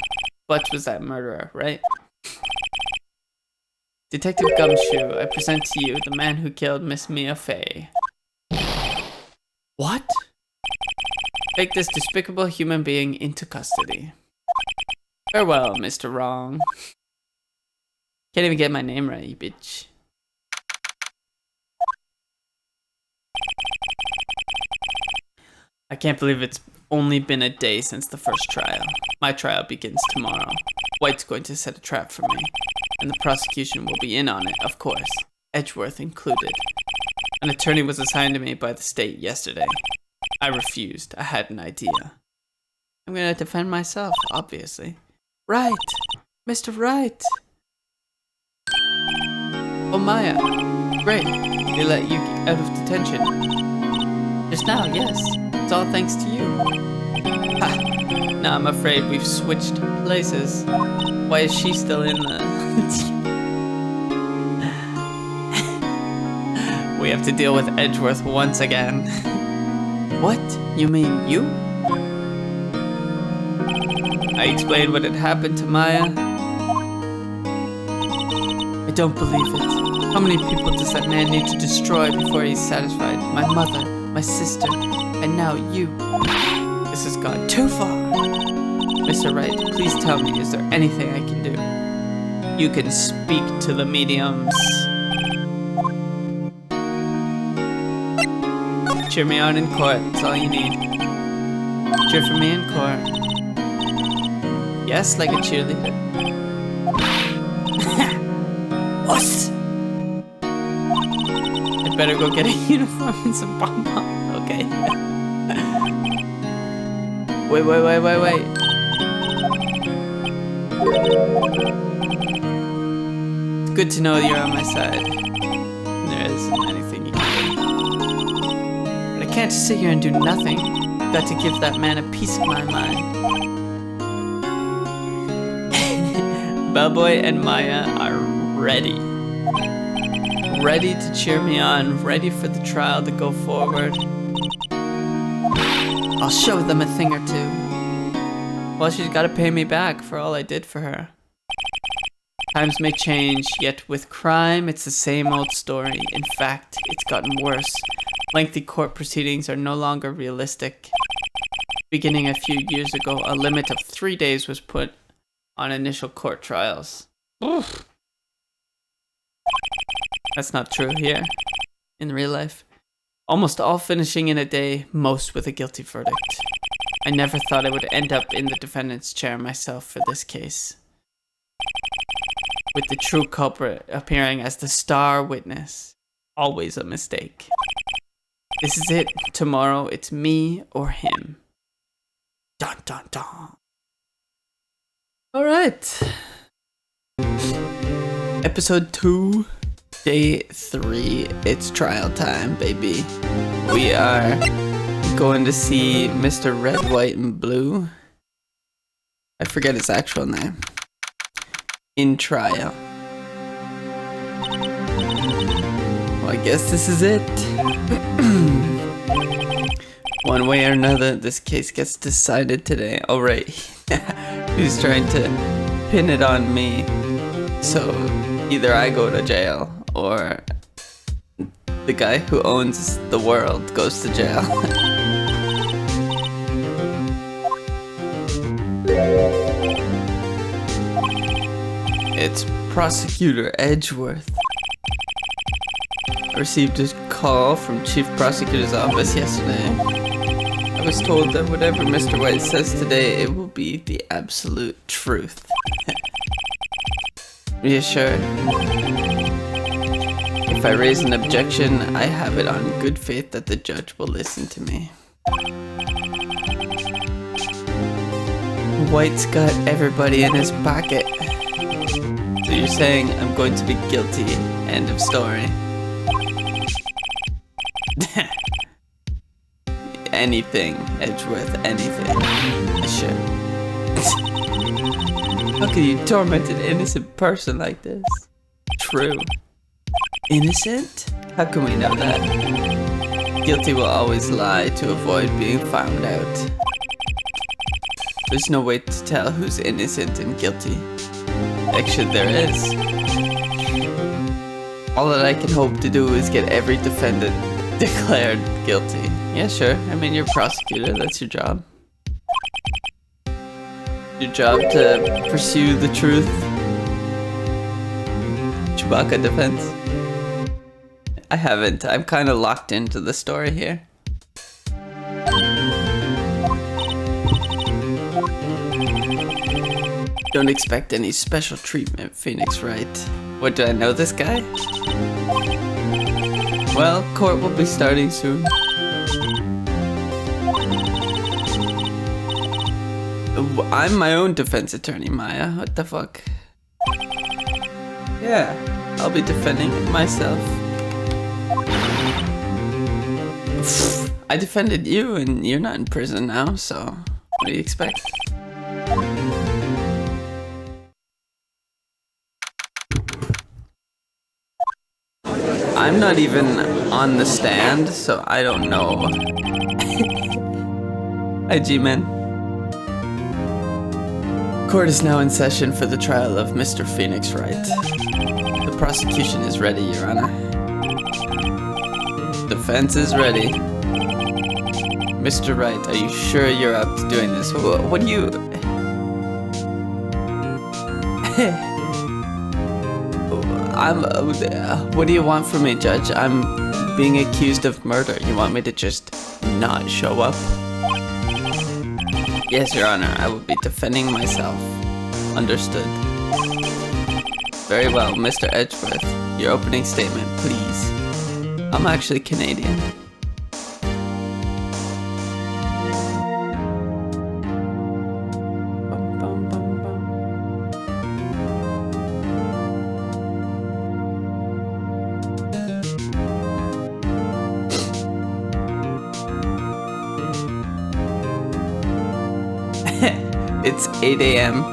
Butts was that murderer, right? Detective Gumshoe, I present to you the man who killed Miss Mia Fey. What? Take this despicable human being into custody. Farewell, Mr. Wrong. Can't even get my name right, you bitch. I can't believe it's only been a day since the first trial. My trial begins tomorrow. White's going to set a trap for me, and the prosecution will be in on it, of course, Edgeworth included. An attorney was assigned to me by the state yesterday. I refused. I had an idea. I'm gonna defend myself, obviously. Right! Mr. Wright! Oh, Maya. Great. They let you out of detention. Just now, yes. It's all thanks to you. Ha! Now I'm afraid we've switched places. Why is she still in the... We have to deal with Edgeworth once again. What? You mean you? I explained what had happened to Maya. I don't believe it. How many people does that man need to destroy before he's satisfied? My mother, my sister, and now you. This has gone too far. Mr. Wright, please tell me, is there anything I can do? You can speak to the mediums. Cheer me on in court, that's all you need. Cheer for me in court. Yes, like a cheerleader. Us! I'd better go get a uniform and some bonbons. Okay. Wait. It's good to know you're on my side. There isn't anything you can do. But I can't just sit here and do nothing. I've got to give that man a piece of my mind. Bellboy and Maya are ready. Ready to cheer me on, ready for the trial to go forward. I'll show them a thing or two. Well, she's gotta pay me back for all I did for her. Times may change, yet with crime, it's the same old story. In fact, it's gotten worse. Lengthy court proceedings are no longer realistic. Beginning a few years ago, a limit of 3 days was put on initial court trials. Oof. That's not true here. In real life, almost all finishing in a day, most with a guilty verdict. I never thought I would end up in the defendant's chair myself for this case. With the true culprit appearing as the star witness. Always a mistake. This is it. Tomorrow it's me or him. Dun dun dun. Alright. Episode 2, Day 3. It's trial time, baby. We are going to see Mr. Red, White, and Blue. I forget his actual name. In trial. Well, I guess this is it. One way or another, this case gets decided today. Oh, right. He's trying to pin it on me. So either I go to jail or the guy who owns the world goes to jail. It's Prosecutor Edgeworth. I received a call from Chief Prosecutor's office yesterday. I was told that whatever Mr. White says today, it will be the absolute truth. Reassured. If I raise an objection, I have it on good faith that the judge will listen to me. White's got everybody in his pocket. So you're saying I'm going to be guilty. End of story. Anything, Edgeworth, anything. Sure. How can you torment an innocent person like this? True. Innocent? How can we know that? Guilty will always lie to avoid being found out. There's no way to tell who's innocent and guilty. Actually, there is. All that I can hope to do is get every defendant declared guilty. Yeah, sure. I mean, you're a prosecutor. That's your job. Your job to pursue the truth. Chewbacca defense. I haven't. I'm kind of locked into the story here. Don't expect any special treatment, Phoenix Wright. What, do I know this guy? Well, court will be starting soon. I'm my own defense attorney, Maya. What the fuck? Yeah, I'll be defending myself. I defended you and you're not in prison now, so What do you expect? I'm not even on the stand, so I don't know. Hi, G-Man. Court is now in session for the trial of Mr. Phoenix Wright. The prosecution is ready, Your Honor. Defense is ready. Mr. Wright, are you sure you're up to doing this? What do you... what do you want from me, Judge? I'm being accused of murder. You want me to just not show up? Yes, Your Honor, I will be defending myself. Understood. Very well, Mr. Edgeworth. Your opening statement, please. I'm actually Canadian. It's 8 a.m.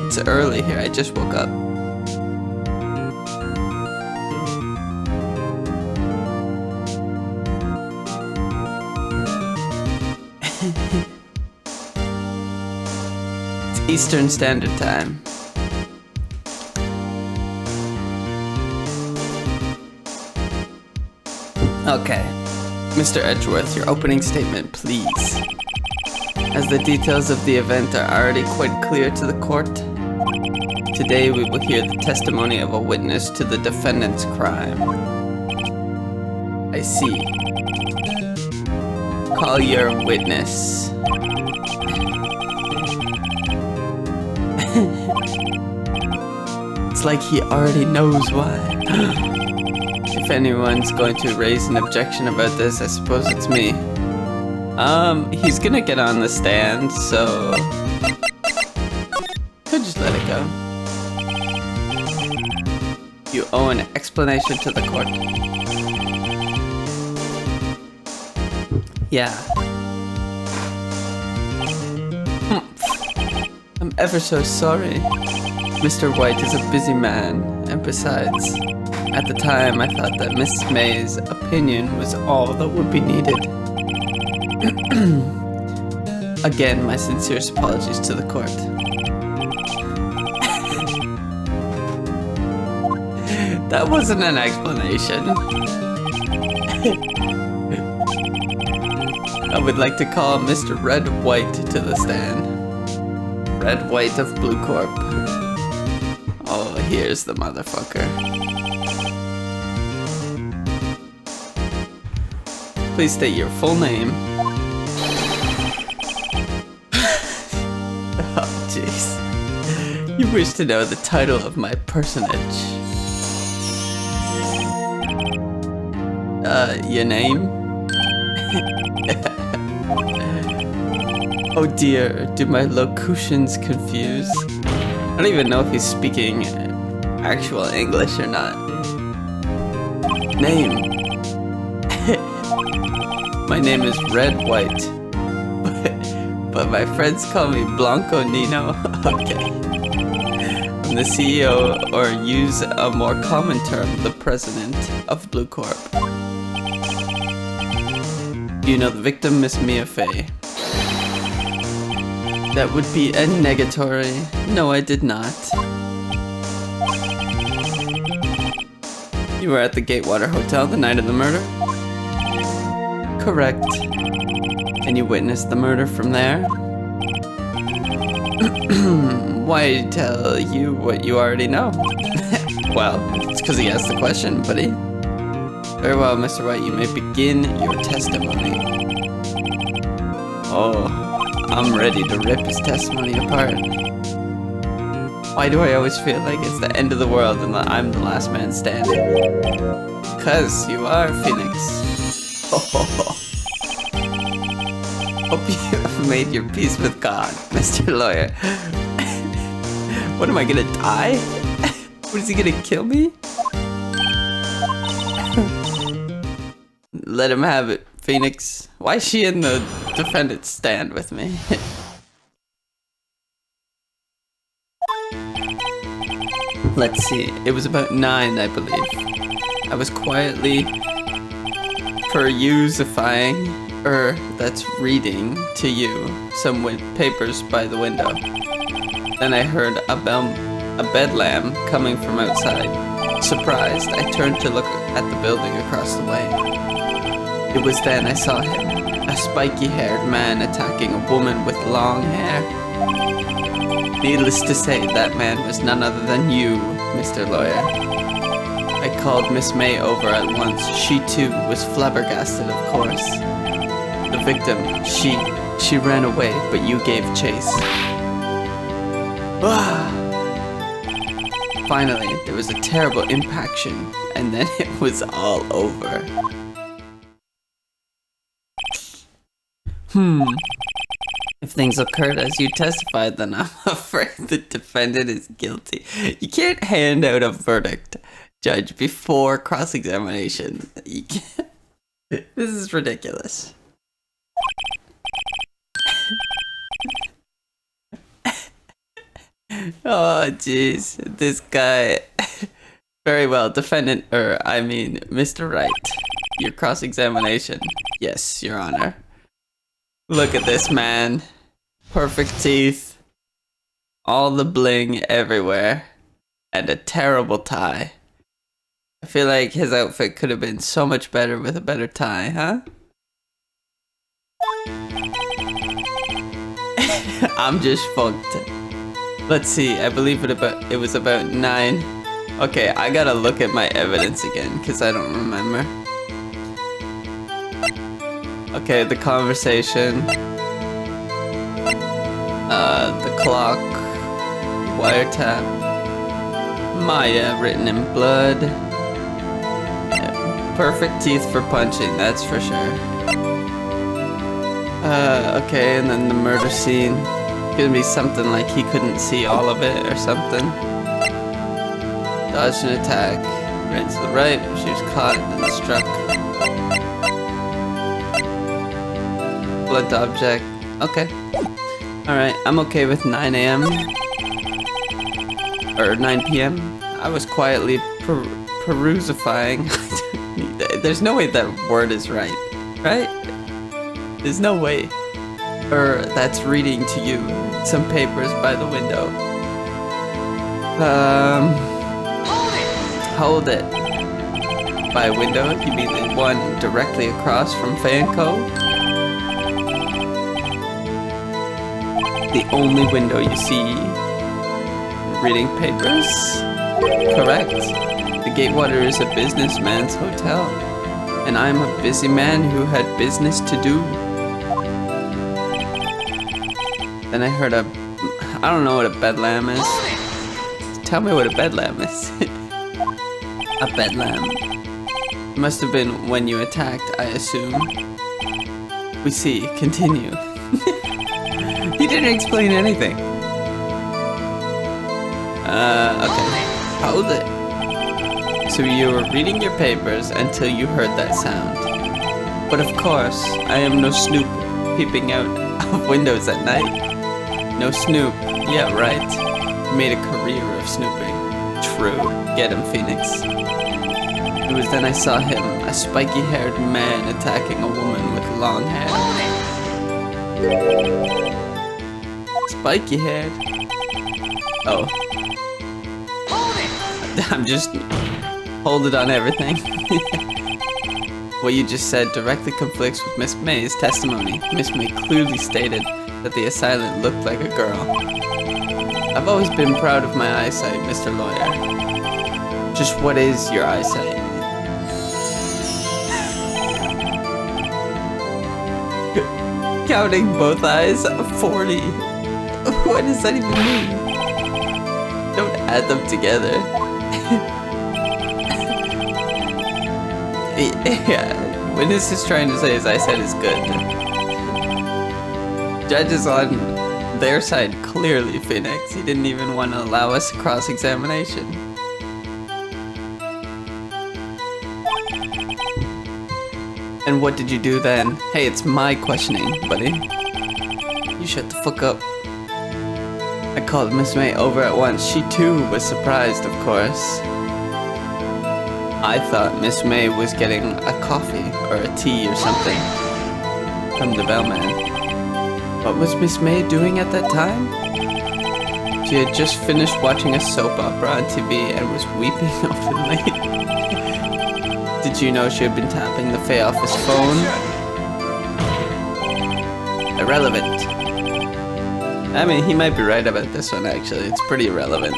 It's early here, I just woke up. It's Eastern Standard Time. Okay. Mr. Edgeworth, your opening statement, please. As the details of the event are already quite clear to the court, today we will hear the testimony of a witness to the defendant's crime. I see. Call your witness. It's like he already knows why. If anyone's going to raise an objection about this, I suppose it's me. He's gonna get on the stand, so... could just let it go. You owe an explanation to the court. Yeah. I'm ever so sorry. Mr. White is a busy man, and besides, at the time I thought that Miss May's opinion was all that would be needed. Again, my sincerest apologies to the court. That wasn't an explanation. I would like to call Mr. Red White to the stand. Red White of Blue Corp. Oh, here's the motherfucker. Please state your full name. Oh, jeez. You wish to know the title of my personage. Your name? Oh dear, do my locutions confuse? I don't even know if he's speaking actual English or not. Name? My name is Red White. But my friends call me Blanco Nino. Okay. I'm the CEO, or use a more common term, the president of Blue Corp. You know the victim, Miss Mia Fey. That would be a negatory. No, I did not. You were at the Gatewater Hotel the night of the murder? Correct. And you witnessed the murder from there? Why tell you what you already know? Well, it's because he asked the question, buddy. Very well, Mr. White, you may begin your testimony. Oh, I'm ready to rip his testimony apart. Why do I always feel like it's the end of the world and that I'm the last man standing? 'Cause you are, Phoenix. Hope you have made your peace with God, Mr. Lawyer. What, am I gonna die? What, is he gonna kill me? Let him have it, Phoenix. Why is she in the defendant's stand with me? Let's see, it was about 9, I believe. I was quietly that's reading to you some papers by the window. Then I heard a bedlam coming from outside. Surprised, I turned to look at the building across the way. It was then I saw him, a spiky-haired man attacking a woman with long hair. Needless to say, that man was none other than you, Mr. Lawyer. I called Miss May over at once. She too was flabbergasted, of course. The victim, she ran away, but you gave chase. Finally, there was a terrible impaction, and then it was all over. If things occurred as you testified, then I'm afraid the defendant is guilty. You can't hand out a verdict, Judge, before cross-examination. You can't. This is ridiculous. Oh, jeez. This guy. Very well, Mr. Wright. Your cross-examination. Yes, Your Honor. Look at this man. Perfect teeth. All the bling everywhere. And a terrible tie. I feel like his outfit could have been so much better with a better tie, huh? I'm just funked. Let's see, I believe it was about 9. Okay, I gotta look at my evidence again, because I don't remember. Okay, the conversation. The clock. Wiretap. Maya, written in blood. Yeah, perfect teeth for punching, that's for sure. Okay, and then the murder scene. Gonna be something like he couldn't see all of it or something. Dodged an attack. Ran to the right, she was caught and then struck. Blunt object. Okay. Alright, I'm okay with 9 a.m. Or 9 p.m. I was quietly perusifying. There's no way that word is right. Right? There's no way. Or that's reading to you some papers by the window. Hold it. By window, you mean the one directly across from Fanco? The only window you see reading papers? Correct. The Gatewater is a businessman's hotel, and I'm a busy man who had business to do. Then I heard I don't know what a bedlam is. Tell me what a bedlam is. A bedlam. Must have been when you attacked, I assume. We see. Continue. He didn't explain anything. Okay. Hold it. So you were reading your papers until you heard that sound. But of course, I am no snoop peeping out of windows at night. No snoop. Yeah, right. Made a career of snooping. True. Get him, Phoenix. It was then I saw him, a spiky-haired man attacking a woman with long hair. Spiky-haired? Oh. I'm just... Hold it on everything. What you just said directly conflicts with Miss May's testimony. Miss May clearly stated that the assailant looked like a girl. I've always been proud of my eyesight, Mr. Lawyer. Just what is your eyesight? Counting both eyes, 40. What does that even mean? Don't add them together. Yeah, witness is trying to say his eyesight is good. Judge is on their side, clearly, Phoenix. He didn't even want to allow us a cross-examination. And what did you do then? Hey, it's my questioning, buddy. You shut the fuck up. I called Miss May over at once. She too was surprised, of course. I thought Miss May was getting a coffee or a tea or something from the bellman. What was Miss May doing at that time? She had just finished watching a soap opera on TV and was weeping openly. Did you know she had been tapping the Fay office phone? Irrelevant. I mean, he might be right about this one, actually. It's pretty irrelevant.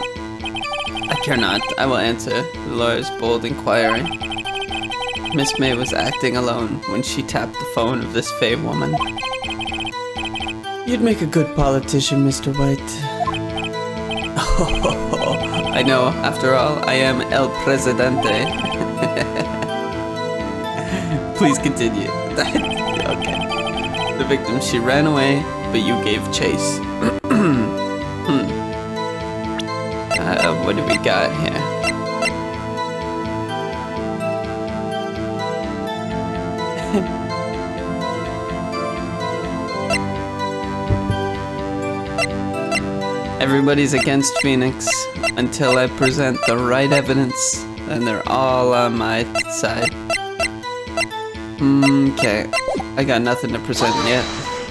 I care not. I will answer, the lawyer's bold inquiry. Miss May was acting alone when she tapped the phone of this Fay woman. You'd make a good politician, Mr. White. Oh, I know. After all, I am El Presidente. Please continue. Okay. The victim, she ran away, but you gave chase. What do we got here? Everybody's against Phoenix until I present the right evidence, and they're all on my side. Okay, I got nothing to present yet.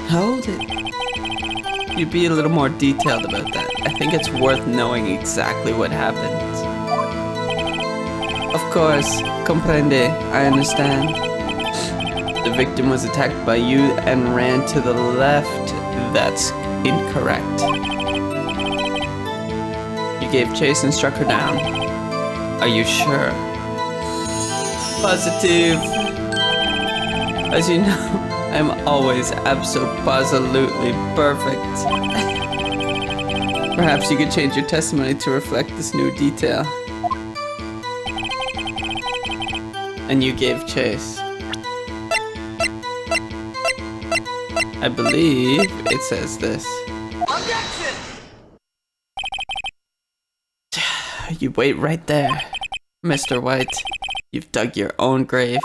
Hold it. You'd be a little more detailed about that. I think it's worth knowing exactly what happened. Of course, comprende, I understand. The victim was attacked by you and ran to the left. That's incorrect. You gave chase and struck her down. Are you sure? Positive. As you know, I'm always absolutely perfect. Perhaps you could change your testimony to reflect this new detail. And you gave chase. I believe it says this. Objection! You wait right there, Mr. White. You've dug your own grave.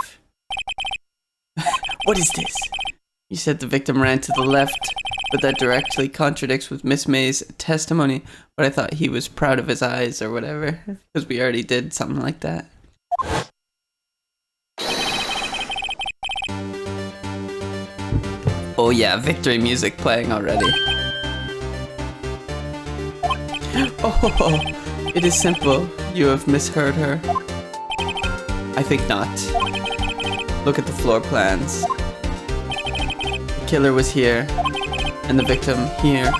What is this? You said the victim ran to the left, but that directly contradicts with Miss May's testimony. But I thought he was proud of his eyes or whatever, because we already did something like that. Oh yeah, victory music playing already. Oh, it is simple. You have misheard her. I think not. Look at the floor plans. The killer was here, and the victim here.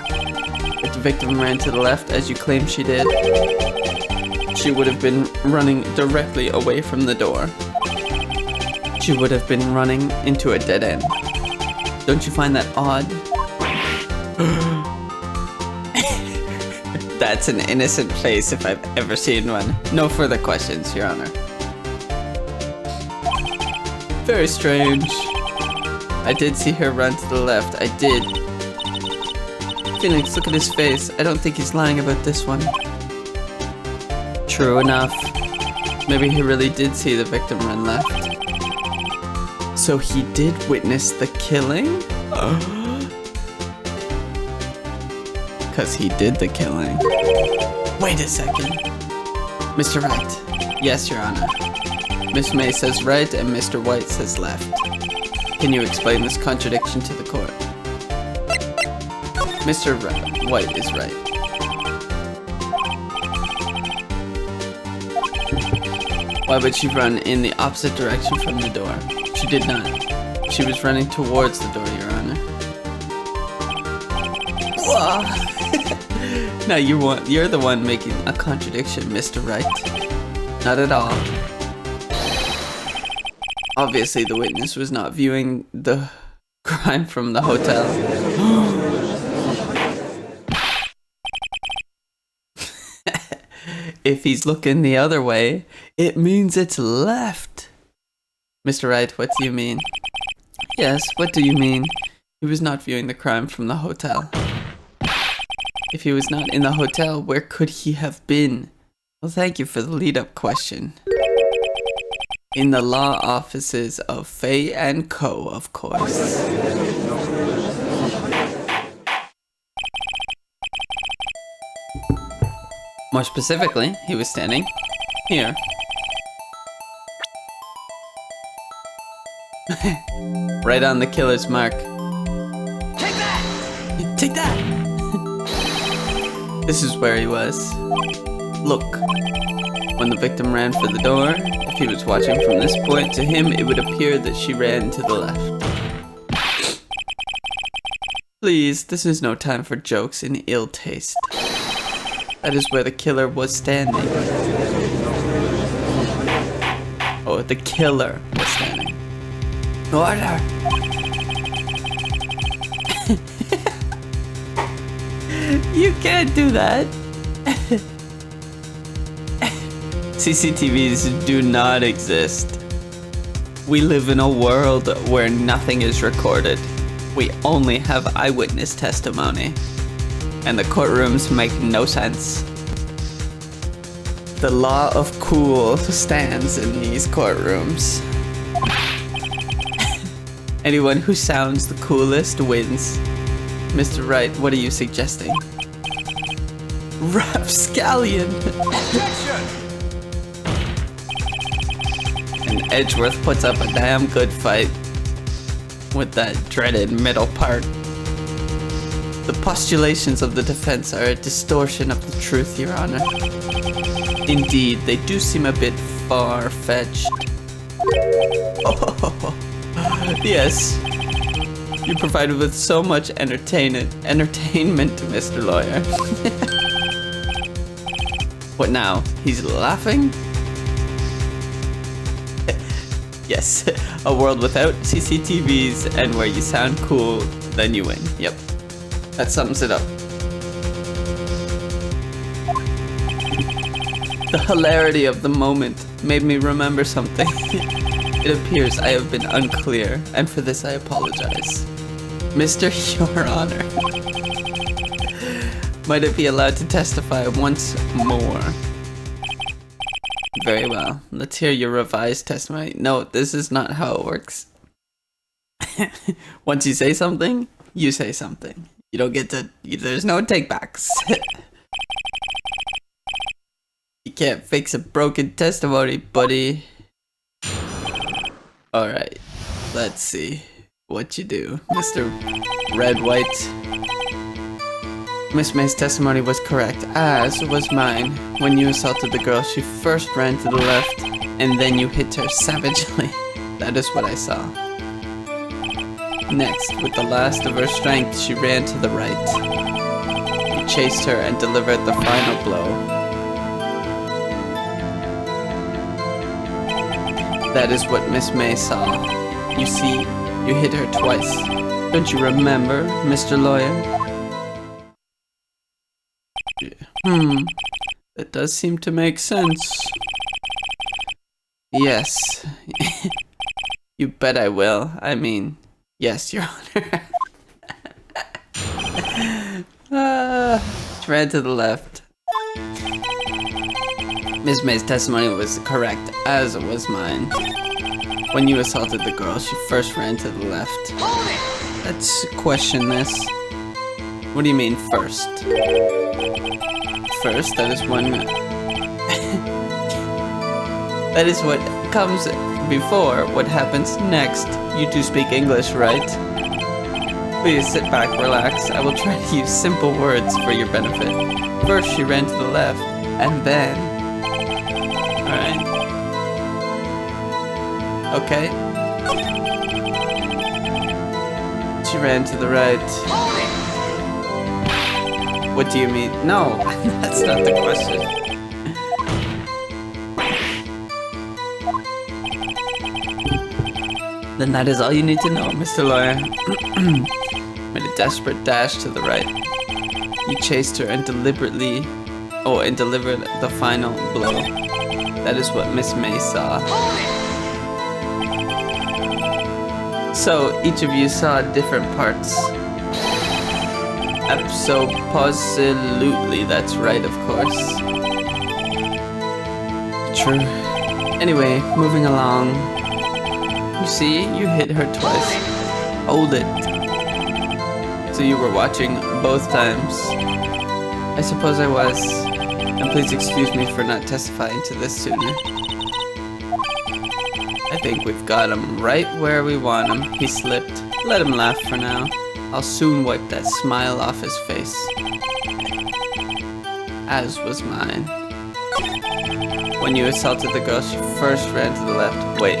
If the victim ran to the left, as you claim she did, she would have been running directly away from the door. She would have been running into a dead end. Don't you find that odd? That's an innocent face if I've ever seen one. No further questions, Your Honor. Very strange. I did see her run to the left. I did. Phoenix, look at his face. I don't think he's lying about this one. True enough. Maybe he really did see the victim run left. So he did witness the killing? Because he did the killing. Wait a second. Mr. Wright. Yes, Your Honor. Miss May says right and Mr. White says left. Can you explain this contradiction to the court? Mr. White is right. Why would she run in the opposite direction from the door? She did not. She was running towards the door, Your Honor. Now you're the one making a contradiction, Mr. Wright. Not at all. Obviously, the witness was not viewing the crime from the hotel. If he's looking the other way, it means it's left. Mr. Wright, what do you mean? Yes, what do you mean? He was not viewing the crime from the hotel. If he was not in the hotel, where could he have been? Well, thank you for the lead-up question. In the law offices of Fay & Co., of course. More specifically, he was standing here. Right on the killer's mark. Take that! Take that! This is where he was. Look. When the victim ran for the door, if he was watching from this point, to him it would appear that she ran to the left. Please, this is no time for jokes in ill taste. That is where the killer was standing. Oh, the killer was standing. Order! You can't do that. CCTVs do not exist. We live in a world where nothing is recorded. We only have eyewitness testimony. And the courtrooms make no sense. The law of cool stands in these courtrooms. Anyone who sounds the coolest wins. Mr. Wright, what are you suggesting? Rapscallion! And Edgeworth puts up a damn good fight with that dreaded middle part. The postulations of the defense are a distortion of the truth, Your Honor. Indeed, they do seem a bit far-fetched. Oh, yes. You provided with so much entertainment, Mr. Lawyer. What now? He's laughing? Yes, a world without CCTVs and where you sound cool, then you win. Yep, that sums it up. The hilarity of the moment made me remember something. It appears I have been unclear, and for this I apologize. Mr. Your Honor, might I be allowed to testify once more? Very well. Let's hear your revised testimony. No, this is not how it works. Once you say something, you say something. You don't get to... There's no takebacks. You can't fix a broken testimony, buddy. Alright. Let's see what you do, Mr. Red White. Miss May's testimony was correct, as was mine. When you assaulted the girl, she first ran to the left, and then you hit her savagely. That is what I saw. Next, with the last of her strength, she ran to the right. You chased her and delivered the final blow. That is what Miss May saw. You see, you hit her twice. Don't you remember, Mr. Lawyer? That does seem to make sense. Yes. You bet I will. I mean, yes, Your Honor. She ran to the left. Ms. May's testimony was correct, as was mine. When you assaulted the girl, she first ran to the left. Let's question this. What do you mean, first? First, that is when... that is what comes before what happens next. You two speak English, right? Please sit back, relax. I will try to use simple words for your benefit. First, she ran to the left, and then... Alright. Okay. She ran to the right. What do you mean? No, that's not the question. Then that is all you need to know, Mr. Lawyer. Made a desperate dash to the right. You chased her and delivered the final blow. That is what Miss May saw. So, each of you saw different parts. Absolutely, that's right, of course. True. Anyway, moving along. You see, you hit her twice. Hold it. So you were watching both times. I suppose I was. And please excuse me for not testifying to this sooner. I think we've got him right where we want him. He slipped. Let him laugh for now. I'll soon wipe that smile off his face. As was mine. When you assaulted the girl, she first ran to the left. Wait.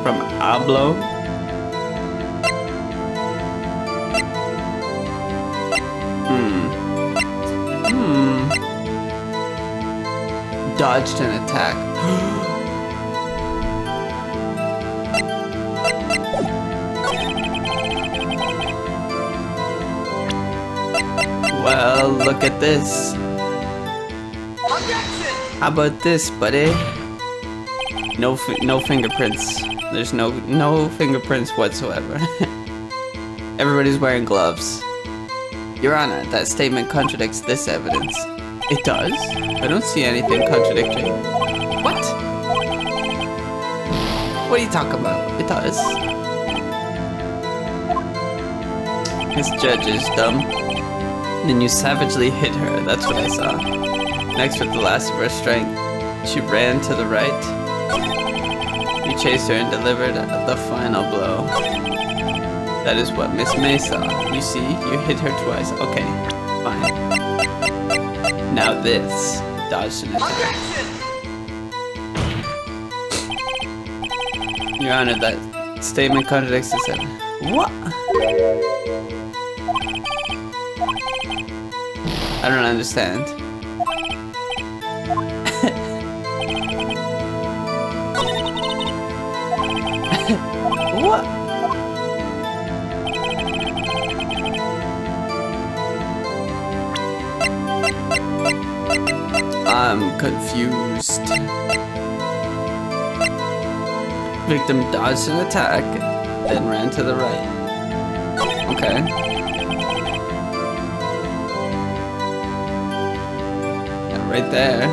From Ablo? Dodged an attack. Well, look at this. How about this, buddy? No fingerprints. There's no fingerprints whatsoever. Everybody's wearing gloves. Your Honor, that statement contradicts this evidence. It does? I don't see anything contradictory. What? What are you talking about? It does. This judge is dumb. Then you savagely hit her. That's what I saw. Next, with the last of her strength, she ran to the right. You chased her and delivered the final blow. That is what Miss May saw. You see, you hit her twice. Okay, fine. Now this. Dodged an attack. Your Honor, that statement contradicts this evidence. What? I don't understand. What? I'm confused. Victim dodged an attack, then ran to the right. Okay. Yeah, right there.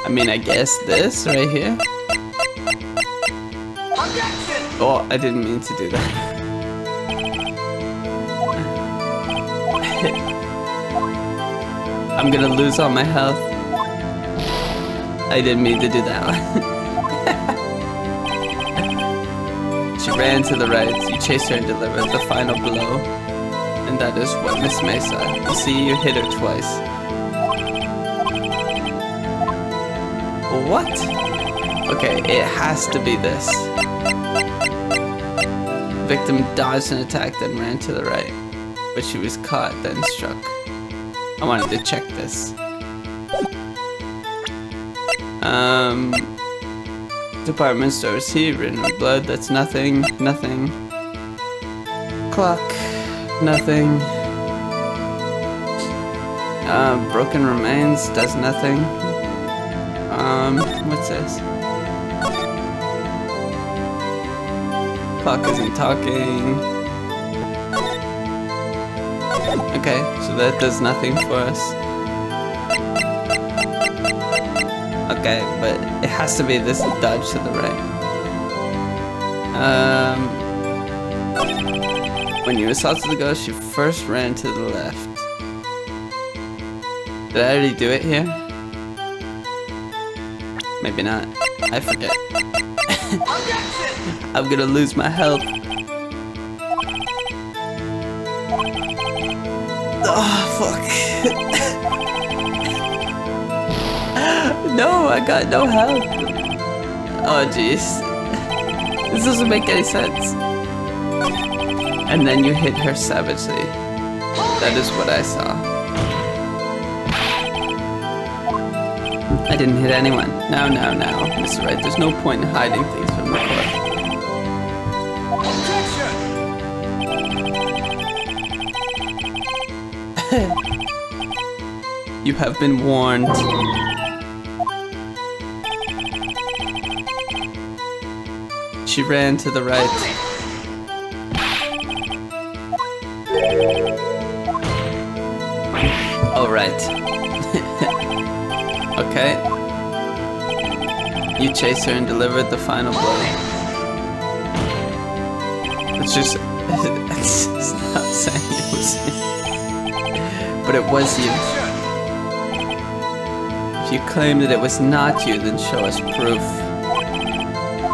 I mean, I guess this right here. Oh, I didn't mean to do that. I'm gonna lose all my health. I didn't mean to do that one. She ran to the right. You chased her and delivered the final blow. And that is what Miss May saw. You see, you hit her twice. What? Okay, it has to be this. Victim dodged an attack, then ran to the right. But she was caught, then struck. I wanted to check this. Department store receipt, written in blood, that's nothing, nothing. Clock, nothing. Broken remains, does nothing. What's this? Clock isn't talking. Okay, so that does nothing for us. Okay, but it has to be this dodge to the right. When you assaulted the ghost, you first ran to the left. Did I already do it here? Maybe not. I forget. I'm gonna lose my health. Oh, fuck. No, I got no health. Oh, jeez. This doesn't make any sense. And then you hit her savagely. That is what I saw. I didn't hit anyone. Now, Mr. Wright, there's no point in hiding things from the court. You have been warned. She ran to the right. All right. Okay. You chase her and deliver the final blow. It's just not saying it was you. But it was you. If you claim that it was not you, then show us proof.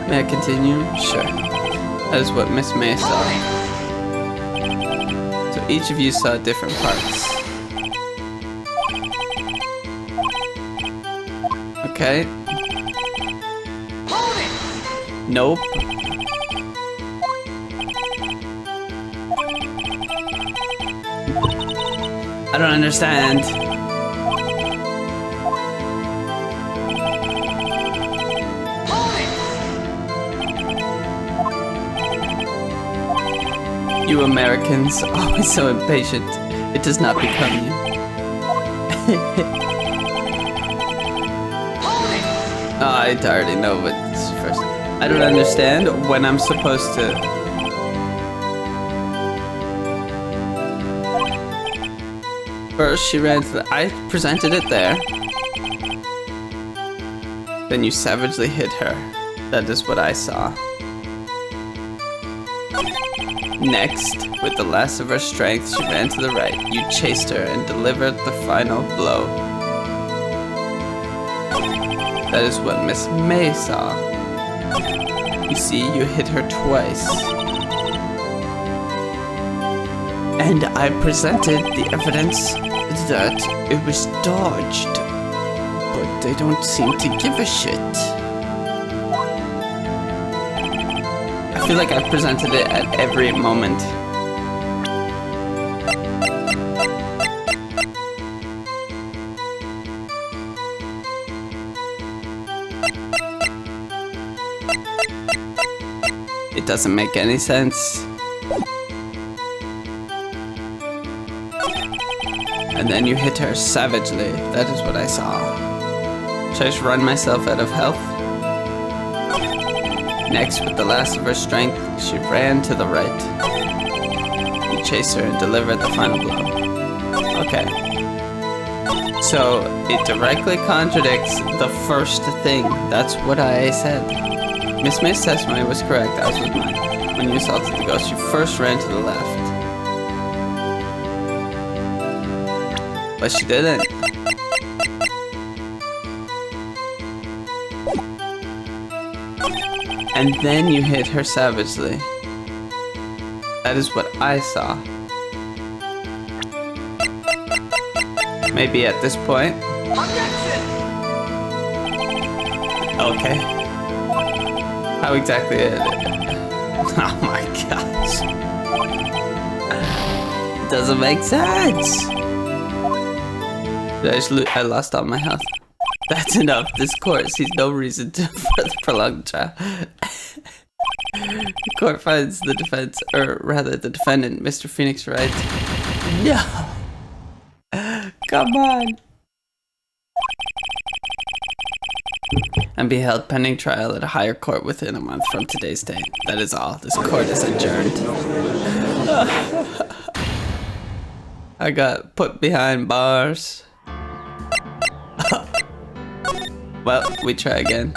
May I continue? Sure. That is what Miss May saw. So each of you saw different parts. Okay. Nope. I don't understand. You Americans, always so impatient. It does not become you. I already know what's first. I don't understand when I'm supposed to. First, she ran to the. I presented it there. Then you savagely hit her. That is what I saw. Next, with the last of her strength, she ran to the right. You chased her and delivered the final blow. That is what Miss May saw. You see, you hit her twice. And I presented the evidence that it was dodged. But they don't seem to give a shit. I feel like I presented it at every moment. It doesn't make any sense. And then you hit her savagely. That is what I saw. Should I just run myself out of health? Next, with the last of her strength, she ran to the right. You chased her and delivered the final blow. Okay. So, it directly contradicts the first thing. That's what I said. Miss May's testimony was correct, as was mine. When you assaulted the ghost, you first ran to the left. But she didn't. And then you hit her savagely. That is what I saw. Maybe at this point. Okay. How exactly is it? Oh my gosh. It doesn't make sense. I lost all my health. That's enough. This court sees no reason to further prolong the trial. The court finds the defense, or rather the defendant, Mr. Phoenix Wright. No! Come on! And be held pending trial at a higher court within a month from today's date. That is all. This court is adjourned. I got put behind bars. Well, we try again.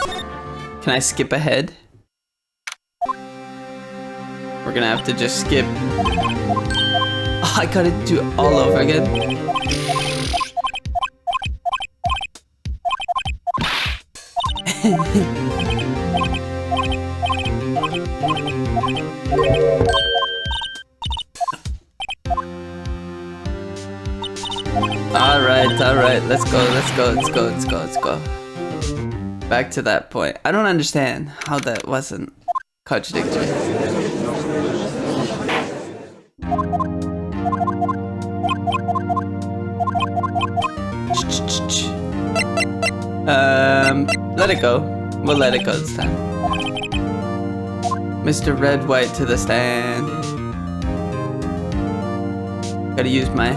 Can I skip ahead? We're gonna have to just skip. Oh, I gotta do it all over again. Alright, let's go. Back to that point. I don't understand how that wasn't contradictory. Let it go. We'll let it go this time. Mr. Red White to the stand. Gotta use my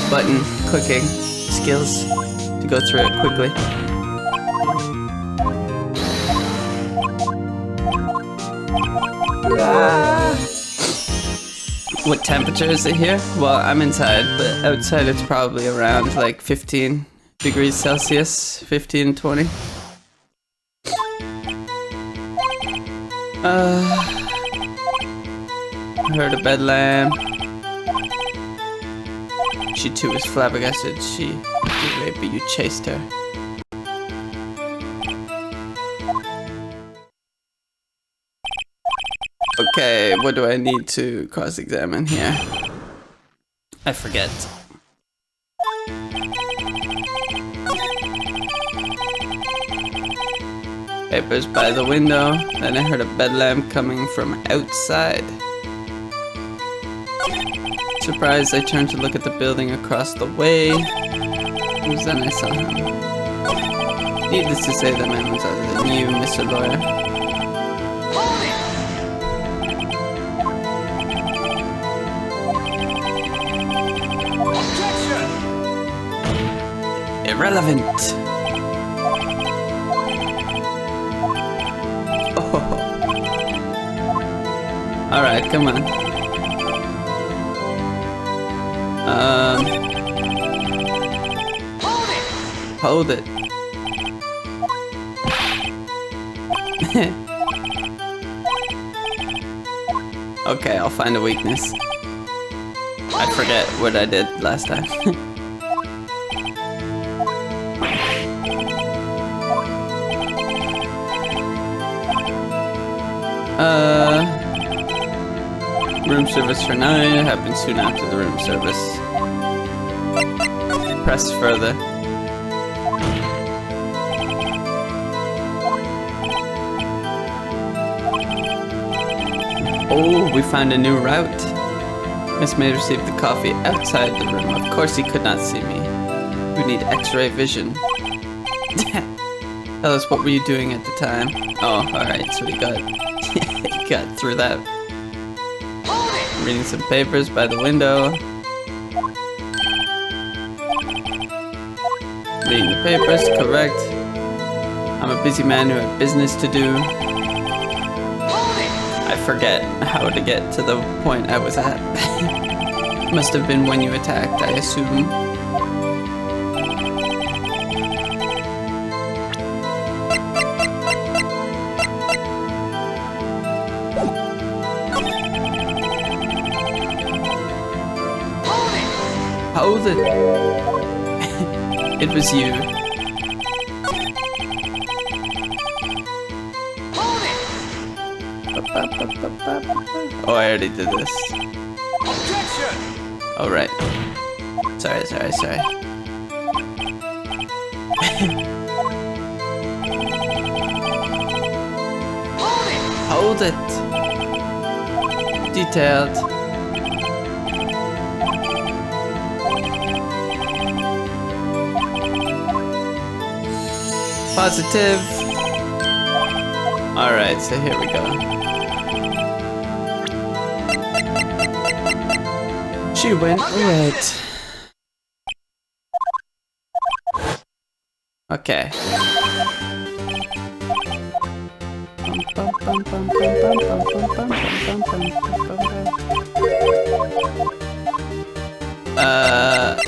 button clicking skills to go through it quickly. What temperature is it here? Well, I'm inside, but outside it's probably around like 15 degrees Celsius, 15, 20. I heard a bedlam. She too was flabbergasted. She did rape, but you chased her. Okay, what do I need to cross-examine here? I forget. Papers by the window. Then I heard a bedlam coming from outside. Surprised, I turned to look at the building across the way. Then I saw him. Needless to say, the man was other than you, Mr. Lawyer. Irrelevant. Oh. All right, come on. Hold it. Okay, I'll find a weakness. I forget what I did last time. Room service for 9. It happens soon after the room service. Press further. Oh, we found a new route. Miss May received the coffee outside the room. Of course he could not see me. We need x-ray vision. Tell us, what were you doing at the time? Oh, alright, so he got through that. Reading some papers by the window. Reading the papers, correct. I'm a busy man who had business to do. I forget how to get to the point I was at. Must have been when you attacked, I assume. Hold it! It was you. Oh, I already did this. Oh, right. Sorry. Hold it! Detailed. Positive. Alright, so here we go. She went right. Okay.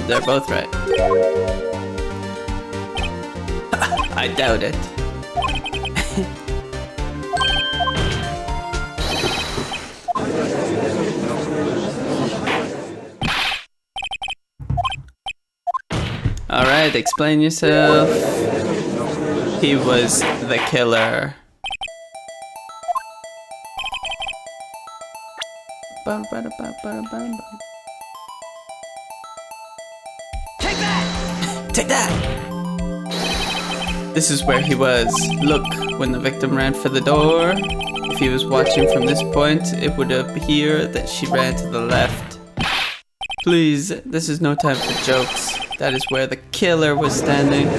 They're both right. I doubt it. Alright, explain yourself. He was the killer. Take that! Take that! This is where he was. Look, when the victim ran for the door. If he was watching from this point, it would appear that she ran to the left. Please, this is no time for jokes. That is where the killer was standing.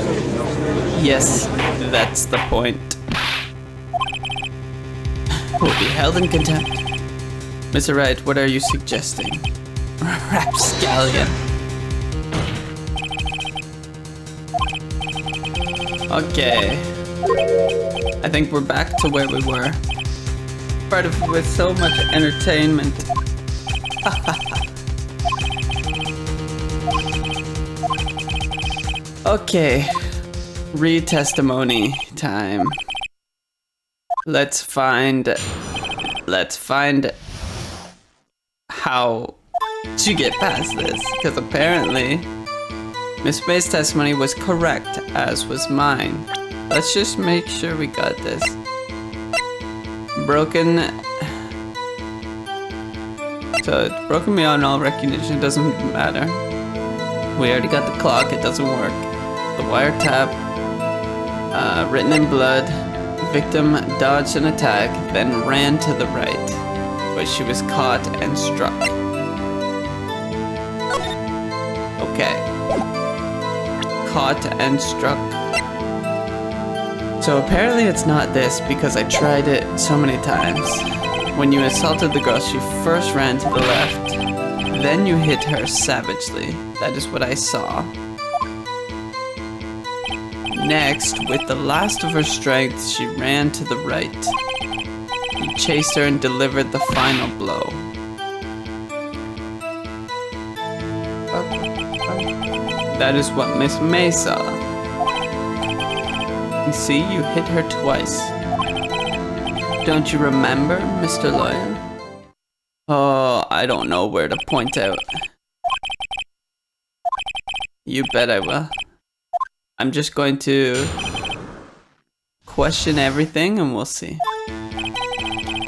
Yes, that's the point. Will be held in contempt. Mr. Wright, what are you suggesting? Rapscallion. Okay. I think we're back to where we were. Part of it with so much entertainment. Okay. Re-testimony time. Let's find let's find how to get past this, because apparently Miss May's testimony was correct, as was mine. Let's just make sure we got this. Broken. So it's broken beyond all recognition, doesn't matter. We already got the clock, it doesn't work. The wiretap, written in blood. Victim dodged an attack, then ran to the right, where she was caught and struck. Okay. Caught and struck. So apparently it's not this, because I tried it so many times. When you assaulted the girl, she first ran to the left, then you hit her savagely. That is what I saw. Next, with the last of her strength, she ran to the right. You chased her and delivered the final blow. That is what Miss May saw. You see, you hit her twice. Don't you remember, Mr. Lawyer? Oh, I don't know where to point out. You bet I will. I'm just going to question everything and we'll see.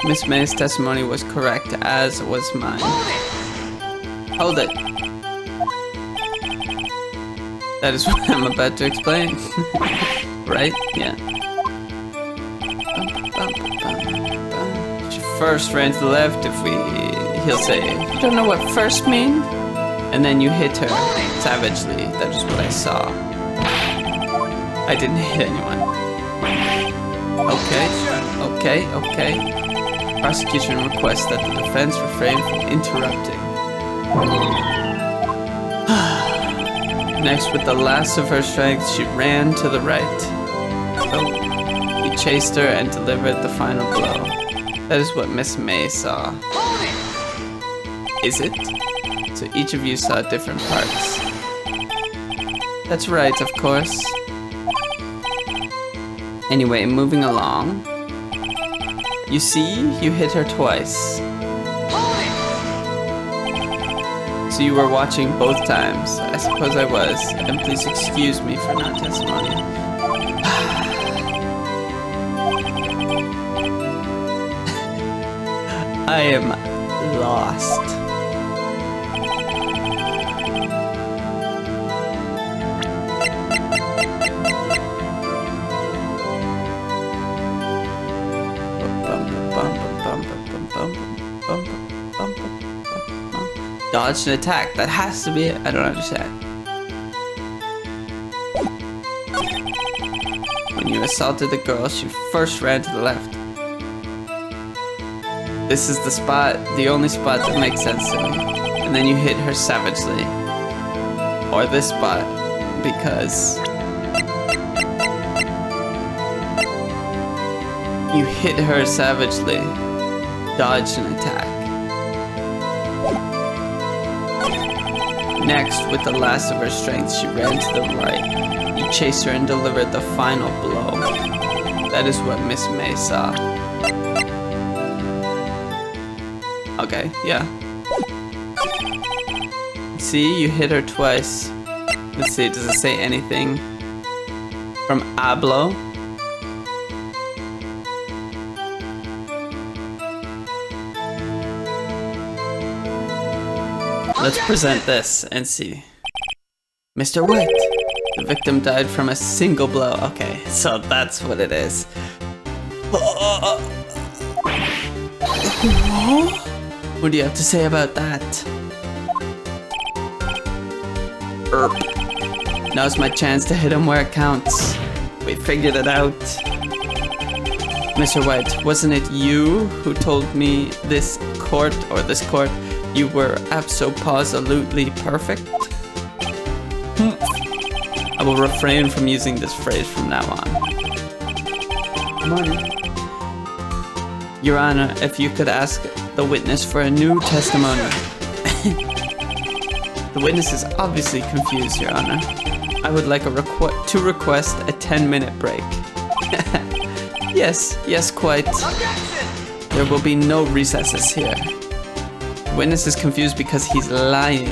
Miss May's testimony was correct, as was mine. Hold it! That is what I'm about to explain. Right? Yeah. She first ran to the left. He'll say, you don't know what first mean? And then you hit her savagely. That is what I saw. I didn't hit anyone. Okay. Prosecution requests that the defense refrain from interrupting. Next, with the last of her strength, she ran to the right. Oh, you chased her and delivered the final blow. That is what Miss May saw. Is it? So each of you saw different parts. That's right, of course. Anyway, moving along. You see, you hit her twice. So you were watching both times. I suppose I was. And please excuse me for not testimony. I am lost. Dodged an attack. That has to be it. I don't understand. When you assaulted the girl, she first ran to the left. This is the spot, the only spot that makes sense to me. And then you hit her savagely. Or this spot, because you hit her savagely, dodged an attack. Next, with the last of her strength, she ran to the right. You chased her and delivered the final blow. That is what Miss May saw. Okay, yeah. See, you hit her twice. Let's see, does it say anything from Ablo? Let's present this and see. Mr. White, the victim died from a single blow. Okay, so that's what it is. What do you have to say about that? Now's my chance to hit him where it counts. We figured it out. Mr. White, wasn't it you who told me this court you were abso-positively perfect? I will refrain from using this phrase from now on. Morning. Your Honor, if you could ask the witness for a new testimony. The witness is obviously confused, Your Honor. I would like to request a 10-minute break. Yes, quite. Objection! There will be no recesses here. The witness is confused because he's lying.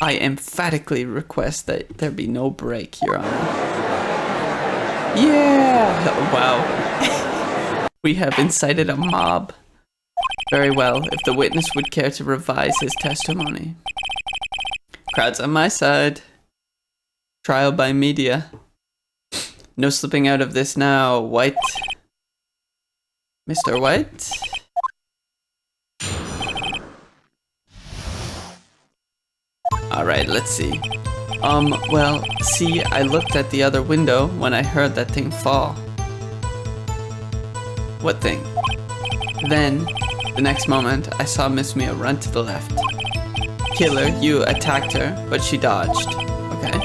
I emphatically request that there be no break, Your Honor. Yeah! Wow. We have incited a mob. Very well, if the witness would care to revise his testimony. Crowd's on my side. Trial by media. No slipping out of this now, White. Mr. White? Alright, let's see. Well, see, I looked at the other window when I heard that thing fall. What thing? Then, the next moment, I saw Miss Mia run to the left. Killer, you attacked her, but she dodged. Okay.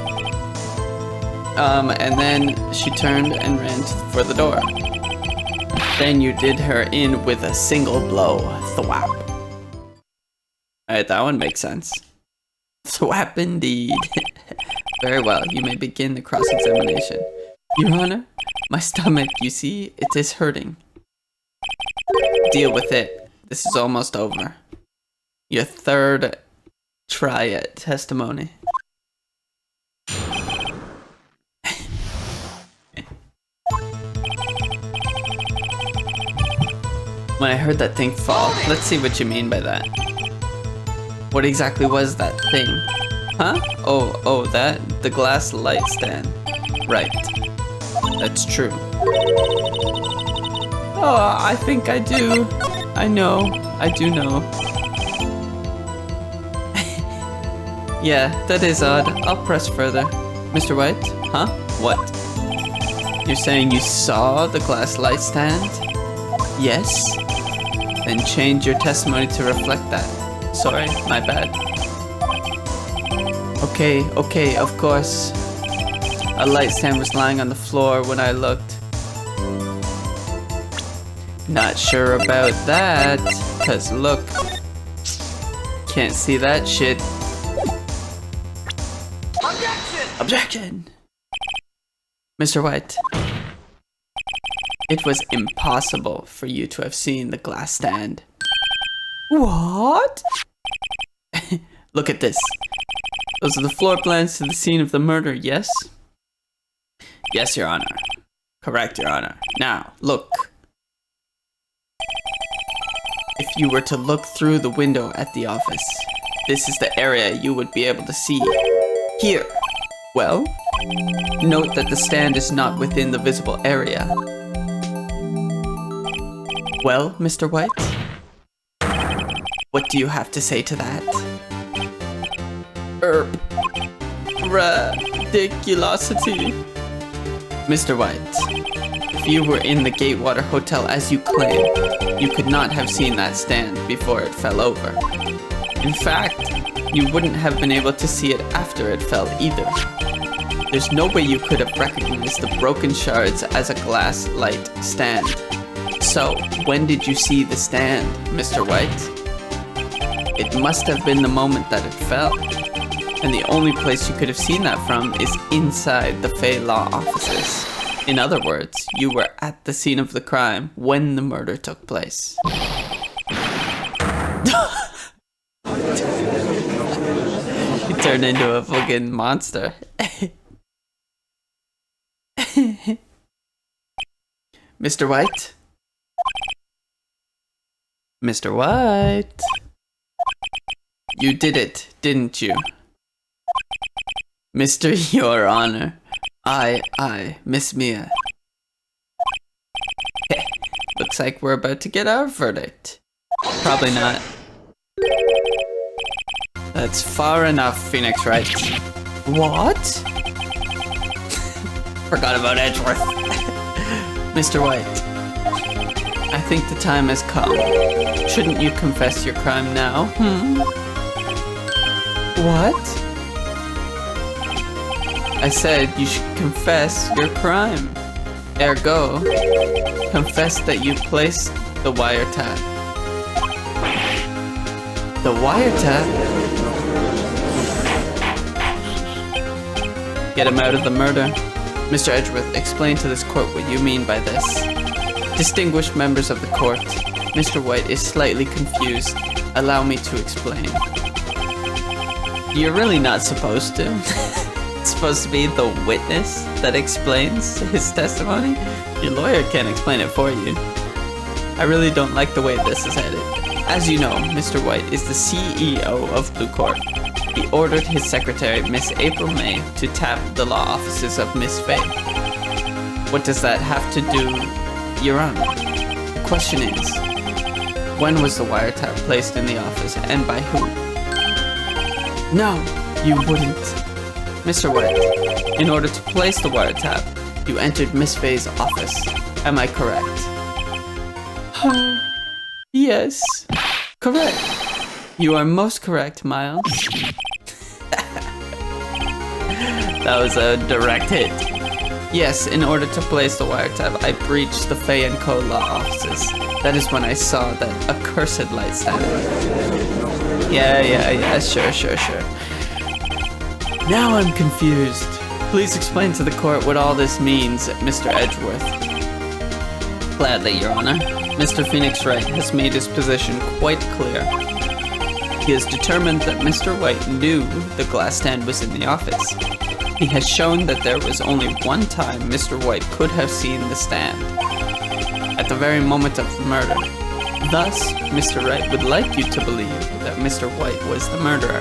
And then she turned and ran for the door. Then you did her in with a single blow. Thwap. Alright, that one makes sense. Thwap indeed. Very well, you may begin the cross-examination. Your Honor, my stomach, you see, it is hurting. Deal with it. This is almost over. Your third try testimony. When I heard that thing fall, let's see what you mean by that. What exactly was that thing? Huh? Oh, that? The glass light stand. Right. That's true. Oh, I think I do. I know. I do know. Yeah, that is odd. I'll press further. Mr. White? Huh? What? You're saying you saw the glass light stand? Yes? Then change your testimony to reflect that. Sorry, my bad. Okay, of course. A light stand was lying on the floor when I looked. Not sure about that, cause look. Can't see that shit. Objection! Mr. White. It was impossible for you to have seen the glass stand. What? Look at this. Those are the floor plans to the scene of the murder, yes? Yes, Your Honor. Correct, Your Honor. Now, look. If you were to look through the window at the office, this is the area you would be able to see. Here. Well, note that the stand is not within the visible area. Well, Mr. White? What do you have to say to that? Ridiculosity. Mr. White, if you were in the Gatewater Hotel as you claim, you could not have seen that stand before it fell over. In fact, you wouldn't have been able to see it after it fell either. There's no way you could have recognized the broken shards as a glass light stand. So, when did you see the stand, Mr. White? It must have been the moment that it fell. And the only place you could have seen that from is inside the Fey Law offices. In other words, you were at the scene of the crime when the murder took place. He turned into a fucking monster. Mr. White? Mr. White? You did it, didn't you? Mr. Your Honor. I, Miss Mia. Looks like we're about to get our verdict. Probably not. That's far enough, Phoenix Wright. What? Forgot about Edgeworth. Mr. White, I think the time has come. Shouldn't you confess your crime now? What? I said you should confess your crime. Ergo, confess that you placed the wiretap. The wiretap? Get him out of the murder. Mr. Edgeworth, explain to this court what you mean by this. Distinguished members of the court, Mr. White is slightly confused. Allow me to explain. You're really not supposed to. It's supposed to be the witness that explains his testimony. Your lawyer can't explain it for you. I really don't like the way this is headed. As you know, Mr. White is the CEO of Blue Court. He ordered his secretary, Miss April May, to tap the law offices of Miss Faye. What does that have to do, Your Honor? The question is, when was the wiretap placed in the office and by whom? No, you wouldn't. Mr. White, in order to place the wiretap, You entered Miss Faye's office. am I correct? Yes, correct. You are most correct, Miles. That was a direct hit. Yes, in order to place the wiretap, I breached the Fay & Co. law offices. That is when I saw that accursed light stand. Yeah, sure. Now I'm confused. Please explain to the court what all this means, Mr. Edgeworth. Gladly, Your Honor. Mr. Phoenix Wright has made his position quite clear. He has determined that Mr. White knew the glass stand was in the office. He has shown that there was only one time Mr. White could have seen the stand. At the very moment of the murder. Thus, Mr. Wright would like you to believe that Mr. White was the murderer.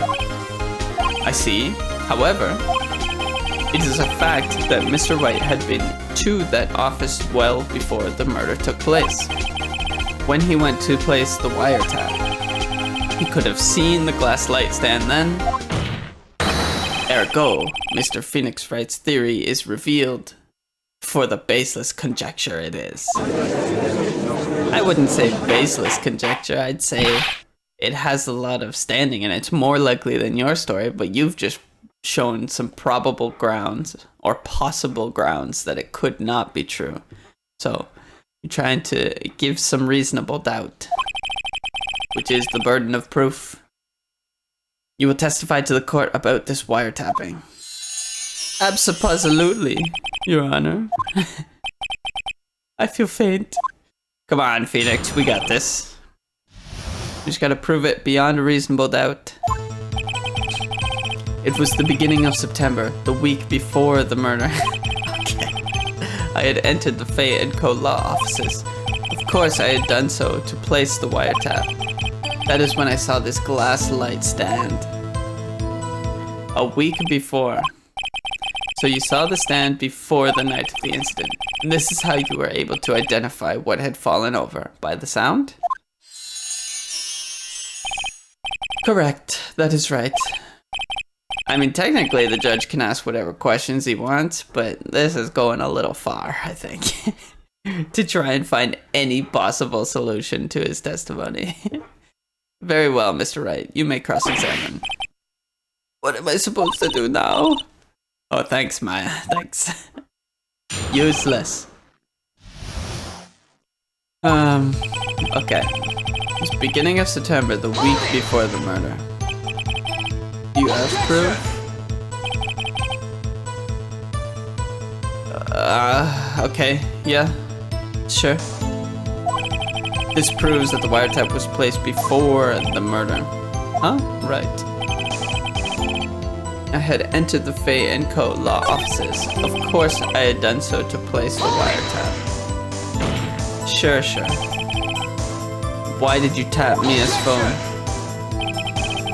I see. However, it is a fact that Mr. White had been to that office well before the murder took place. When he went to place the wiretap, he could have seen the glass light stand then. Ergo, Mr. Phoenix Wright's theory is revealed for the baseless conjecture it is. I wouldn't say baseless conjecture, I'd say it has a lot of standing and it's more likely than your story, but you've just shown some probable grounds or possible grounds that it could not be true. So you're trying to give some reasonable doubt, which is the burden of proof. You will testify to the court about this wiretapping. Absolutely, Your Honor. I feel faint. Come on, Phoenix, we got this. We just gotta prove it beyond a reasonable doubt. It was the beginning of September, the week before the murder. Okay. I had entered the Fay & Co. law offices. Of course, I had done so to place the wiretap. That is when I saw this glass light stand. A week before. So you saw the stand before the night of the incident. And this is how you were able to identify what had fallen over. By the sound? Correct, that is right. I mean, technically the judge can ask whatever questions he wants, but this is going a little far, I think. To try and find any possible solution to his testimony. Very well, Mr. Wright. You may cross-examine. What am I supposed to do now? Oh, thanks, Maya. Thanks. Useless. Okay. It's beginning of September, the week before the murder. You have proof? Okay. Yeah. Sure. This proves that the wiretap was placed before the murder. Huh? Right. I had entered the Fay & Co. law offices. Of course, I had done so to place the wiretap. Sure. Why did you tap Mia's phone?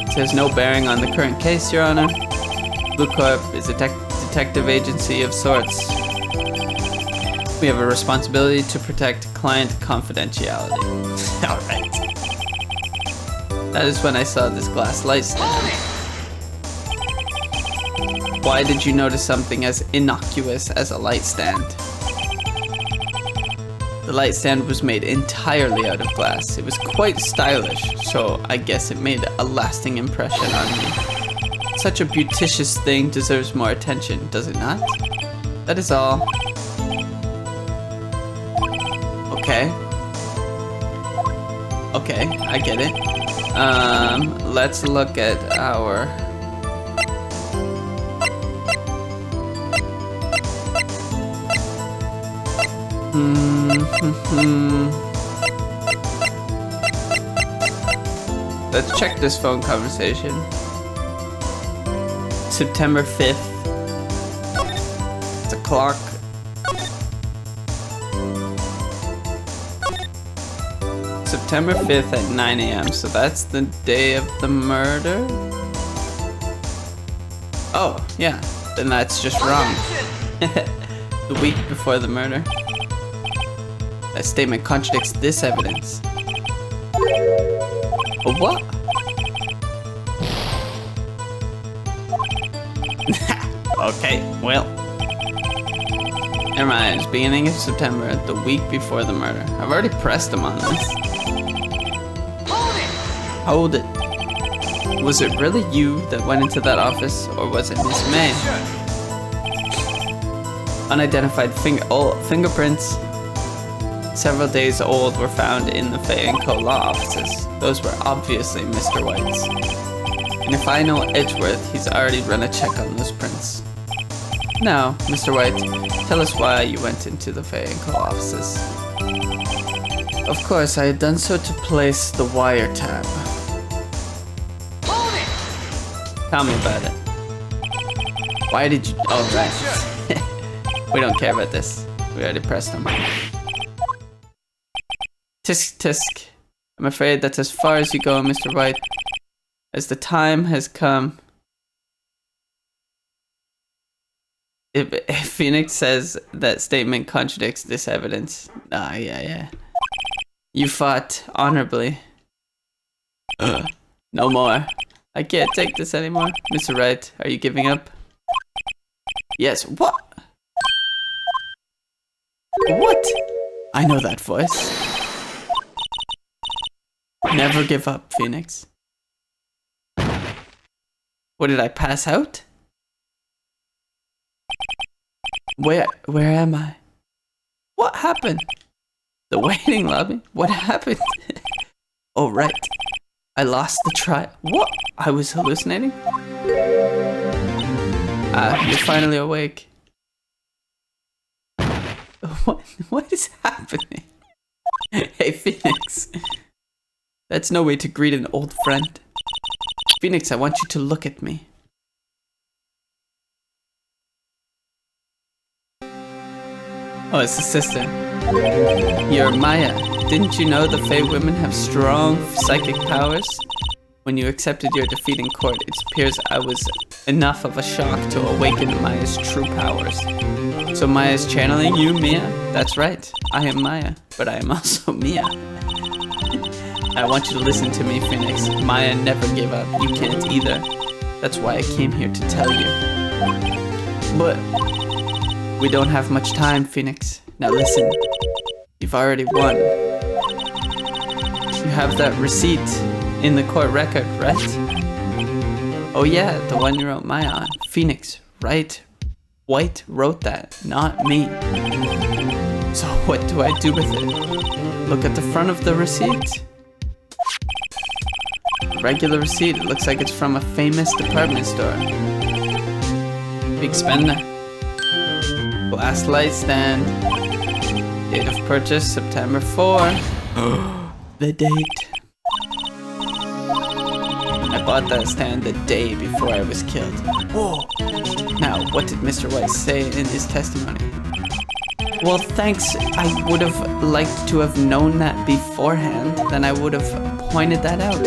It has no bearing on the current case, Your Honor. Blue Corp is a detective agency of sorts. We have a responsibility to protect client confidentiality. Alright. That is when I saw this glass light stand. Why did you notice something as innocuous as a light stand? The light stand was made entirely out of glass. It was quite stylish, so I guess it made a lasting impression on me. Such a beauticious thing deserves more attention, does it not? That is all. Okay, I get it. Let's look at our... Let's check this phone conversation. September 5th. It's a clock. September 5th at 9 a.m. So that's the day of the murder? Oh, yeah. Then that's just wrong. The week before the murder. That statement contradicts this evidence. What? Okay, well. Never mind, it's beginning of September, the week before the murder. I've already pressed him on this. Hold it. Was it really you that went into that office, or was it Miss May? Unidentified fingerprints, several days old, were found in the Fay & Co. law offices. Those were obviously Mr. White's. And if I know Edgeworth, he's already run a check on those prints. Now, Mr. White, tell us why you went into the Fay & Co. offices. Of course, I had done so to place the wiretap. Tell me about it. Why did you... Oh, right. We don't care about this. We already pressed them. Tisk tisk. I'm afraid that's as far as you go, Mr. White. As the time has come. If Phoenix says that statement contradicts this evidence. Ah, yeah. You fought honorably. No more. I can't take this anymore. Mr. Wright, are you giving up? Yes, what? What? I know that voice. Never give up, Phoenix. What, did I pass out? Where am I? What happened? The waiting lobby? What happened? Oh, right. I lost the trial. What? I was hallucinating? You're finally awake. What is happening? Hey, Phoenix. That's no way to greet an old friend. Phoenix, I want you to look at me. Oh, it's the sister. You're Maya. Didn't you know the Fey women have strong psychic powers? When you accepted your defeat in court, it appears I was enough of a shock to awaken Maya's true powers. So Maya's channeling you, Mia? That's right. I am Maya, but I am also Mia. I want you to listen to me, Phoenix. Maya never gave up. You can't either. That's why I came here to tell you. But we don't have much time, Phoenix. Now listen. You've already won. You have that receipt in the court record, right? Oh yeah, the one you wrote Maya on. Phoenix, right? White wrote that, not me. So what do I do with it? Look at the front of the receipt. Regular receipt. It looks like it's from a famous department store. Big spender. Glass light stand. Date of purchase, September 4. The date. I bought that stand the day before I was killed. Whoa. Now, what did Mr. White say in his testimony? Well, thanks. I would have liked to have known that beforehand. Then I would have pointed that out.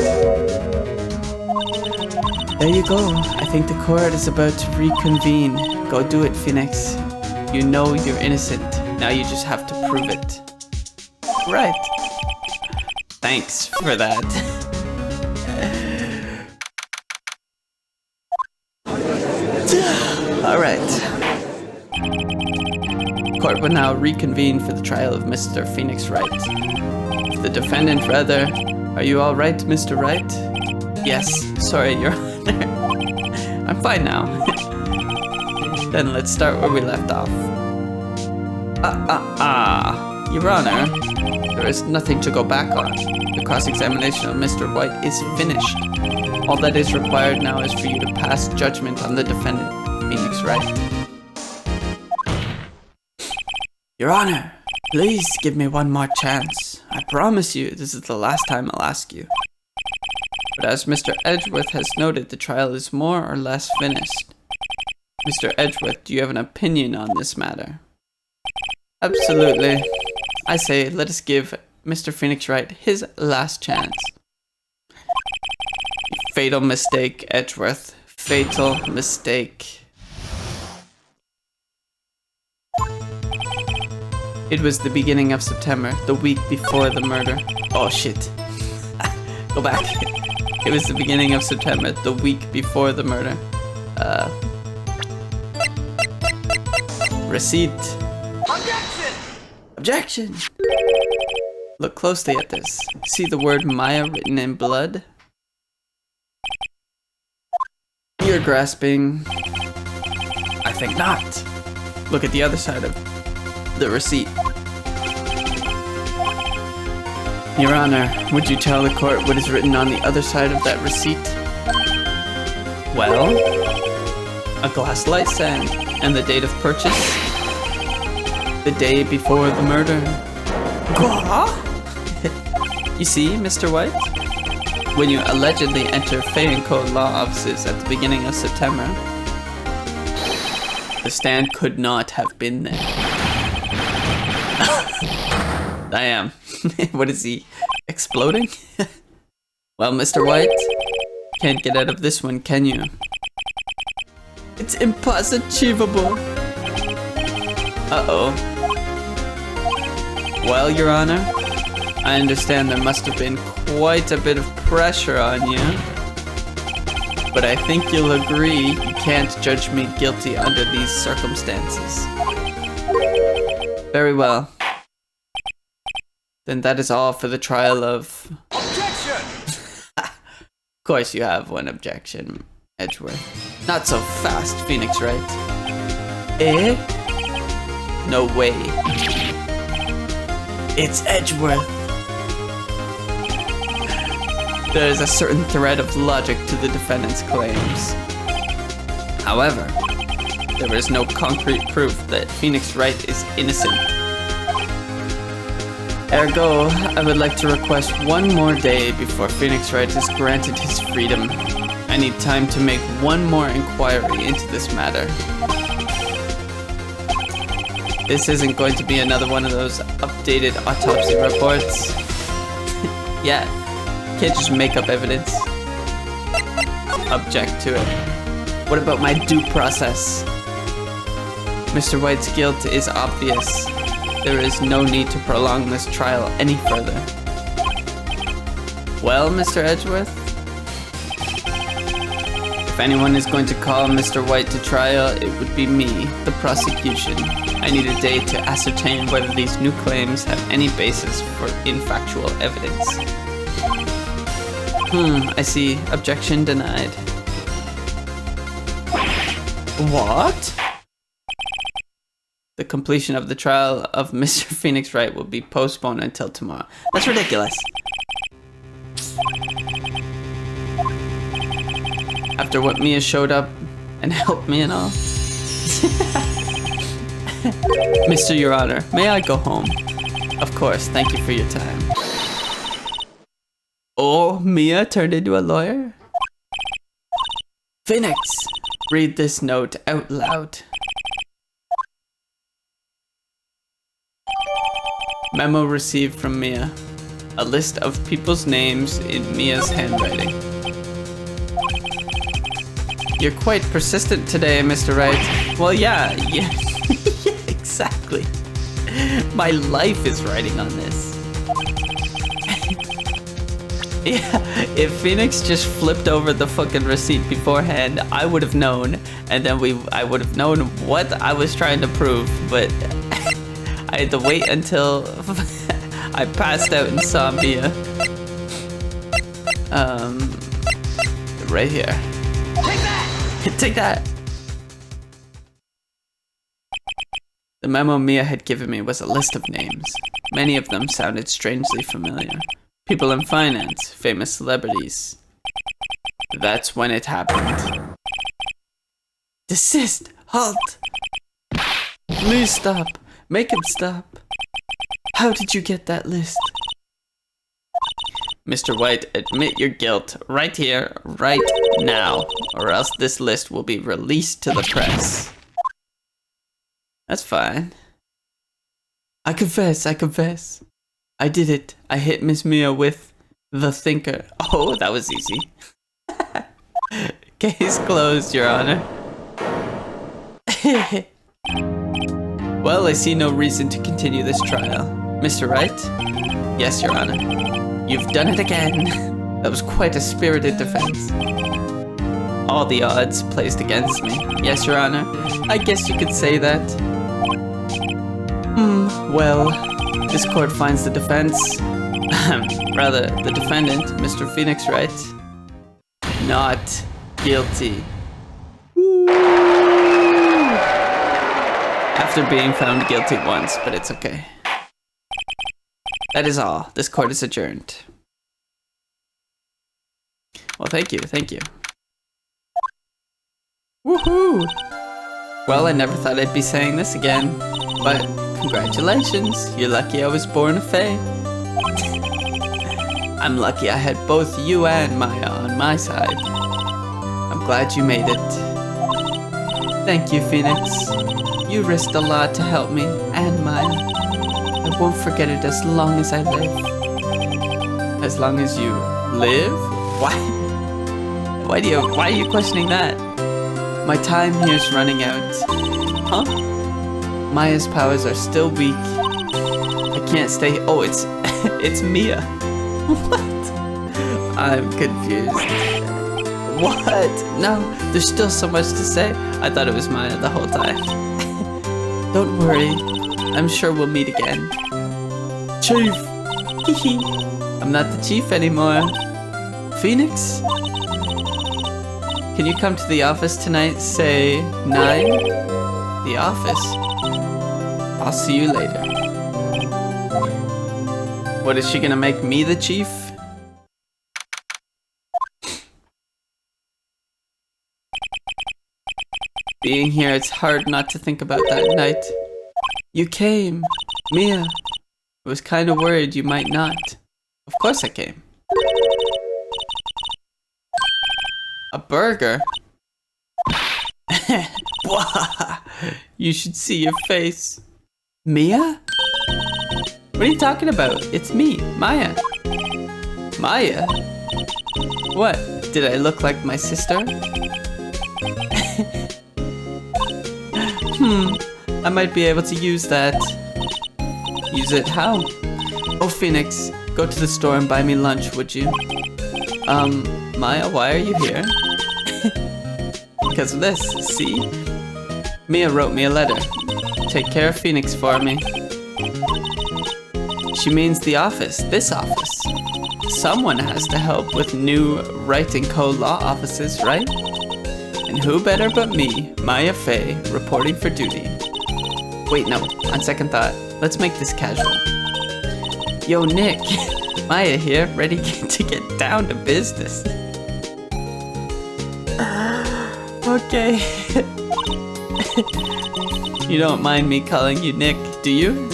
There you go. I think the court is about to reconvene. Go do it, Phoenix. You know you're innocent. Now you just have to prove it. Right. Thanks for that. Alright. Court will now reconvene for the trial of Mr. Phoenix Wright. The defendant, rather. Are you alright, Mr. Wright? Yes. Sorry, Your Honor. I'm fine now. Then let's start where we left off. Your Honor, there is nothing to go back on. The cross-examination of Mr. White is finished. All that is required now is for you to pass judgment on the defendant, Phoenix Wright. Your Honor, Please give me one more chance. I promise you this is the last time I'll ask you. But as Mr. Edgeworth has noted, the trial is more or less finished. Mr. Edgeworth, do you have an opinion on this matter? Absolutely. I say, let us give Mr. Phoenix Wright his last chance. Fatal mistake, Edgeworth. Fatal mistake. It was the beginning of September, the week before the murder. Oh shit. Go back. It was the beginning of September, the week before the murder. Receipt. Objection! Objection! Look closely at this. See the word Maya written in blood? You're grasping. I think not. Look at the other side of the receipt. Your Honor, would you tell the court what is written on the other side of that receipt? Well, a glass light stand, and the date of purchase? The day before the murder. You see, Mr. White? When you allegedly enter Fayette Code law offices at the beginning of September, the stand could not have been there. I am. What is he? Exploding? Well, Mr. White, can't get out of this one, can you? It's impossible. Uh-oh. Well, Your Honor, I understand there must have been quite a bit of pressure on you. But I think you'll agree you can't judge me guilty under these circumstances. Very well. Then that is all for the trial of... Objection! Of course you have one objection, Edgeworth. Not so fast, Phoenix Wright. Eh? No way. It's Edgeworth. There is a certain thread of logic to the defendant's claims. However, there is no concrete proof that Phoenix Wright is innocent. Ergo, I would like to request one more day before Phoenix Wright is granted his freedom. I need time to make one more inquiry into this matter. This isn't going to be another one of those updated autopsy reports. Yeah, can't just make up evidence. Object to it. What about my due process? Mr. White's guilt is obvious. There is no need to prolong this trial any further. Well, Mr. Edgeworth? If anyone is going to call Mr. White to trial, it would be me, the prosecution. I need a day to ascertain whether these new claims have any basis for infactual evidence. I see. Objection denied. What? The completion of the trial of Mr. Phoenix Wright will be postponed until tomorrow. That's ridiculous. After what Mia showed up and helped me and all. Mr. Your Honor, may I go home? Of course, thank you for your time. Oh, Mia turned into a lawyer? Phoenix, read this note out loud. Memo received from Mia. A list of people's names in Mia's handwriting. You're quite persistent today, Mr. Wright. Well, yeah, exactly. My life is writing on this. Yeah, if Phoenix just flipped over the fucking receipt beforehand, I would have known, and then I would have known what I was trying to prove, but I had to wait until I passed out and saw Mia. Right here. Take that! Take that! The memo Mia had given me was a list of names. Many of them sounded strangely familiar. People in finance, famous celebrities. That's when it happened. Desist! Halt! Please stop! Make him stop! How did you get that list? Mr. White, admit your guilt right here, right now, or else this list will be released to the press. That's fine. I confess. I did it. I hit Miss Mia with the thinker. Oh, that was easy. Case closed, Your Honor. Well, I see no reason to continue this trial. Mr. Wright? Yes, Your Honor. You've done it again. That was quite a spirited defense. All the odds placed against me. Yes, Your Honor. I guess you could say that. Well, this court finds the defense, rather, the defendant, Mr. Phoenix Wright, not guilty. After being found guilty once, but it's okay. That is all. This court is adjourned. Well, thank you. Woohoo! Well, I never thought I'd be saying this again, but congratulations, you're lucky I was born a fae. I'm lucky I had both you and Maya on my side. I'm glad you made it. Thank you, Phoenix. You risked a lot to help me and Maya. I won't forget it as long as I live. As long as you live? Why are you questioning that? My time here's running out. Huh? Maya's powers are still weak. I can't stay. Oh, it's Mia. What? I'm confused. What? No, there's still so much to say. I thought it was Maya the whole time. Don't worry. I'm sure we'll meet again. Chief! I'm not the chief anymore. Phoenix? Can you come to the office tonight, say 9? The office? I'll see you later. What, is she gonna make me the chief? Being here, it's hard not to think about that night. You came, Mia. I was kind of worried you might not. Of course I came. A burger? You should see your face. Mia? What are you talking about? It's me, Maya. Maya? What? Did I look like my sister? I might be able to use that. Use it how? Oh, Phoenix, go to the store and buy me lunch, would you? Maya, why are you here? Because of this, see? Mia wrote me a letter. Take care of Phoenix for me. She means the office, this office. Someone has to help with new Wright & Co. law offices, right? And who better but me, Maya Fey, reporting for duty. Wait, no, on second thought, let's make this casual. Yo, Nick, Maya here, ready to get down to business. Okay. You don't mind me calling you Nick, do you?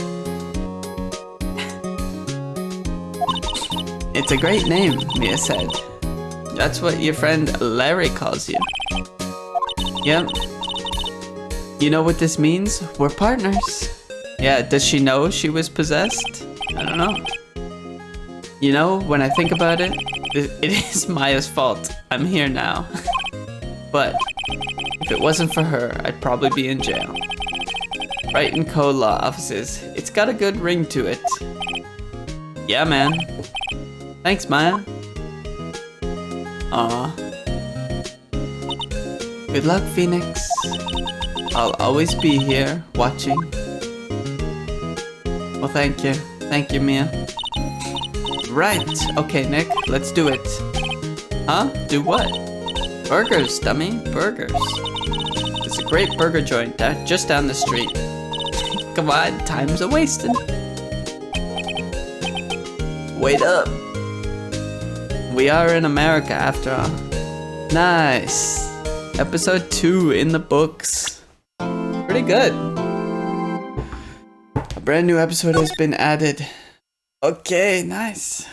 It's a great name, Mia said. That's what your friend Larry calls you. Yep. You know what this means? We're partners. Yeah, does she know she was possessed? I don't know. You know, when I think about it, it is Maya's fault. I'm here now. But if it wasn't for her, I'd probably be in jail. Wright & Co. law offices. It's got a good ring to it. Yeah, man. Thanks, Maya. Aw. Good luck, Phoenix. I'll always be here, watching. Well, thank you. Thank you, Mia. Right. Okay, Nick, let's do it. Huh? Do what? Burgers, dummy. Burgers. There's a great burger joint just down the street. Come on, time's a wasting. Wait up. We are in America after all. Nice. Episode 2 in the books. Pretty good. brand new episode has been added. Okay, nice.